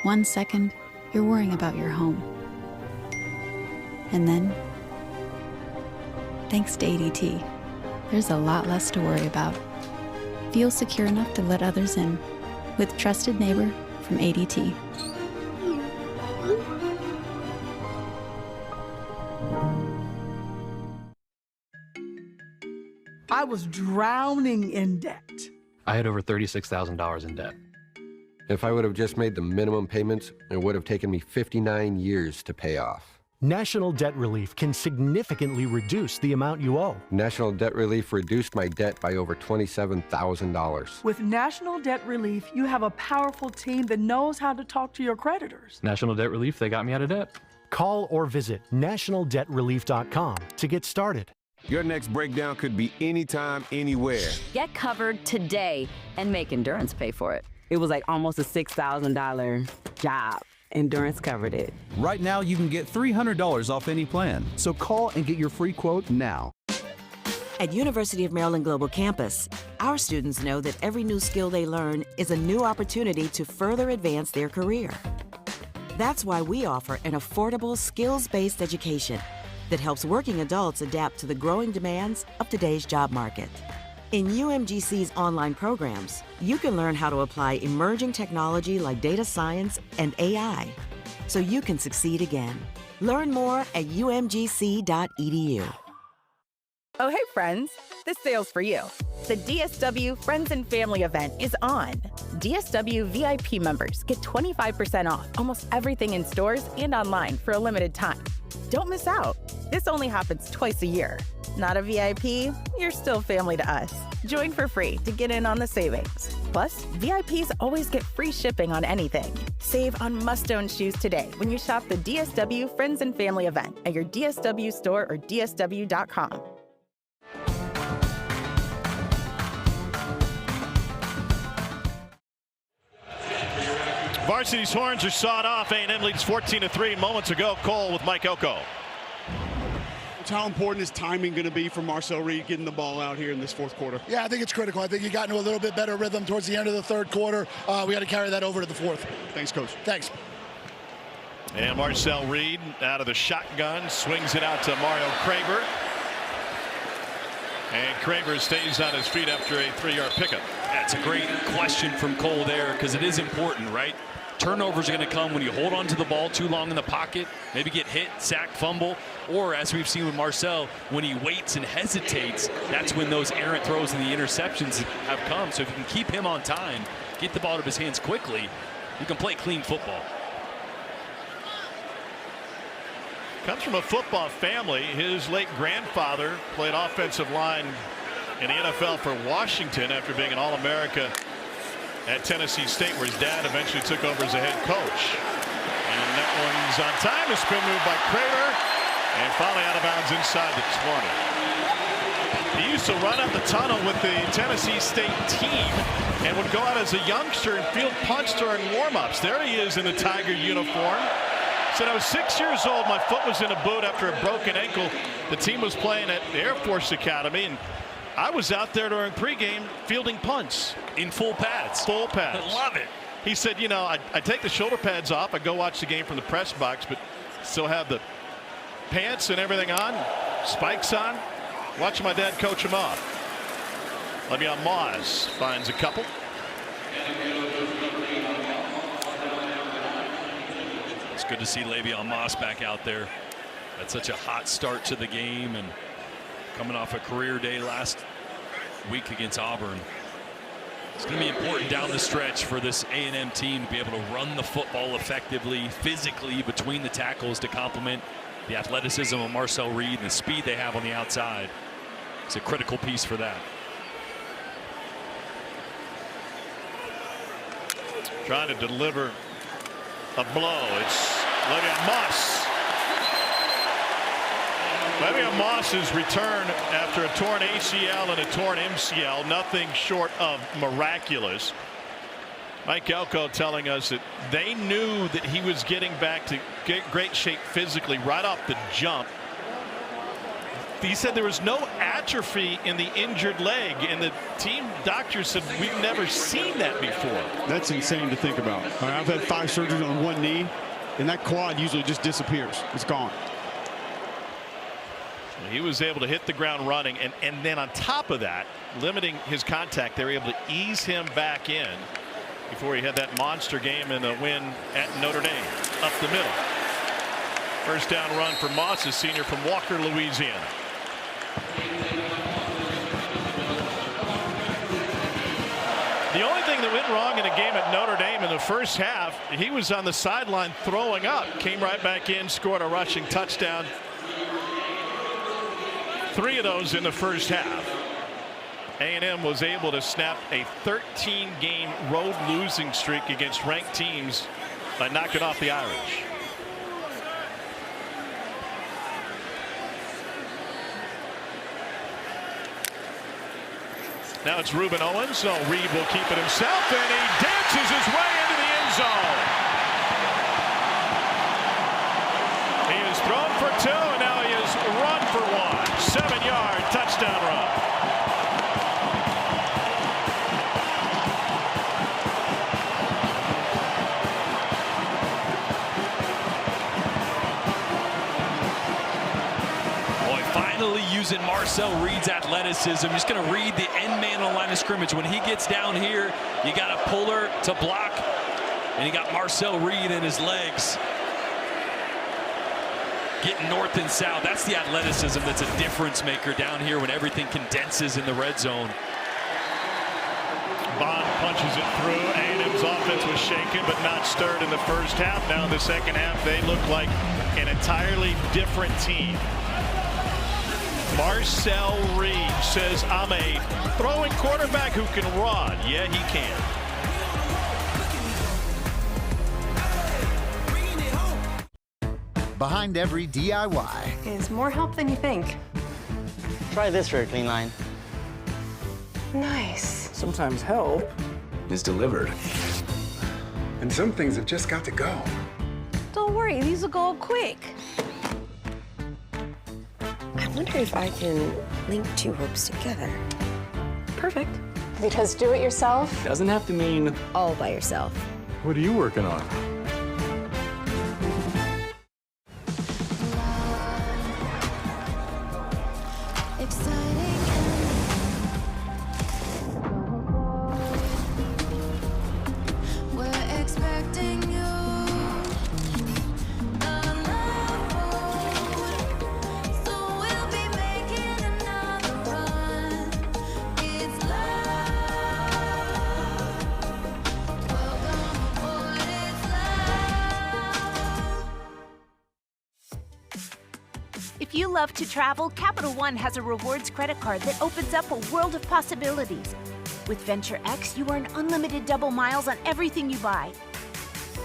1 second, you're worrying about your home. And then, thanks to ADT, there's a lot less to worry about. Feel secure enough to let others in with Trusted Neighbor from ADT. I was drowning in debt. I had over $36,000 in debt. If I would have just made the minimum payments, it would have taken me 59 years to pay off. National Debt Relief can significantly reduce the amount you owe. National Debt Relief reduced my debt by over $27,000. With National Debt Relief, you have a powerful team that knows how to talk to your creditors. National Debt Relief, they got me out of debt. Call or visit nationaldebtrelief.com to get started. Your next breakdown could be anytime, anywhere. Get covered today and make Endurance pay for it. It was like almost a $6,000 job. Endurance covered it. Right now, you can get $300 off any plan. So call and get your free quote now. At University of Maryland Global Campus, our students know that every new skill they learn is a new opportunity to further advance their career. That's why we offer an affordable, skills-based education that helps working adults adapt to the growing demands of today's job market. In UMGC's online programs, you can learn how to apply emerging technology like data science and AI, so you can succeed again. Learn more at umgc.edu. Oh, hey, friends. This sale's for you. The DSW Friends and Family event is on. DSW VIP members get 25% off almost everything in stores and online for a limited time. Don't miss out. This only happens twice a year. Not a VIP? You're still family to us. Join for free to get in on the savings. Plus, VIPs always get free shipping on anything. Save on must-own shoes today when you shop the DSW Friends and Family event at your DSW store or dsw.com. Varsity's horns are sawed off. A&M leads 14-3 moments ago. Cole with Mike Elko. How important is timing going to be for Marcel Reed getting the ball out here in this fourth quarter? Yeah, I think it's critical. I think he got into a little bit better rhythm towards the end of the third quarter. We got to carry that over to the fourth. Thanks, Coach. Thanks. And Marcel Reed out of the shotgun swings it out to Mario Craver. And Craver stays on his feet after a 3-yard pickup. That's a great question from Cole there, because it is important, right? Turnovers are going to come when you hold on to the ball too long in the pocket, maybe get hit, sack, fumble, or as we've seen with Marcel, when he waits and hesitates, that's when those errant throws and the interceptions have come. So if you can keep him on time, get the ball out of his hands quickly, you can play clean football. Comes from a football family. His late grandfather played offensive line in the NFL for Washington after being an All-America at Tennessee State, where his dad eventually took over as a head coach. And that one's on time. A spin move by Craver, and finally out of bounds inside the 20. He used to run up the tunnel with the Tennessee State team and would go out as a youngster and field punts during warm-ups. There he is in the Tiger uniform. Said, I was 6 years old. My foot was in a boot after a broken ankle. The team was playing at the Air Force Academy, and I was out there during pregame fielding punts. In full pads. Full pads. I love it. He said, you know, I take the shoulder pads off. I go watch the game from the press box, but still have the pants and everything on, spikes on, watching my dad coach him off. Le'Veon Moss finds a couple. It's good to see Le'Veon Moss back out there. That's such a hot start to the game, and coming off a career day last week against Auburn. It's going to be important down the stretch for this A&M team to be able to run the football effectively, physically between the tackles to complement the athleticism of Marcel Reed and the speed they have on the outside. It's a critical piece for that. Trying to deliver a blow. It's Le'Veon Moss. Le'Veon Moss's return after a torn ACL and a torn MCL, nothing short of miraculous. Mike Elko telling us that they knew that he was getting back to great shape physically right off the jump. He said there was no atrophy in the injured leg, and the team doctor said we've never seen that before. That's insane to think about. I've had 5 surgeries on one knee, and that quad usually just disappears. It's gone. He was able to hit the ground running, and then on top of that, limiting his contact, they were able to ease him back in before he had that monster game and a win at Notre Dame up the middle. First down run for Moss, a senior from Walker, Louisiana. The only thing that went wrong in a game at Notre Dame in the first half, he was on the sideline throwing up, came right back in, scored a rushing touchdown. 3 of those in the first half. A&M was able to snap a 13-game road losing streak against ranked teams by knocking off the Irish. Now it's Reuben Owens. No, Reed will keep it himself, and he dances his way into the end zone. He has thrown for 2, and now he has run for 1. 7-yard touchdown. touchdown run. Using Marcel Reed's athleticism. Just going to read the end man on the line of scrimmage. When he gets down here, you got a puller to block, and you got Marcel Reed in his legs. Getting north and south. That's the athleticism that's a difference maker down here when everything condenses in the red zone. Bond punches it through. A&M's offense was shaken but not stirred in the first half. Now in the second half, they look like an entirely different team. Marcel Reed says, I'm a throwing quarterback who can run. Yeah, he can. Behind every DIY is more help than you think. Try this for a clean line. Nice. Sometimes help is delivered. And some things have just got to go. Don't worry, these will go quick. I wonder if I can link two ropes together. Perfect. Because do it yourself doesn't have to mean all by yourself. What are you working on? If you love to travel, Capital One has a rewards credit card that opens up a world of possibilities. With Venture X, you earn unlimited double miles on everything you buy.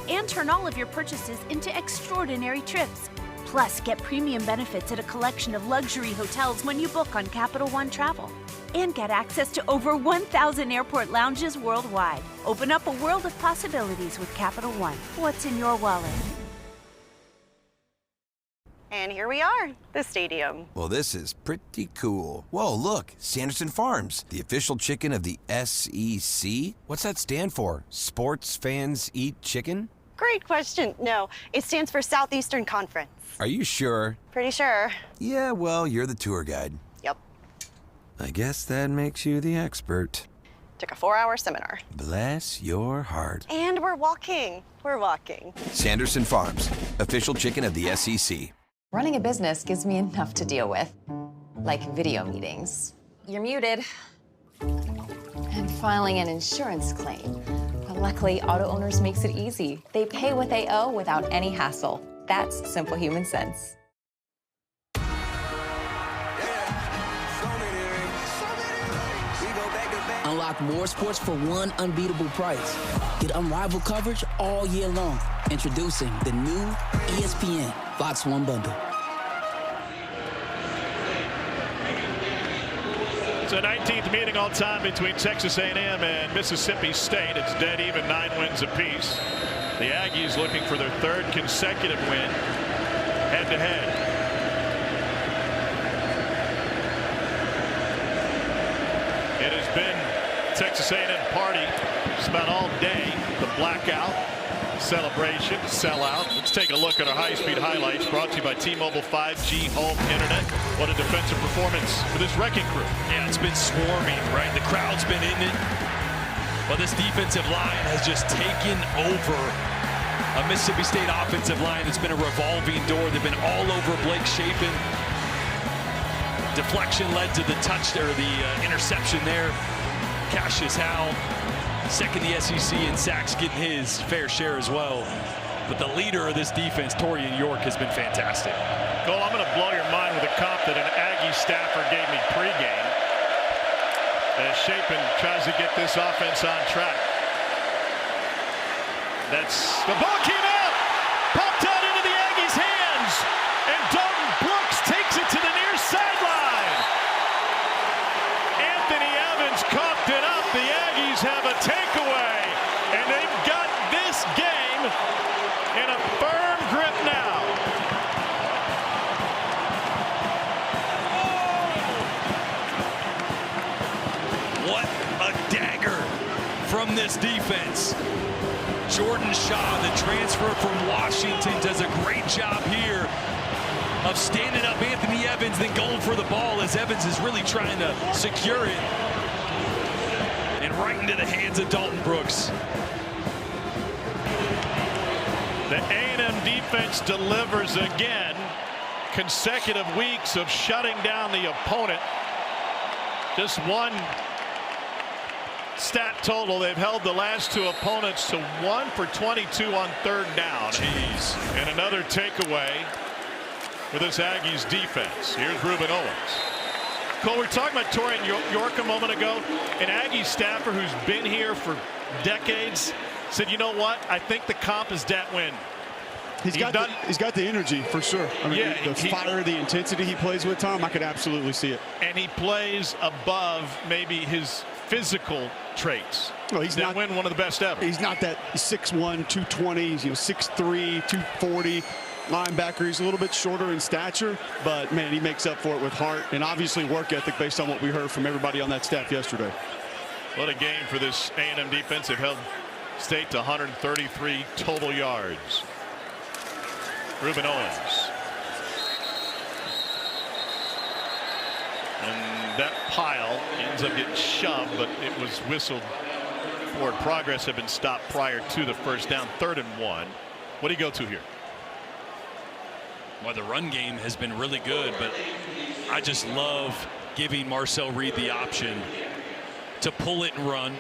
And turn all of your purchases into extraordinary trips. Plus, get premium benefits at a collection of luxury hotels when you book on Capital One Travel. And get access to over 1,000 airport lounges worldwide. Open up a world of possibilities with Capital One. What's in your wallet? And here we are, the stadium. Well, this is pretty cool. Whoa, look, Sanderson Farms, the official chicken of the SEC. What's that stand for? Sports Fans Eat Chicken? Great question. No, it stands for Southeastern Conference. Are you sure? Pretty sure. Yeah, well, you're the tour guide. Yep. I guess that makes you the expert. Took a 4-hour seminar. Bless your heart. And we're walking. We're walking. Sanderson Farms, official chicken of the SEC. Running a business gives me enough to deal with, like video meetings. You're muted. And filing an insurance claim. But luckily, auto owners makes it easy. They pay what they owe without any hassle. That's simple human sense. Unlock more sports for one unbeatable price. Get unrivaled coverage all year long. Introducing the new ESPN Fox One bundle. It's a 19th meeting all time between Texas A&M and Mississippi State. It's dead even, 9 wins apiece. The Aggies looking for their 3rd consecutive win head-to-head. It has been Texas A&M party just about all day. The blackout, celebration, sellout. Let's take a look at our high-speed highlights brought to you by T-Mobile 5G home internet. What a defensive performance for this wrecking crew. Yeah, it's been swarming, right? The crowd's been in it. But this defensive line has just taken over a Mississippi State offensive line. It's been a revolving door. They've been all over Blake Shapen. Deflection led to the touchdown, or the interception there. Cassius Howell, second the SEC in sacks, getting his fair share as well. But the leader of this defense, Torian York, has been fantastic. Cole, I'm going to blow your mind with a comp that an Aggie staffer gave me pregame. As Shapen tries to get this offense on track. That's the ball came out, popped out into the Aggies' hands, and Dalton Brooks takes it to the near sideline. Anthony Evans coughed it up. The Aggies have a takeaway, and they've got this game in a firm grip now. this defense. Jordan Shaw, the transfer from Washington, does a great job here of standing up Anthony Evans, then going for the ball as Evans is really trying to secure it. And right into the hands of Dalton Brooks. The A&M defense delivers again. Consecutive weeks of shutting down the opponent. Just one stat total. They've held the last two opponents to 1 for 22 on third down. Jeez. And another takeaway for this Aggies defense. Here's Ruben Owens. Cole, we were talking about Torian York a moment ago. An Aggie staffer who's been here for decades said, you know what? I think the comp is Dat Nguyen. He's got the energy for sure. I mean, yeah, the fire, the intensity he plays with, Tom, I could absolutely see it. And he plays above maybe his physical traits. Well, he's not one of the best ever. He's not that 6'1", 220, 6'3", 240 linebacker. He's a little bit shorter in stature, but man, he makes up for it with heart and obviously work ethic based on what we heard from everybody on that staff yesterday. What a game for this A&M defense. They've held State to 133 total yards. Ruben Owens. And that pile ends up getting shoved, but it was whistled forward. Progress had been stopped prior to the first down. 3rd and 1. What do you go to here? Well, the run game has been really good, but I just love giving Marcel Reed the option to pull it and run.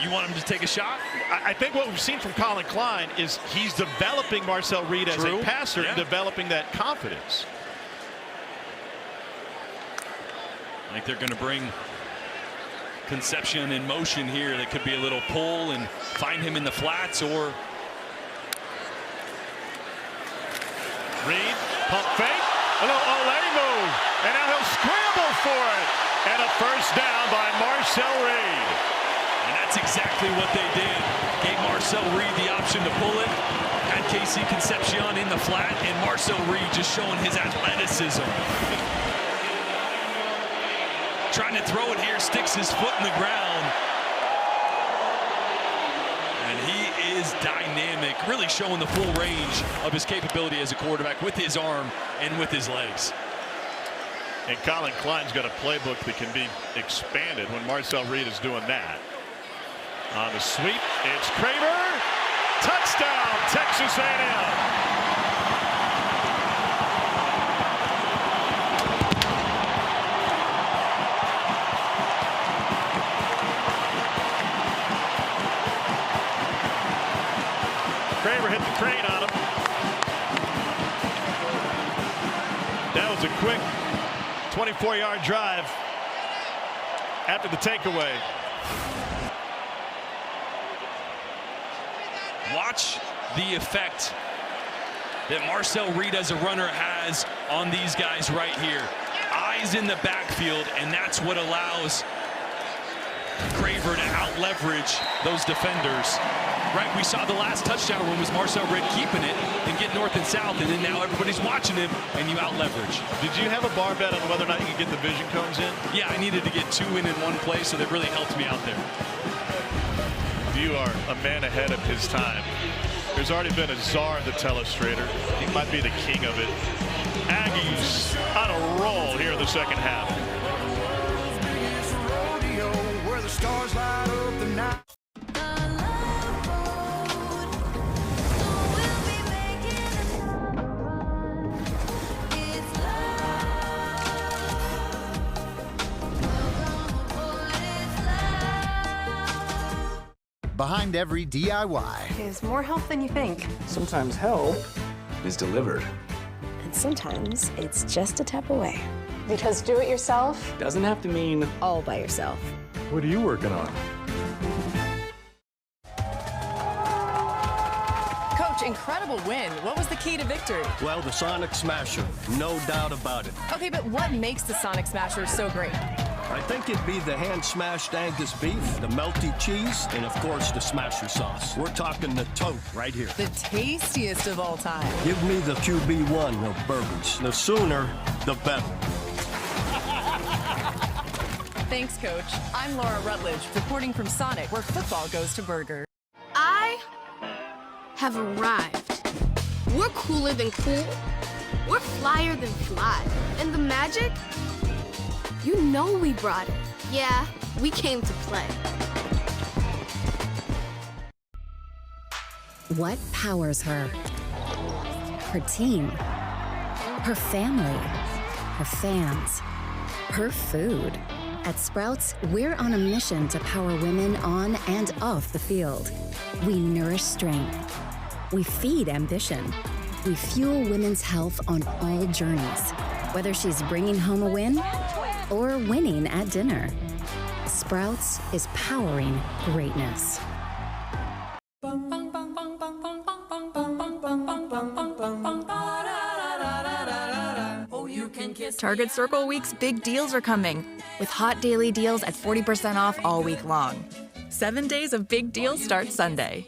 You want him to take a shot? I think what we've seen from Colin Klein is he's developing Marcel Reed as a passer, and developing that confidence. I think they're going to bring Concepcion in motion here. That could be a little pull and find him in the flats, or Reed, pump fake, a little Olay move, and now he'll scramble for it. And a first down by Marcel Reed. And that's exactly what they did. Gave Marcel Reed the option to pull it. Had Casey Concepcion in the flat, and Marcel Reed just showing his athleticism. Trying to throw it here, sticks his foot in the ground. And he is dynamic, really showing the full range of his capability as a quarterback with his arm and with his legs. And Colin Klein's got a playbook that can be expanded when Marcel Reed is doing that. On the sweep, it's Kramer. Touchdown, Texas A&M. Kramer hit the crane on him. That was a quick 24-yard drive after the takeaway. Watch the effect that Marcel Reed as a runner has on these guys right here. Eyes in the backfield, and that's what allows Craver to out-leverage those defenders. Right, we saw the last touchdown run was Marcel Reed keeping it and getting north and south, and then now everybody's watching him, and you out-leverage. Did you have a bar bet on whether or not you could get the vision cones in? Yeah, I needed to get 2 in one place, so that really helped me out there. You are a man ahead of his time. There's already been a czar of the telestrator. He might be the king of it. Aggies on a roll here in the second half. Where the stars light up the night. Behind every DIY is more help than you think. Sometimes help is delivered. And sometimes it's just a tap away. Because do it yourself Doesn't have to mean All by yourself. What are you working on? Coach, incredible win. What was the key to victory? Well, the Sonic Smasher, no doubt about it. Okay, but what makes the Sonic Smasher so great? I think it'd be the hand-smashed Angus beef, the melty cheese, and of course the Smasher sauce. We're talking the tote right here. The tastiest of all time. Give me the QB1 of burgers. The sooner, the better. Thanks, Coach. I'm Laura Rutledge, reporting from Sonic, where football goes to burger. I have arrived. We're cooler than cool. We're flyer than fly. And the magic? You know we brought it. Yeah, we came to play. What powers her? Her team, her family, her fans, her food. At Sprouts, we're on a mission to power women on and off the field. We nourish strength. We feed ambition. We fuel women's health on all journeys, whether she's bringing home a win or winning at dinner. Sprouts is powering greatness. Target Circle Week's big deals are coming, with hot daily deals at 40% off all week long. 7 days of big deals start Sunday.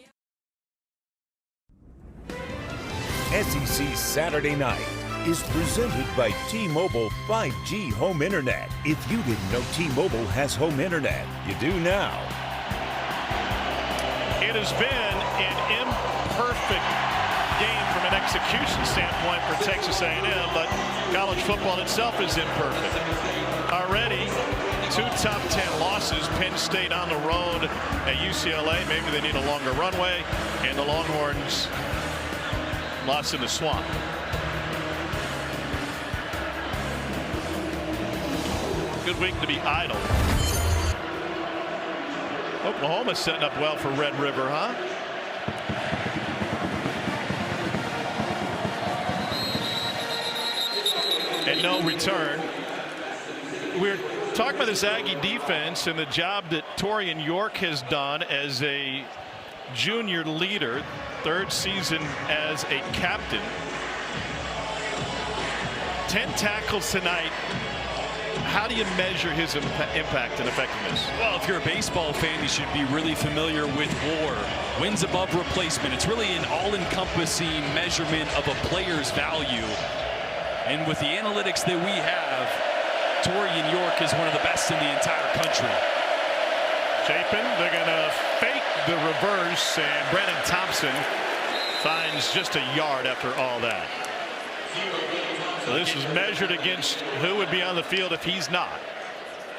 SEC Saturday Night is presented by T-Mobile 5G Home Internet. If you didn't know T-Mobile has home internet, you do now. It has been an imperfect game from an execution standpoint for Texas A&M, but college football itself is imperfect. Already, 2 top 10 losses. Penn State on the road at UCLA. Maybe they need a longer runway, and the Longhorns lost in the swamp. Good week to be idle. Oklahoma's setting up well for Red River, huh? And no return. We're talking about this Aggie defense and the job that Torian York has done as a junior leader, 3rd season as a captain. 10 tackles tonight. How do you measure his impact and effectiveness? Well, if you're a baseball fan, you should be really familiar with WAR, wins above replacement. It's really an all-encompassing measurement of a player's value. And with the analytics that we have, Torian York is one of the best in the entire country. Chapin, they're going to fake the reverse, and Brandon Thompson finds just a yard after all that. So this is measured against who would be on the field if he's not.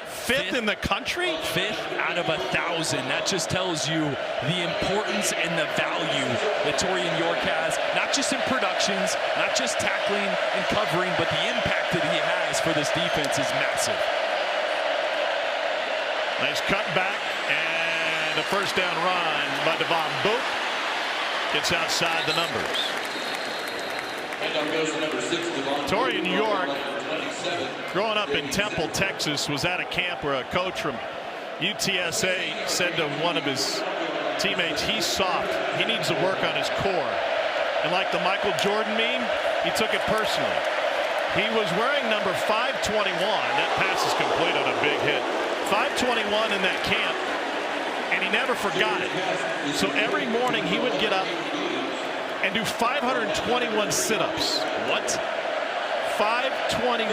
Fifth in the country? 5th out of 1,000. That just tells you the importance and the value that Torian York has, not just in productions, not just tackling and covering, but the impact that he has for this defense is massive. Nice cut back, and a first down run by Devon Book. Gets outside the numbers. Torian York, growing up in Temple, Texas, was at a camp where a coach from UTSA said to one of his teammates, he's soft. He needs to work on his core. And like the Michael Jordan meme, he took it personally. He was wearing number 521. That pass is complete on a big hit. 521 in that camp, and he never forgot it. So every morning he would get up and do 521 sit-ups. What? 521.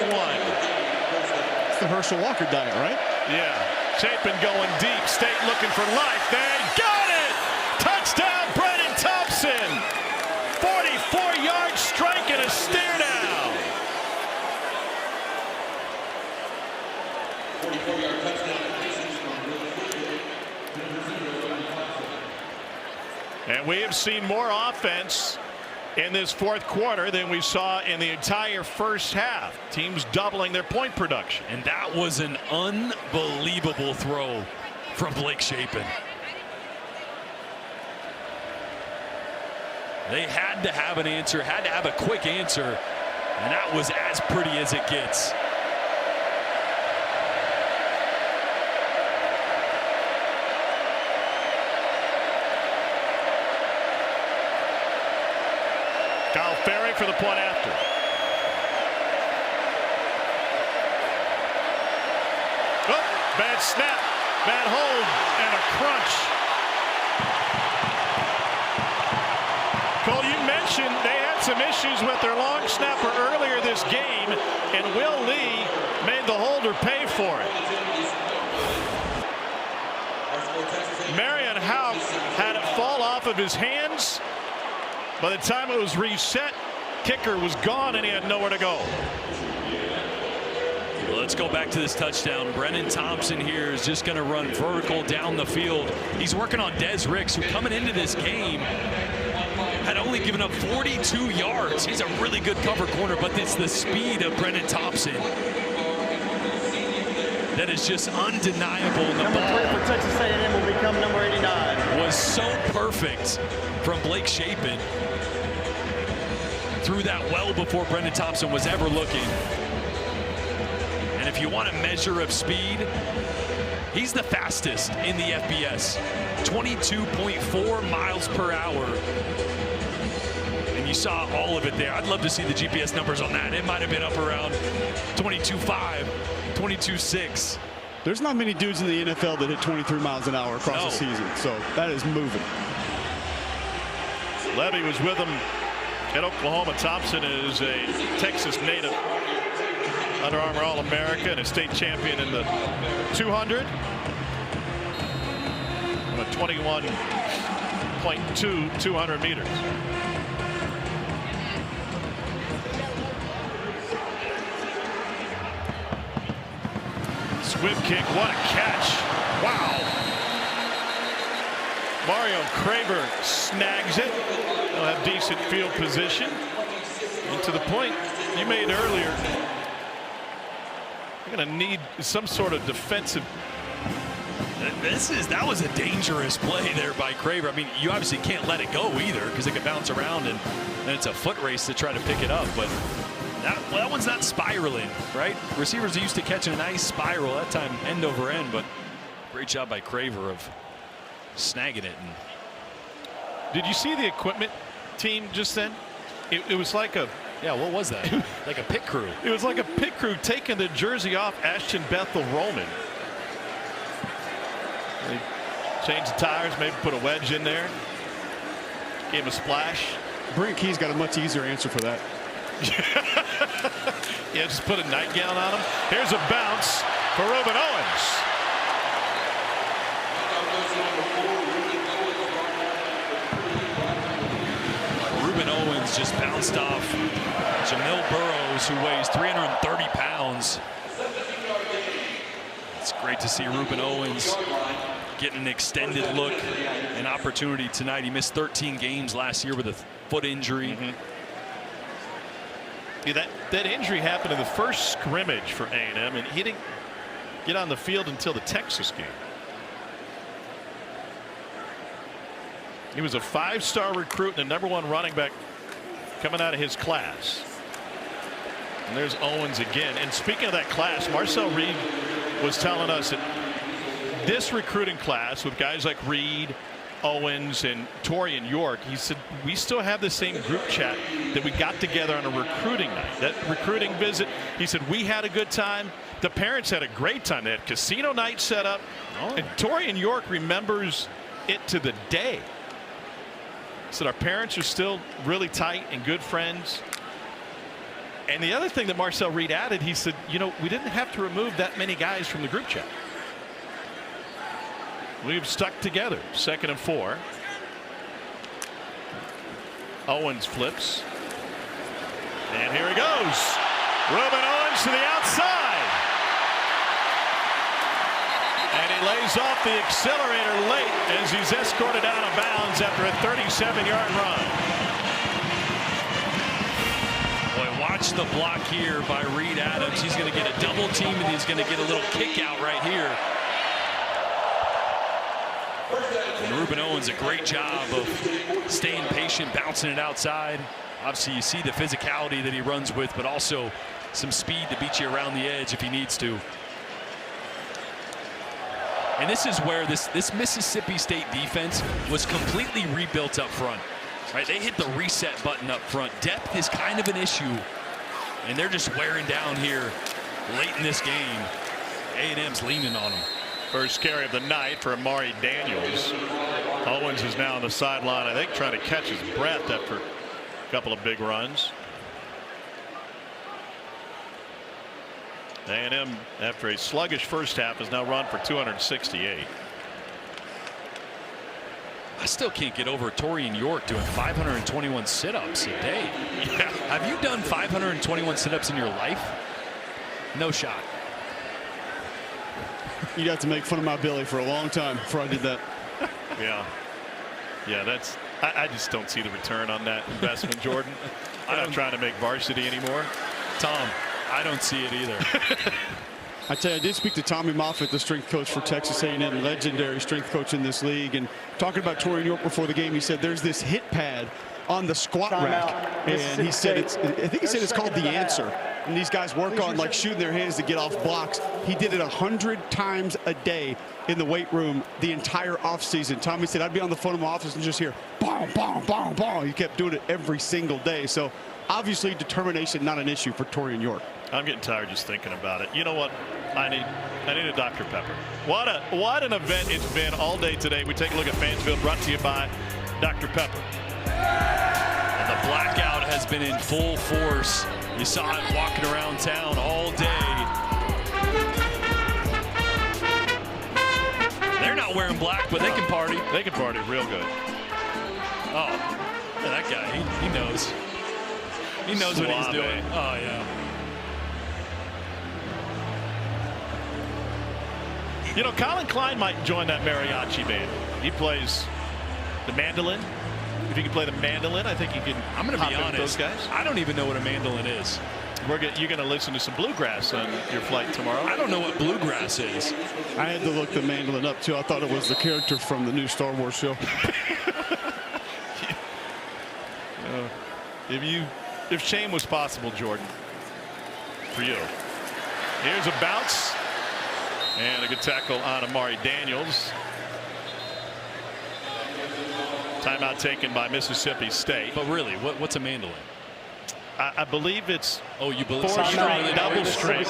It's the Herschel Walker diet, right? Yeah. Chapin going deep. State looking for life. They got it! Touchdown, Brandon Thompson! 44-yard strike and a stare down. 44-yard touchdown. And we have seen more offense in this 4th quarter than we saw in the entire first half. Teams doubling their point production. And that was an unbelievable throw from Blake Chapin. They had to have an answer, had to have a quick answer, and that was as pretty as it gets. Kyle Ferry for the point after. Oh, bad snap, bad hold, and a crunch. Cole, you mentioned they had some issues with their long snapper earlier this game, and Will Lee made the holder pay for it. Marion Houck had it fall off of his hands. By the time it was reset, kicker was gone and he had nowhere to go. Well, let's go back to this touchdown. Brennan Thompson here is just going to run vertical down the field. He's working on Des Ricks, who coming into this game had only given up 42 yards. He's a really good cover corner, but it's the speed of Brennan Thompson that is just undeniable. And the ball for Texas A&M will become number 89. Was so perfect from Blake Shapen. Threw that well before Brennan Thompson was ever looking. And if you want a measure of speed, he's the fastest in the FBS. 22.4 miles per hour. And you saw all of it there. I'd love to see the GPS numbers on that. It might have been up around 22.5, 22.6. There's not many dudes in the NFL that hit 23 miles an hour across the season, so that is moving. Levy was with him at Oklahoma. Thompson is a Texas native, Under Armour All-America and a state champion in the 200. On a 21.2 200 meters. Squib kick, what a catch. Wow. Mario Craver snags it. They'll have decent field position. And to the point you made earlier, you're going to need some sort of defensive. That was a dangerous play there by Craver. I mean, you obviously can't let it go either because it could bounce around and it's a foot race to try to pick it up. But that one's not spiraling, right? Receivers are used to catching a nice spiral, that time end over end, but great job by Craver of snagging it. And did you see the equipment team just then? It was like a, yeah, what was that? Like a pit crew. It was like a pit crew taking the jersey off Ashton Bethel Roman. They changed the tires, maybe put a wedge in there, gave him a splash. Brent Key's got a much easier answer for that. Yeah, just put a nightgown on him. Here's a bounce for Ruben Owens. Ruben Owens just bounced off Jamil Burrows, who weighs 330 pounds. It's great to see Ruben Owens getting an extended look and opportunity tonight. He missed 13 games last year with a foot injury. Yeah, that injury happened in the first scrimmage for A&M, and he didn't get on the field until the Texas game. He was a 5-star recruit and the #1 running back coming out of his class. And there's Owens again. And speaking of that class, Marcel Reed was telling us that this recruiting class with guys like Reed, Owens, and Torian York, he said, we still have the same group chat that we got together on a recruiting night. That recruiting visit, he said, we had a good time. The parents had a great time. They had casino night set up. And Torian York remembers it to the day. He said, our parents are still really tight and good friends. And the other thing that Marcel Reed added, he said, you know, we didn't have to remove that many guys from the group chat. We've stuck together. 2nd and 4. Owens flips. And here he goes. Ruben Owens to the outside. And he lays off the accelerator late as he's escorted out of bounds after a 37-yard run. Boy, watch the block here by Reed Adams. He's going to get a double team and he's going to get a little kick out right here. And Ruben Owens, a great job of staying patient, bouncing it outside. Obviously, you see the physicality that he runs with, but also some speed to beat you around the edge if he needs to. And this is where this Mississippi State defense was completely rebuilt up front. Right? They hit the reset button up front. Depth is kind of an issue, and they're just wearing down here late in this game. A&M's leaning on them. First carry of the night for Amari Daniels. Owens is now on the sideline, I think, trying to catch his breath after a couple of big runs. A&M, after a sluggish first half, has now run for 268. I still can't get over Torian York doing 521 sit-ups a day. Yeah. Have you done 521 sit-ups in your life? No shot. You'd have to make fun of my belly for a long time before I did that. Yeah. Yeah, that's. I just don't see the return on that investment, Jordan. I'm not trying to make varsity anymore. Tom, I don't see it either. I tell you, I did speak to Tommy Moffitt, the strength coach for Texas A&M, legendary strength coach in this league, and talking about Torian York before the game, he said there's this hit pad on the squat rack, and he said I think he said it's called the answer. And these guys work on like shooting their hands to get off blocks. He did it 100 times a day in the weight room the entire offseason. Tommy said, I'd be on the phone in my office and just hear, bong, bong, bong, bong. He kept doing it every single day. So obviously determination not an issue for Torian York. I'm getting tired just thinking about it. You know what? I need a Dr. Pepper. What an event it's been all day today. We take a look at Fansville, brought to you by Dr. Pepper. And the blackout has been in full force. You saw it walking around town all day. They're not wearing black, but they can party. They can party real good. Oh, yeah, that guy, he knows. He knows what he's doing. Oh, yeah. You know, Colin Klein might join that mariachi band. He plays the mandolin. If you can play the mandolin, I think you can. I'm going to be honest. Those guys. I don't even know what a mandolin is. You're going to listen to some bluegrass on your flight tomorrow. I don't know what bluegrass is. I had to look the mandolin up too. I thought it was the character from the new Star Wars show. If shame was possible, Jordan, for you. Here's a bounce and a good tackle on Amari Daniels. Timeout taken by Mississippi State. But really, what's a mandolin? I believe it's you believe 4-string, double string,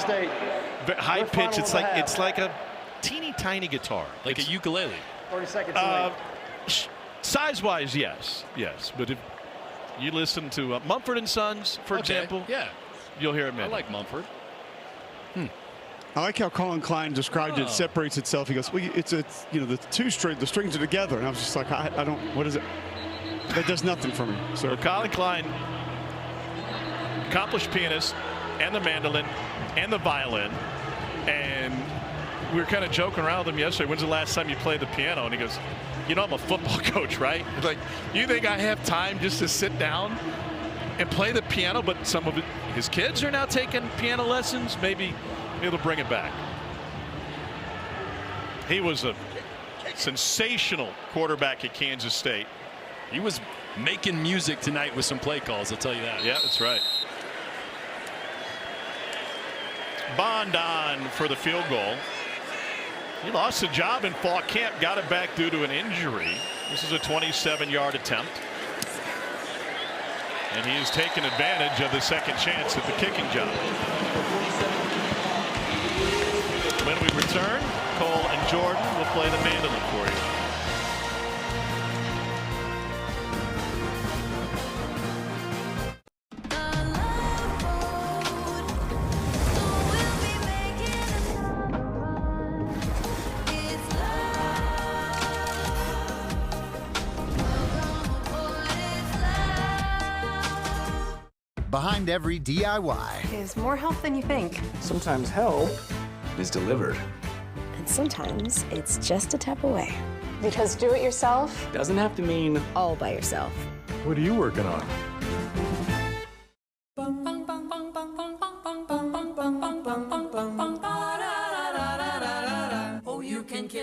high pitch. It's like a teeny tiny guitar, like a ukulele. 40 seconds late. Size-wise, yes. But if you listen to Mumford & Sons, for example, yeah, you'll hear it. I like Mumford. I like how Colin Klein described it. Separates itself. He goes, well, it's the the strings are together, and I was just like, I don't. What is it? That does nothing for me. So well, Colin Klein, accomplished pianist, and the mandolin, and the violin, and we were kind of joking around with him yesterday. When's the last time you played the piano? And he goes, you know, I'm a football coach, right? He's like, you think I have time just to sit down and play the piano? But some of his kids are now taking piano lessons. Maybe it'll bring it back. He was a sensational quarterback at Kansas State. He was making music tonight with some play calls, I'll tell you that. Yeah, that's right. Bond on for the field goal. He lost a job in fall camp, got it back due to an injury. This is a 27-yard attempt. And he has taken advantage of the second chance at the kicking job. When we return, Cole and Jordan will play the mandolin for you. Behind every DIY is more help than you think. Sometimes help is delivered. And sometimes it's just a tap away. Because do it yourself doesn't have to mean all by yourself. What are you working on?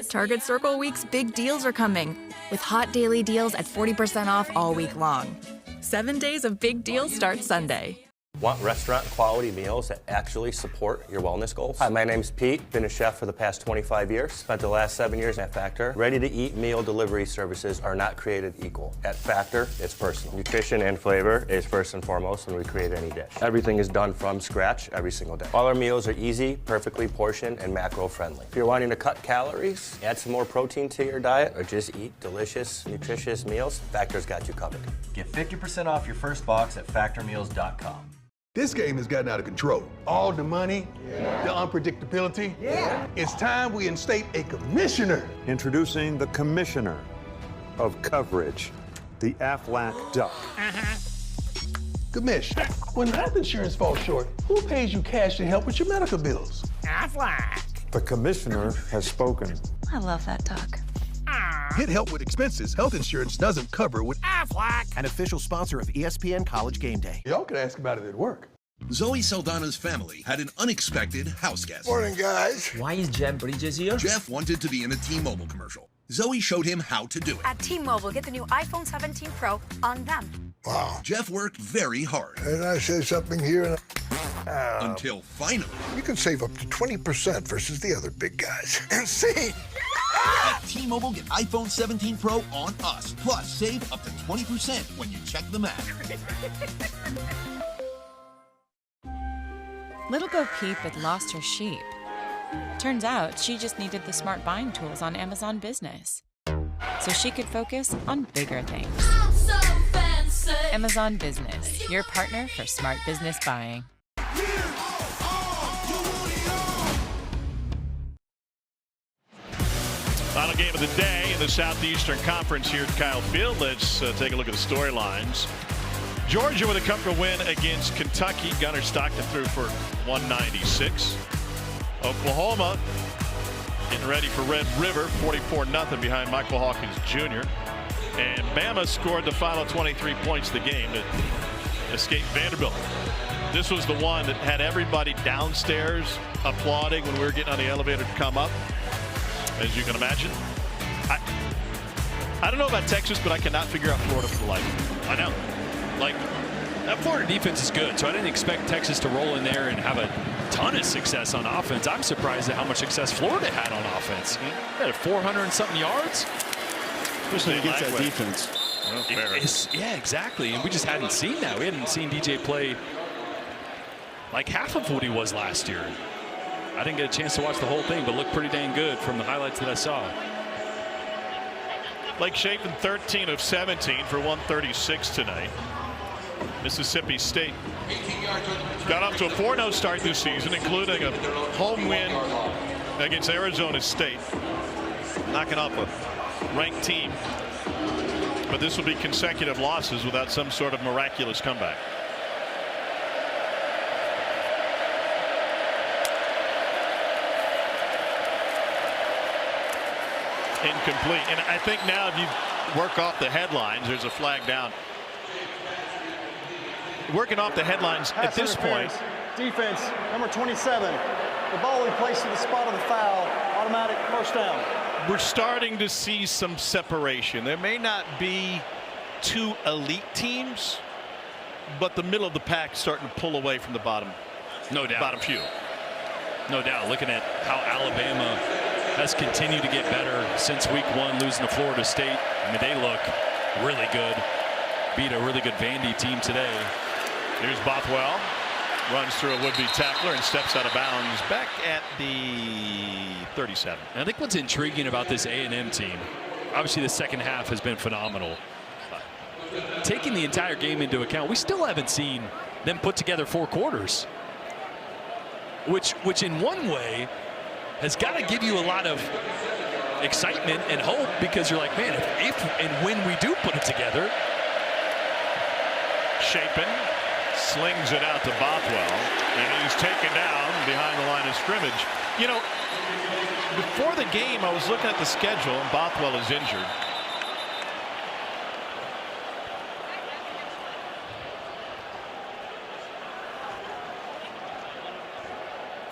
Target Circle Week's big deals are coming, with hot daily deals at 40% off all week long. 7 days of big deals start Sunday. Want restaurant quality meals that actually support your wellness goals? Hi, my name's Pete. Been a chef for the past 25 years. Spent the last 7 years at Factor. Ready-to-eat meal delivery services are not created equal. At Factor, it's personal. Nutrition and flavor is first and foremost when we create any dish. Everything is done from scratch every single day. All our meals are easy, perfectly portioned, and macro-friendly. If you're wanting to cut calories, add some more protein to your diet, or just eat delicious, nutritious meals, Factor's got you covered. Get 50% off your first box at factormeals.com. This game has gotten out of control. All the money, the unpredictability. It's time we instate a commissioner. Introducing the Commissioner, of coverage. The Aflac Duck. Commish, when health insurance falls short, who pays you cash to help with your medical bills? Aflac. The commissioner has spoken. I love that duck. Get help with expenses health insurance doesn't cover with Aflac. An official sponsor of ESPN College Game Day. Y'all can ask about it at work. Zoe Saldana's family had an unexpected house guest. Morning, guys. Why is Jeff Bridges here? Jeff wanted to be in a T-Mobile commercial. Zoe showed him how to do it. At T-Mobile, get the new iPhone 17 Pro on them. Wow. Jeff worked very hard. And I say something here until finally. You can save up to 20% versus the other big guys. And see? At T-Mobile, get iPhone 17 Pro on us. Plus, save up to 20% when you check the math. Little Bo Peep had lost her sheep. Turns out she just needed the smart buying tools on Amazon Business, so she could focus on bigger things. So fancy. Amazon Business, your partner for smart business buying. Final game of the day in the Southeastern Conference here at Kyle Field. Let's take a look at the storylines. Georgia with a comfortable win against Kentucky. Gunnar Stockton threw for 196. Oklahoma getting ready for Red River, 44-0 behind Michael Hawkins Jr. And Bama scored the final 23 points of the game to escape Vanderbilt. This was the one that had everybody downstairs applauding when we were getting on the elevator to come up, as you can imagine. I don't know about Texas, but I cannot figure out Florida for the life. I know. Like, that Florida defense is good, so I didn't expect Texas to roll in there and have a ton of success on offense. I'm surprised at how much success Florida had on offense. They had 400 and something yards. Especially against that defense. Yeah, exactly. And we just hadn't seen that. We hadn't seen DJ play like half of what he was last year. I didn't get a chance to watch the whole thing, but looked pretty dang good from the highlights that I saw. Blake Shapen 13 of 17 for 136 tonight. Mississippi State got off to a 4-0 start this season, including a home win against Arizona State, knocking off a ranked team. But this will be consecutive losses without some sort of miraculous comeback. Incomplete. And I think now if you work off the headlines, there's a flag down. Working off the headlines at this point. Defense, number 27. The ball in place to the spot of the foul. Automatic first down. We're starting to see some separation. There may not be two elite teams, but the middle of the pack starting to pull away from the bottom. No doubt. Bottom few. No doubt. Looking at how Alabama has continued to get better since week 1, losing to Florida State. I mean, they look really good. Beat a really good Vandy team today. Here's Bothwell, runs through a would-be tackler and steps out of bounds back at the 37. And I think what's intriguing about this A&M team, obviously the second half has been phenomenal. Taking the entire game into account, we still haven't seen them put together 4 quarters, which in one way has got to give you a lot of excitement and hope, because you're like, man, if and when we do put it together. Shapen slings it out to Bothwell, and he's taken down behind the line of scrimmage. You know, before the game, I was looking at the schedule, and Bothwell is injured.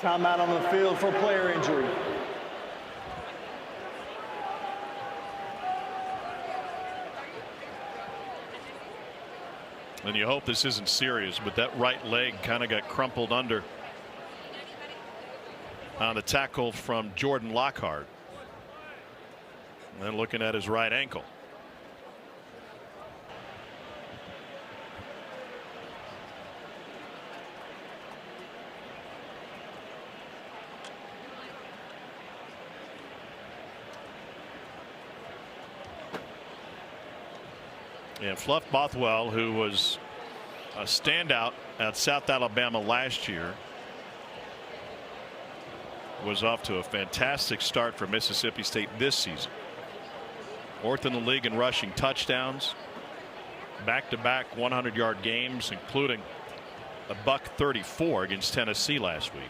Timeout on the field for player injury. And you hope this isn't serious, but that right leg kind of got crumpled under on the tackle from Jordan Lockhart. And then looking at his right ankle. And Fluff Bothwell, who was a standout at South Alabama last year, was off to a fantastic start for Mississippi State this season. 4th in the league in rushing touchdowns. Back-to-back 100-yard games, including a $134 against Tennessee last week.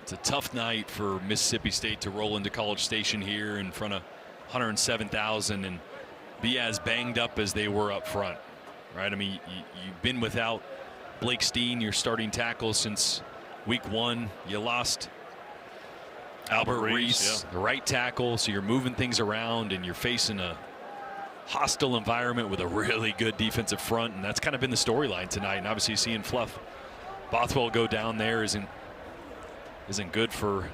It's a tough night for Mississippi State to roll into College Station here in front of 107,000 and be as banged up as they were up front, right? I mean, you've been without Blake Steen, your starting tackle, since week 1. You lost Albert Reese, the right tackle, so you're moving things around and you're facing a hostile environment with a really good defensive front, and that's kind of been the storyline tonight. And obviously seeing Fluff Bothwell go down there isn't good for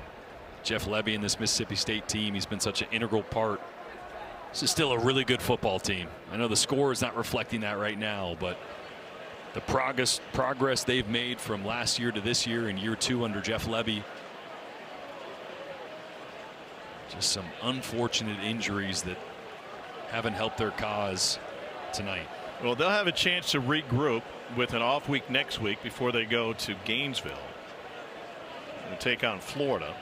Jeff Lebby and this Mississippi State team. He's been such an integral part. This is still a really good football team. I know the score is not reflecting that right now, but the progress they've made from last year to this year in year 2 under Jeff Lebby. Just some unfortunate injuries that haven't helped their cause tonight. Well, they'll have a chance to regroup with an off week next week before they go to Gainesville and take on Florida.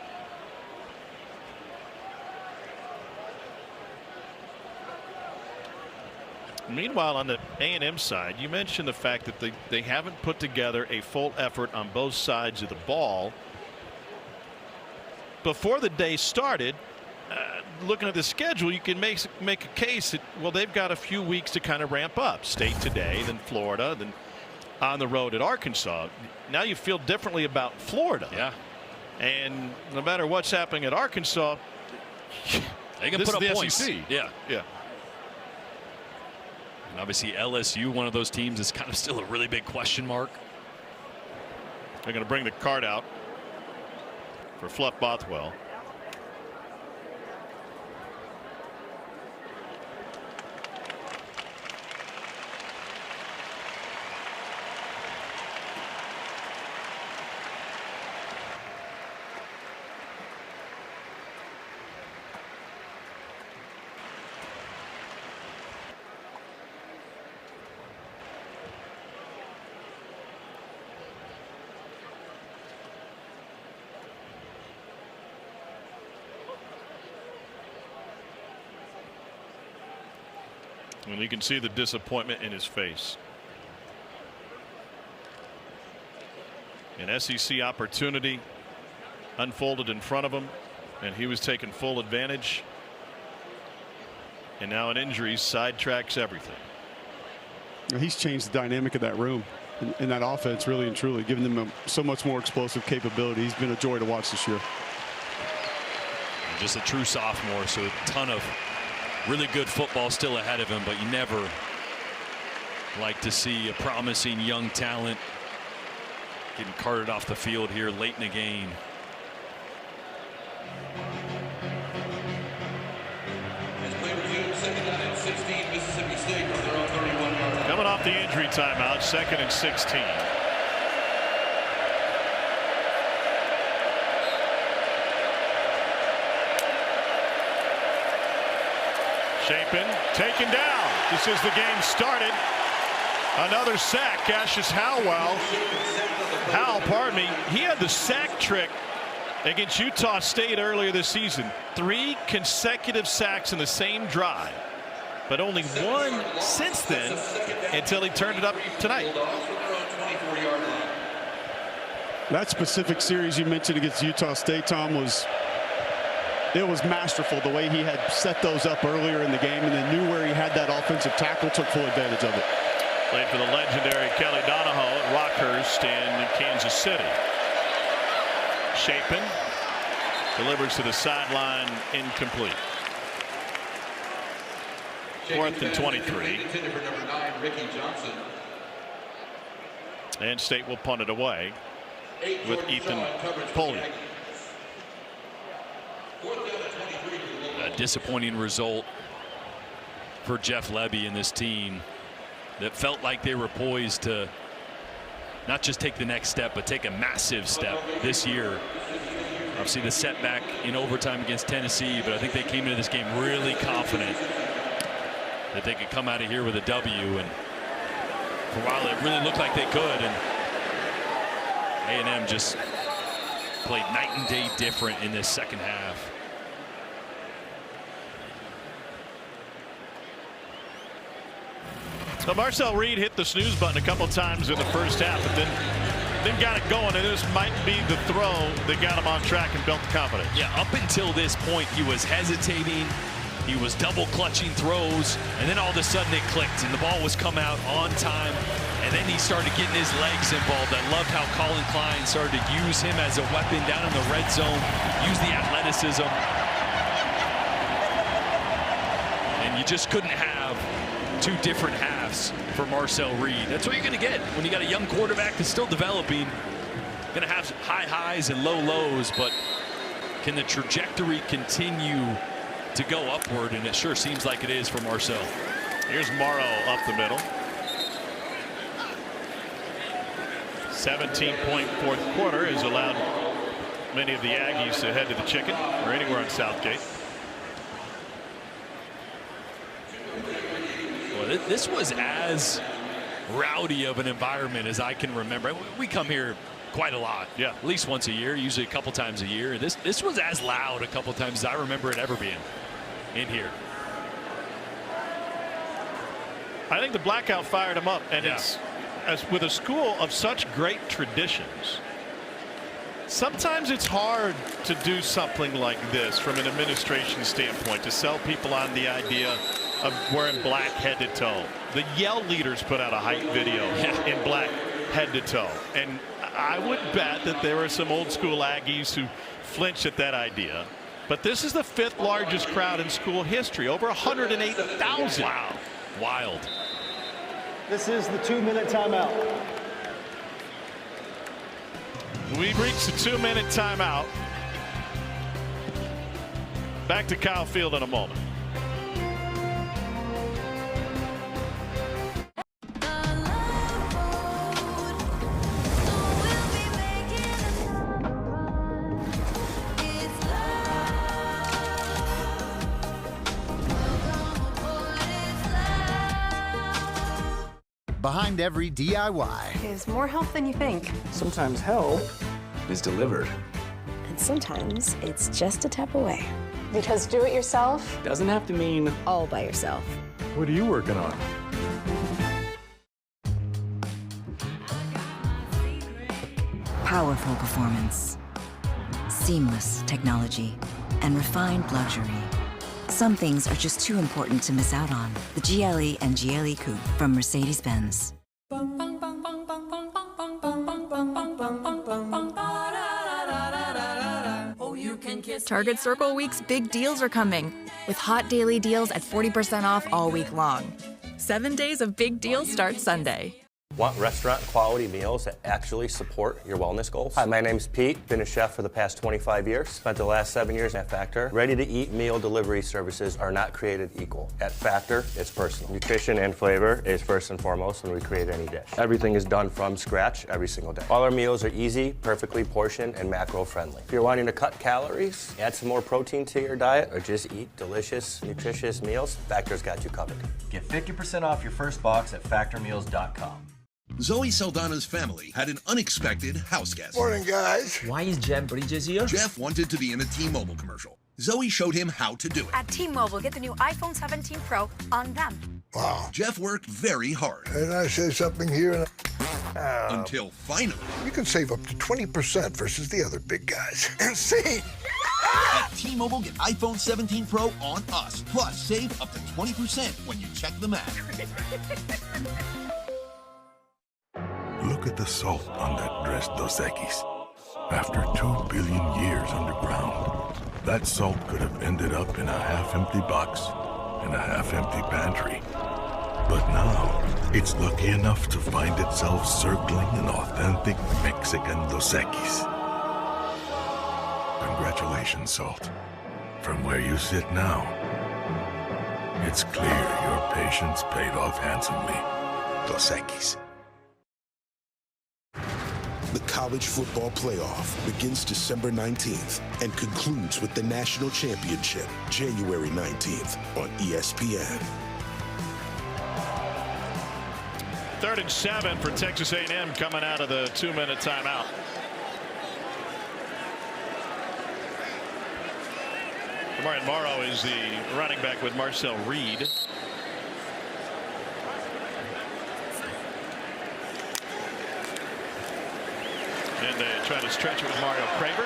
Meanwhile, on the A&M side, you mentioned the fact that they haven't put together a full effort on both sides of the ball. Before the day started, looking at the schedule, you can make a case that, well, they've got a few weeks to kind of ramp up. State today, then Florida, then on the road at Arkansas. Now you feel differently about Florida. Yeah. And no matter what's happening at Arkansas, they can put up points. SEC. Yeah. Yeah. And obviously LSU, one of those teams, is kind of still a really big question mark. They're going to bring the card out for Fluff Bothwell. And you can see the disappointment in his face. An SEC opportunity unfolded in front of him, and he was taking full advantage. And now an injury sidetracks everything. He's changed the dynamic of that room in that offense, really and truly, giving them so much more explosive capability. He's been a joy to watch this year. Just a true sophomore, so a ton of really good football still ahead of him, but you never like to see a promising young talent getting carted off the field here late in the game. Coming off the injury timeout, 2nd and 16. Chapin taken down. Just as the game started. Another sack. Cassius Howell, pardon me. He had the sack trick against Utah State earlier this season. 3 consecutive sacks in the same drive, but only 1 since then until he turned it up tonight. That specific series you mentioned against Utah State, Tom, was masterful, the way he had set those up earlier in the game and then knew where he had that offensive tackle, took full advantage of it. Played for the legendary Kelly Donahoe at Rockhurst in Kansas City. Chapin delivers to the sideline, incomplete. 4th and 23. And State will punt it away with Ethan Polian. A disappointing result for Jeff Lebby and this team that felt like they were poised to not just take the next step, but take a massive step this year Obviously the setback in overtime against Tennessee, but I think they came into this game really confident that they could come out of here with a W, and for a while it really looked like they could, and A&M just played night and day different in this second half. So Marcel Reed hit the snooze button a couple times in the first half, but then got it going, and this might be the throw that got him on track and built the confidence. Yeah, up until this point, he was hesitating. He was double clutching throws, and then all of a sudden it clicked, and the ball was come out on time, and then he started getting his legs involved. I loved how Colin Klein started to use him as a weapon down in the red zone, use the athleticism. And you just couldn't have two different halves for Marcel Reed. That's what you're going to get when you got a young quarterback that's still developing. Going to have high highs and low lows, but can the trajectory continue to go upward? And it sure seems like it is for Marcel. Here's Morrow up the middle. 17-point fourth quarter has allowed many of the Aggies to head to the chicken or anywhere on Southgate. Well, this was as rowdy of an environment as I can remember. We come here quite a lot, yeah, at least once a year, usually a couple times a year. This was as loud a couple times as I remember it ever being in here. I think the blackout fired him up, and it's as with a school of such great traditions. Sometimes it's hard to do something like this from an administration standpoint, to sell people on the idea of wearing black head to toe. The Yell leaders put out a hype video in black head to toe, and I would bet that there were some old school Aggies who flinched at that idea. But this is the 5th largest crowd in school history, over 108,000. Wow, wild. This is the 2-minute timeout. We've reached the 2-minute timeout. Back to Kyle Field in a moment. Behind every DIY is more help than you think. Sometimes help is delivered. And sometimes it's just a tap away. Because do it yourself Doesn't have to mean All by yourself. What are you working on? Powerful performance, seamless technology, and refined luxury. Some things are just too important to miss out on. The GLE and GLE Coupe from Mercedes-Benz. Target Circle Week's big deals are coming, with hot daily deals at 40% off all week long. 7 days of big deals start Sunday. Want restaurant quality meals that actually support your wellness goals? Hi, my name's Pete. Been a chef for the past 25 years. Spent the last 7 years at Factor. Ready-to-eat meal delivery services are not created equal. At Factor, it's personal. Nutrition and flavor is first and foremost when we create any dish. Everything is done from scratch every single day. All our meals are easy, perfectly portioned, and macro-friendly. If you're wanting to cut calories, add some more protein to your diet, or just eat delicious, nutritious meals, Factor's got you covered. Get 50% off your first box at factormeals.com. Zoe Saldana's family had an unexpected house guest. Morning, guys. Why is Jeff Bridges here? Jeff wanted to be in a T-Mobile commercial. Zoe showed him how to do it. At T-Mobile, get the new iPhone 17 Pro on them. Wow. Jeff worked very hard. And I say something here until finally. You can save up to 20% versus the other big guys. See? At T-Mobile, get iPhone 17 Pro on us. Plus, save up to 20% when you check the math. Look at the salt on that dressed Dos Equis. After 2 billion years underground, that salt could have ended up in a half-empty box, in a half-empty pantry. But now, it's lucky enough to find itself circling an authentic Mexican Dos Equis. Congratulations, Salt. From where you sit now, it's clear your patience paid off handsomely. Dos Equis. The college football playoff begins December 19th and concludes with the national championship January 19th on ESPN. 3rd and 7 for Texas A&M coming out of the 2-minute timeout. Marion Morrow is the running back with Marcel Reed. And they try to stretch it with Mario Craver.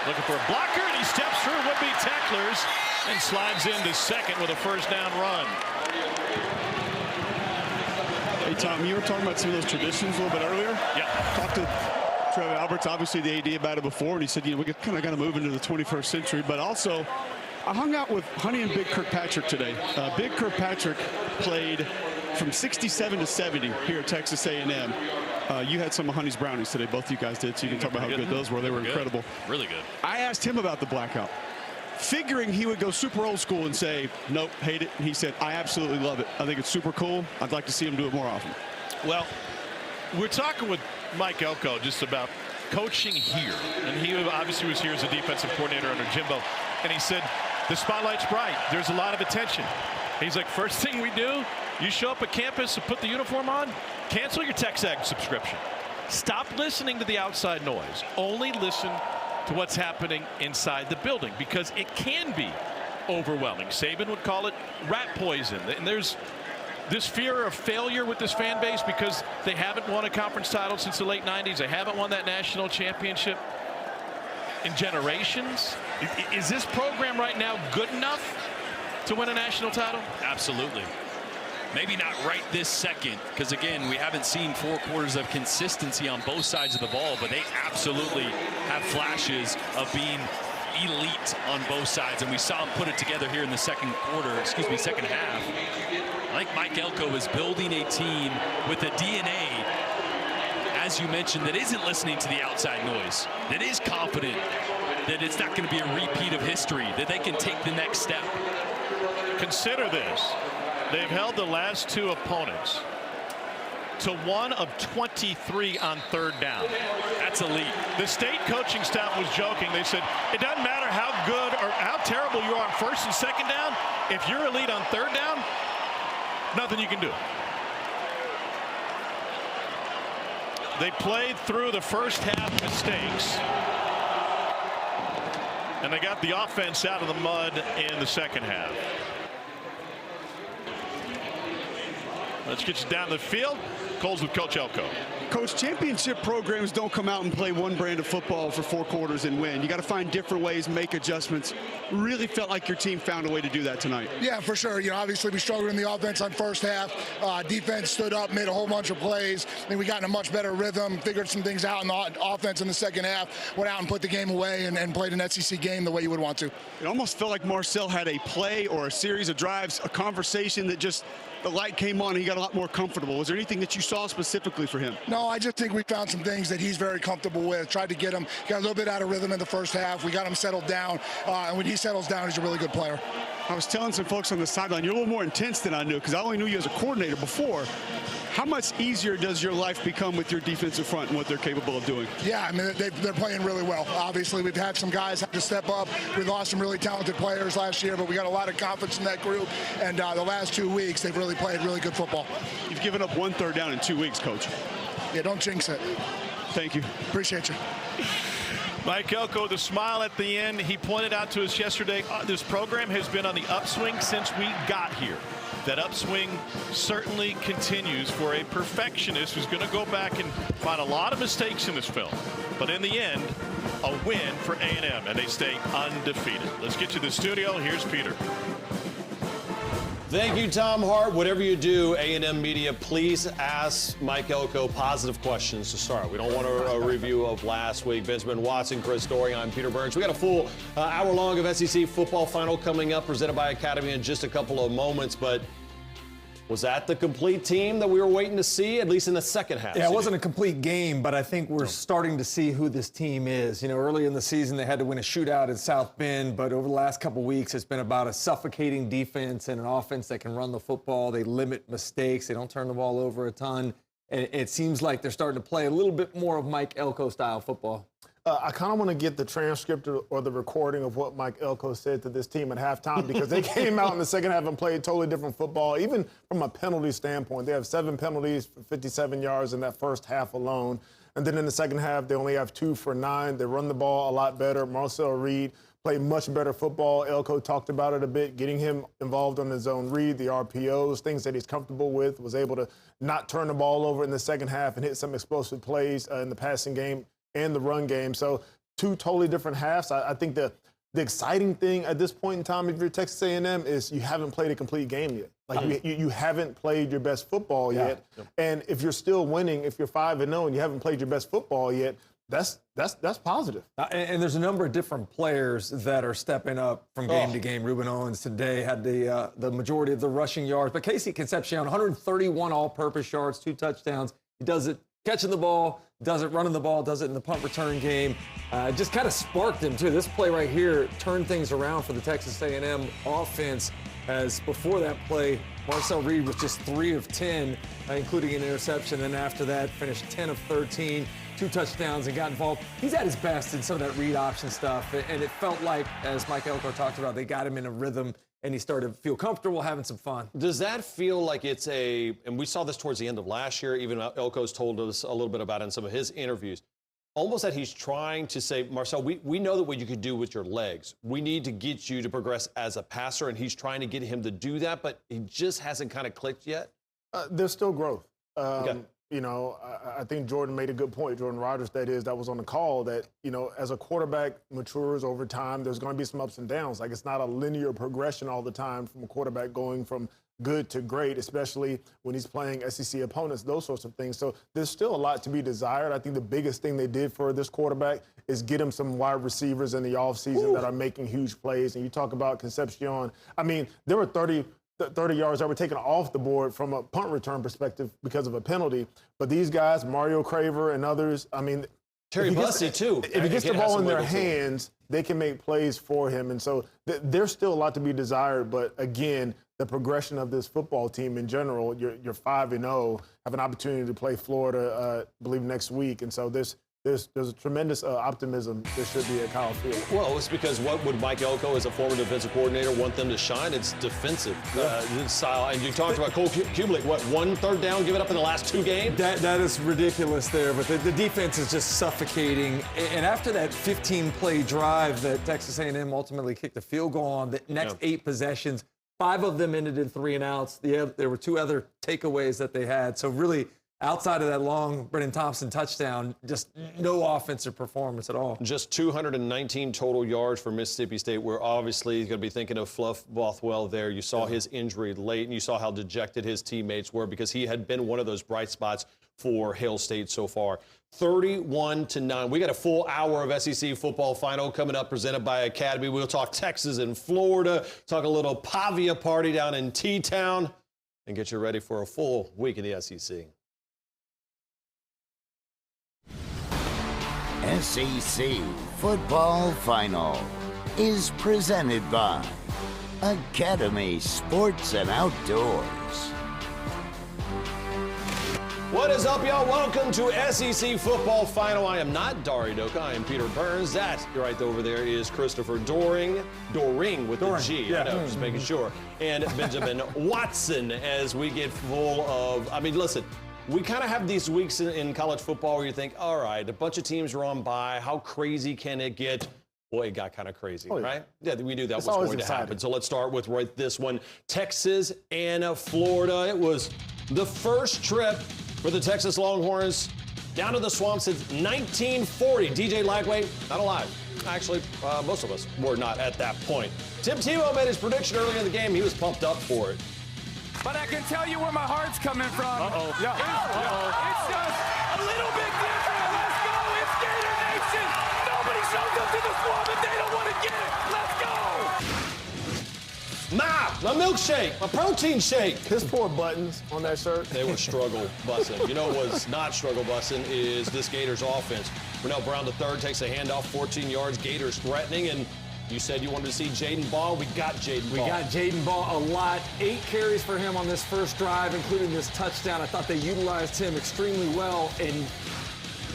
Looking for a blocker, and he steps through would-be tacklers and slides into second with a first down run. Hey, Tom, you were talking about some of those traditions a little bit earlier. Yeah. Talked to Trevor Alberts, obviously the AD, about it before, and he said, we kind of got to move into the 21st century. But also, I hung out with Honey and Big Kirkpatrick today. Big Kirkpatrick played from 67 to 70 here at Texas A&M. You had some of Honey's brownies today. Both you guys did, so you can talk about how good those were. They were incredible. Really good. I asked him about the blackout, figuring he would go super old school and say, nope, hate it. And he said, I absolutely love it. I think it's super cool. I'd like to see him do it more often. Well, we're talking with Mike Elko just about coaching here. And he obviously was here as a defensive coordinator under Jimbo. And he said, the spotlight's bright. There's a lot of attention. He's like, first thing we do, you show up at campus and put the uniform on, cancel your TexAg subscription. Stop listening to the outside noise. Only listen to what's happening inside the building, because it can be overwhelming. Saban would call it rat poison. And there's this fear of failure with this fan base because they haven't won a conference title since the late 90s. They haven't won that national championship in generations. Is this program right now good enough to win a national title? Absolutely. Maybe not right this second, because again, we haven't seen 4 quarters of consistency on both sides of the ball, but they absolutely have flashes of being elite on both sides, and we saw them put it together here in the second half. I think Mike Elko is building a team with a DNA, as you mentioned, that isn't listening to the outside noise, that is confident that it's not going to be a repeat of history, that they can take the next step. Consider this. They've held the last 2 opponents to 1 of 23 on 3rd down. That's elite. The state coaching staff was joking. They said, it doesn't matter how good or how terrible you are on 1st and 2nd down. If you're elite on 3rd down, nothing you can do. They played through the first half mistakes, and they got the offense out of the mud in the second half. Let's get you down the field. Coles with Coach Elko. Coach, championship programs don't come out and play one brand of football for 4 quarters and win. You got to find different ways, make adjustments. Really felt like your team found a way to do that tonight. Yeah, for sure. Obviously we struggled in the offense on first half. Defense stood up, made a whole bunch of plays. I think we got in a much better rhythm, figured some things out in the offense in the second half, went out and put the game away and played an SEC game the way you would want to. It almost felt like Marcel had a play or a series of drives, a conversation that just the light came on and he got a lot more comfortable. Was there anything that you saw specifically for him? No, I just think we found some things that he's very comfortable with. Tried to get him, got a little bit out of rhythm in the first half. We got him settled down, and when he settles down, he's a really good player. I was telling some folks on the sideline, you're a little more intense than I knew, because I only knew you as a coordinator before. How much easier does your life become with your defensive front and what they're capable of doing? Yeah, I mean, they're playing really well. Obviously, we've had some guys have to step up. We lost some really talented players last year, but we got a lot of confidence in that group. And the last 2 weeks, they've really played really good football. You've given up 1 third down in 2 weeks, Coach. Yeah, don't jinx it. Thank you. Appreciate you. Mike Elko, the smile at the end. He pointed out to us yesterday, this program has been on the upswing since we got here. That upswing certainly continues for a perfectionist who's going to go back and find a lot of mistakes in this film. But in the end, a win for A&M, and they stay undefeated. Let's get to the studio. Here's Peter. Thank you, Tom Hart. Whatever you do, A&M Media, please ask Mike Elko positive questions to start. We don't want a review of last week. Benjamin Watson, Chris Story, I'm Peter Burns. We got a full hour long of SEC football final coming up, presented by Academy in just a couple of moments. But was that the complete team that we were waiting to see, at least in the second half? Yeah, it wasn't a complete game, but I think we're starting to see who this team is. Early in the season, they had to win a shootout in South Bend, but over the last couple weeks, it's been about a suffocating defense and an offense that can run the football. They limit mistakes. They don't turn the ball over a ton. and it seems like they're starting to play a little bit more of Mike Elko style football. I kind of want to get the transcript or the recording of what Mike Elko said to this team at halftime, because they came out in the second half and played totally different football, even from a penalty standpoint. They have 7 penalties for 57 yards in that first half alone. And then in the second half, they only have 2 for 9. They run the ball a lot better. Marcel Reed played much better football. Elko talked about it a bit, getting him involved on the zone read, the RPOs, things that he's comfortable with, was able to not turn the ball over in the second half and hit some explosive plays in the passing game and the run game. So 2 totally different halves. I think the exciting thing at this point in time, if you're Texas A&M, is you haven't played a complete game yet. Like you haven't played your best football yet. And if you're still winning, if you're 5-0 and you haven't played your best football yet, that's positive. And there's a number of different players that are stepping up from game to game. Ruben Owens today had the majority of the rushing yards, but Casey Concepcion, 131 all-purpose yards, 2 touchdowns. He does it catching the ball, does it running the ball, does it in the punt return game. Just kind of sparked him, too. This play right here turned things around for the Texas A&M offense, as before that play, Marcel Reed was just 3 of 10, including an interception. And after that, finished 10 of 13, 2 touchdowns, and got involved. He's at his best in some of that read option stuff. And it felt like, as Mike Elko talked about, they got him in a rhythm, and he started to feel comfortable having some fun. Does that feel like it's and we saw this towards the end of last year, even Elko's told us a little bit about it in some of his interviews, almost that he's trying to say, Marcel, we know that what you could do with your legs. We need to get you to progress as a passer, and he's trying to get him to do that, but he just hasn't kind of clicked yet? There's still growth. Okay. You know, I think Jordan made a good point, Jordan Rogers, that was on the call, that, you know, as a quarterback matures over time, there's going to be some ups and downs. Like, it's not a linear progression all the time from a quarterback going from good to great, especially when he's playing SEC opponents, those sorts of things. So there's still a lot to be desired. I think the biggest thing they did for this quarterback is get him some wide receivers in the offseason that are making huge plays. And you talk about Concepcion. I mean, there were 30 yards that were taken off the board from a punt return perspective because of a penalty. But these guys, Mario Craver and others, I mean, Terry Bussey, too. If he gets the ball in their hands, they can make plays for him. And so there's still a lot to be desired. But again, the progression of this football team in general, you're 5-0, have an opportunity to play Florida, I believe, next week. And so there's a tremendous optimism there should be at Kyle Field. Well, it's because what would Mike Elko, as a former defensive coordinator, want them to shine? It's defensive style. And you talked about Cole Kubelik, 1 third down given up in the last 2 games? That is ridiculous there, but the defense is just suffocating. And after that 15-play drive that Texas A&M ultimately kicked the field goal on, the next 8 possessions, 5 of them ended in 3 and outs. There were 2 other takeaways that they had. So really, outside of that long Brennan Thompson touchdown, just no offensive performance at all. Just 219 total yards for Mississippi State. We're obviously going to be thinking of Fluff Bothwell there. You saw his injury late, and you saw how dejected his teammates were because he had been one of those bright spots for Hail State so far. 31-9. We got a full hour of SEC football final coming up, presented by Academy. We'll talk Texas and Florida, talk a little Pavia party down in T-Town, and get you ready for a full week in the SEC. SEC Football Final is presented by Academy Sports and Outdoors. What is up, y'all? Welcome to SEC Football Final. I am not Dari Doka. I am Peter Burns. That right over there is Christopher Doring with the G. Yeah. I know, just making sure. And Benjamin Watson, as we get full of, I mean, listen, we kind of have these weeks in college football where you think, all right, a bunch of teams are on bye. How crazy can it get? Boy, it got kind of crazy, right? Yeah, we knew that was going to happen. So let's start with this one. Texas and Florida. It was the first trip for the Texas Longhorns down to the swamp since 1940. DJ Lagway, not alive. Actually, most of us were not at that point. Tim Tebow made his prediction earlier in the game. He was pumped up for it. But I can tell you where my heart's coming from. Yeah. It's just a little bit different. Let's go. It's Gator Nation. Nobody shows up to the swamp if they don't want to get it. Let's go. My milkshake, my protein shake. His 4 buttons on that shirt. They were struggle bussing. You know what was not struggle bussing is this Gators offense. Renell Brown III takes a handoff, 14 yards. Gators threatening, and You said you wanted to see Jaden Ball. We got Jaden Ball. We got Jaden Ball a lot. 8 carries for him on this first drive, including this touchdown. I thought they utilized him extremely well, and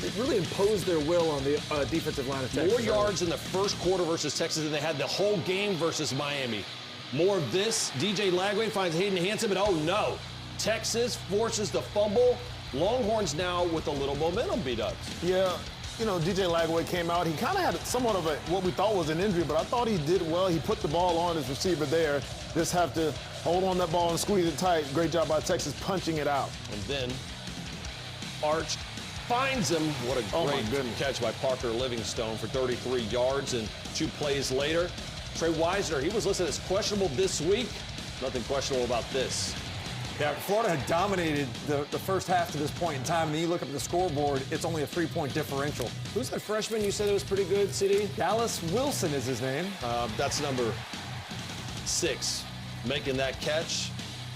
it really imposed their will on the defensive line of Texas. More yards in the first quarter versus Texas than they had the whole game versus Miami. More of this. DJ Lagway finds Hayden Hansen, but oh no. Texas forces the fumble. Longhorns now with a little momentum beat up. Yeah, you know, DJ Lagway came out. He kind of had somewhat of what we thought was an injury, but I thought he did well. He put the ball on his receiver there. Just have to hold on that ball and squeeze it tight. Great job by Texas punching it out. And then Arch finds him. What a great catch by Parker Livingstone for 33 yards. And 2 plays later, Trey Wisner, he was listed as questionable this week. Nothing questionable about this. Yeah, Florida had dominated the first half to this point in time, and then you look up at the scoreboard, it's only a 3-point differential. Who's that freshman you said it was pretty good, CD? Dallas Wilson is his name. That's number 6, making that catch.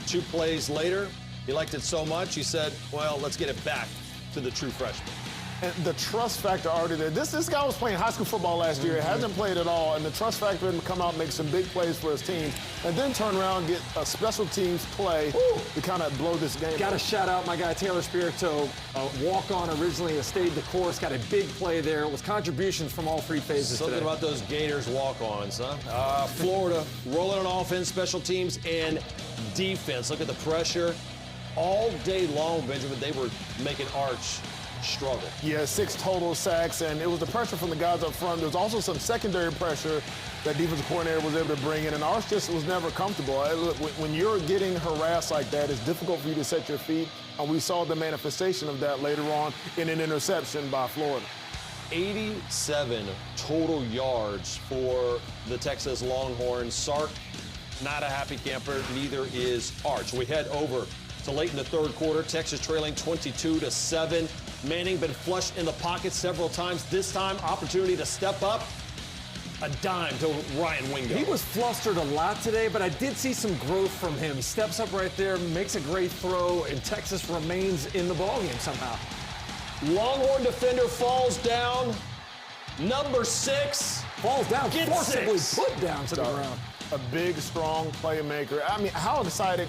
2 plays later, he liked it so much, he said, well, let's get it back to the true freshman. And the trust factor already there. This guy was playing high school football last year. Hasn't played at all, and the trust factor him to come out and make some big plays for his team, and then turn around and get a special teams play to kind of blow this game. Got to shout out my guy Taylor Spirito, walk-on originally, stayed the course, got a big play there. It was contributions from all 3 phases Something today. about those Gators walk-ons, huh? Florida rolling on offense, special teams, and defense. Look at the pressure. All day long, Benjamin, they were making Arch struggle. Yeah, 6 total sacks, and it was the pressure from the guys up front. There was also some secondary pressure that defensive coordinator was able to bring in, and Arch just was never comfortable. Look, when you're getting harassed like that, it's difficult for you to set your feet, and we saw the manifestation of that later on in an interception by Florida. 87 total yards for the Texas Longhorns. Sark, not a happy camper, neither is Arch. We head over to late in the third quarter. Texas trailing 22-7. Manning been flushed in the pocket several times. This time, opportunity to step up. A dime to Ryan Wingo. He was flustered a lot today, but I did see some growth from him. He steps up right there, makes a great throw, and Texas remains in the ballgame somehow. Longhorn defender falls down. Number 6. Falls down, forcibly 6. put down to the ground. A big, strong playmaker. I mean, how excited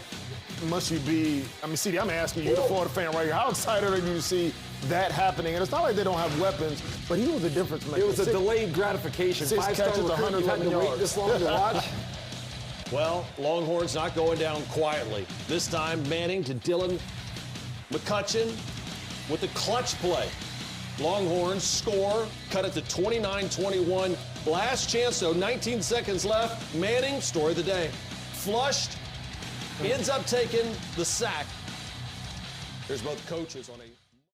must you be? I mean, CD, I'm asking you, the Florida fan right here, how excited are you to see that happening? And it's not like they don't have weapons, but he was a difference maker. It was a delayed gratification. 6 catches, 111 yards. Wait this long to watch. Well, Longhorns not going down quietly. This time, Manning to Dylan McCutcheon with the clutch play. Longhorns score, cut it to 29-21. Last chance, though, 19 seconds left. Manning, story of the day, flushed, ends up taking the sack. There's both coaches on a